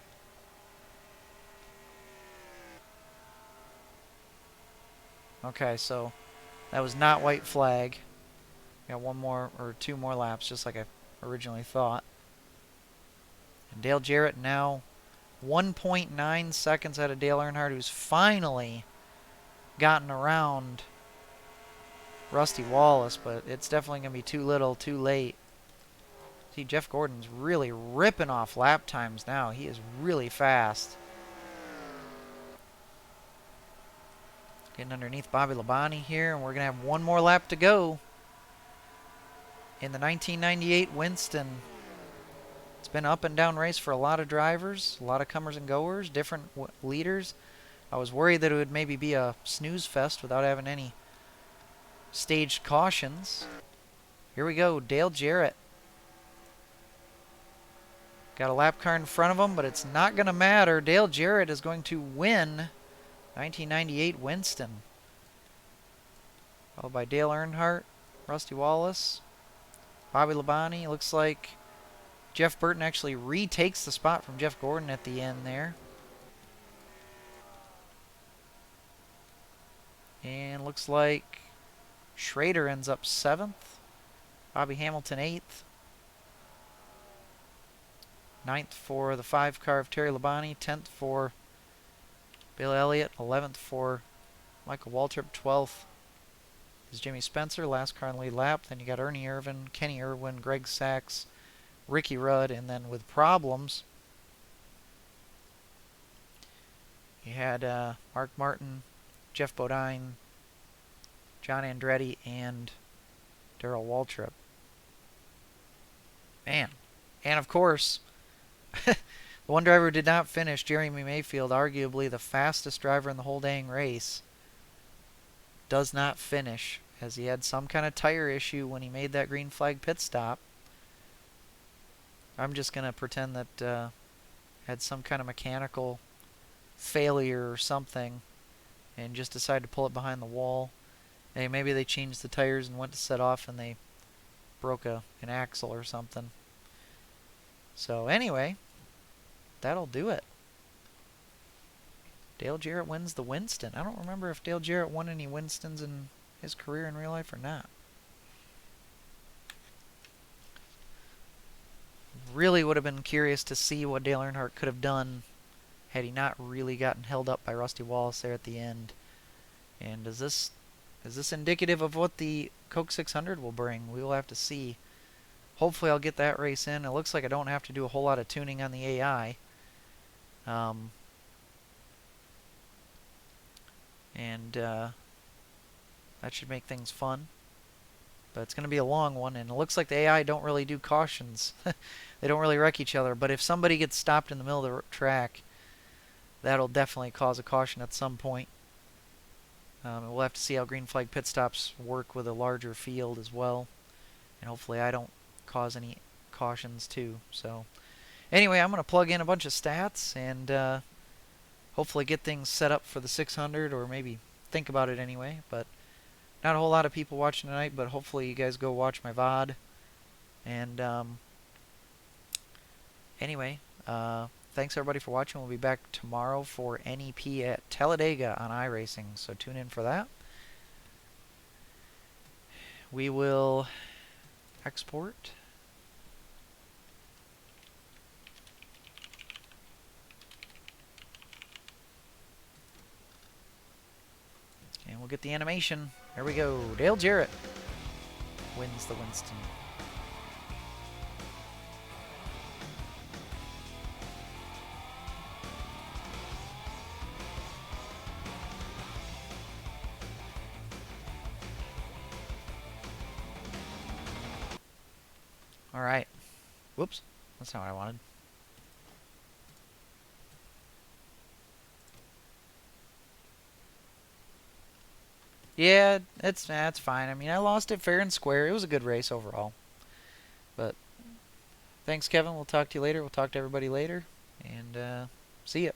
[SPEAKER 1] Okay, so that was not white flag. Got 1 more or 2 more laps, just like I originally thought. And Dale Jarrett now 1.9 seconds out of Dale Earnhardt, who's finally gotten around Rusty Wallace, but it's definitely going to be too little, too late. See, Jeff Gordon's really ripping off lap times now. He is really fast. Getting underneath Bobby Labonte here, and we're going to have 1 more lap to go in the 1998 Winston. It's been an up and down race for a lot of drivers, a lot of comers and goers, different leaders. I was worried that it would maybe be a snooze fest without having any staged cautions. Here we go, Dale Jarrett. Got a lap car in front of him, but it's not going to matter. Dale Jarrett is going to win 1998 Winston. Followed by Dale Earnhardt, Rusty Wallace, Bobby Labonte. Looks like Jeff Burton actually retakes the spot from Jeff Gordon at the end there. And looks like Schrader ends up 7th. Bobby Hamilton 8th. 9th for the 5 car of Terry Labonte. 10th for Bill Elliott. 11th for Michael Waltrip. 12th is Jimmy Spencer. Last car in the lead lap. Then you got Ernie Irvin, Kenny Irwin, Greg Sachs, Ricky Rudd. And then with problems, you had Mark Martin, Jeff Bodine, John Andretti, and Darrell Waltrip. Man. And of course, the one driver who did not finish, Jeremy Mayfield, arguably the fastest driver in the whole dang race, does not finish as he had some kind of tire issue when he made that green flag pit stop. I'm just going to pretend that had some kind of mechanical failure or something and just decided to pull it behind the wall. Hey, maybe they changed the tires and went to set off and they broke an axle or something. So anyway, that'll do it. Dale Jarrett wins the Winston. I don't remember if Dale Jarrett won any Winstons in his career in real life or not. Really would have been curious to see what Dale Earnhardt could have done had he not really gotten held up by Rusty Wallace there at the end. And is this indicative of what the Coke 600 will bring? We will have to see. Hopefully I'll get that race in. It looks like I don't have to do a whole lot of tuning on the AI. That should make things fun. But it's going to be a long one, and it looks like the AI don't really do cautions. They don't really wreck each other. But if somebody gets stopped in the middle of the track, that'll definitely cause a caution at some point. We'll have to see how green flag pit stops work with a larger field as well. And hopefully I don't cause any cautions too. So anyway, I'm going to plug in a bunch of stats and hopefully get things set up for the 600, or maybe think about it anyway. But not a whole lot of people watching tonight, but hopefully you guys go watch my VOD. And anyway, thanks everybody for watching. We'll be back tomorrow for NEP at Talladega on iRacing, so tune in for that. We will export. And we'll get the animation. There we go. Dale Jarrett wins the Winston. Alright. Whoops. That's not what I wanted. Yeah, that's fine. I mean, I lost it fair and square. It was a good race overall. But thanks, Kevin. We'll talk to you later. We'll talk to everybody later. And see ya.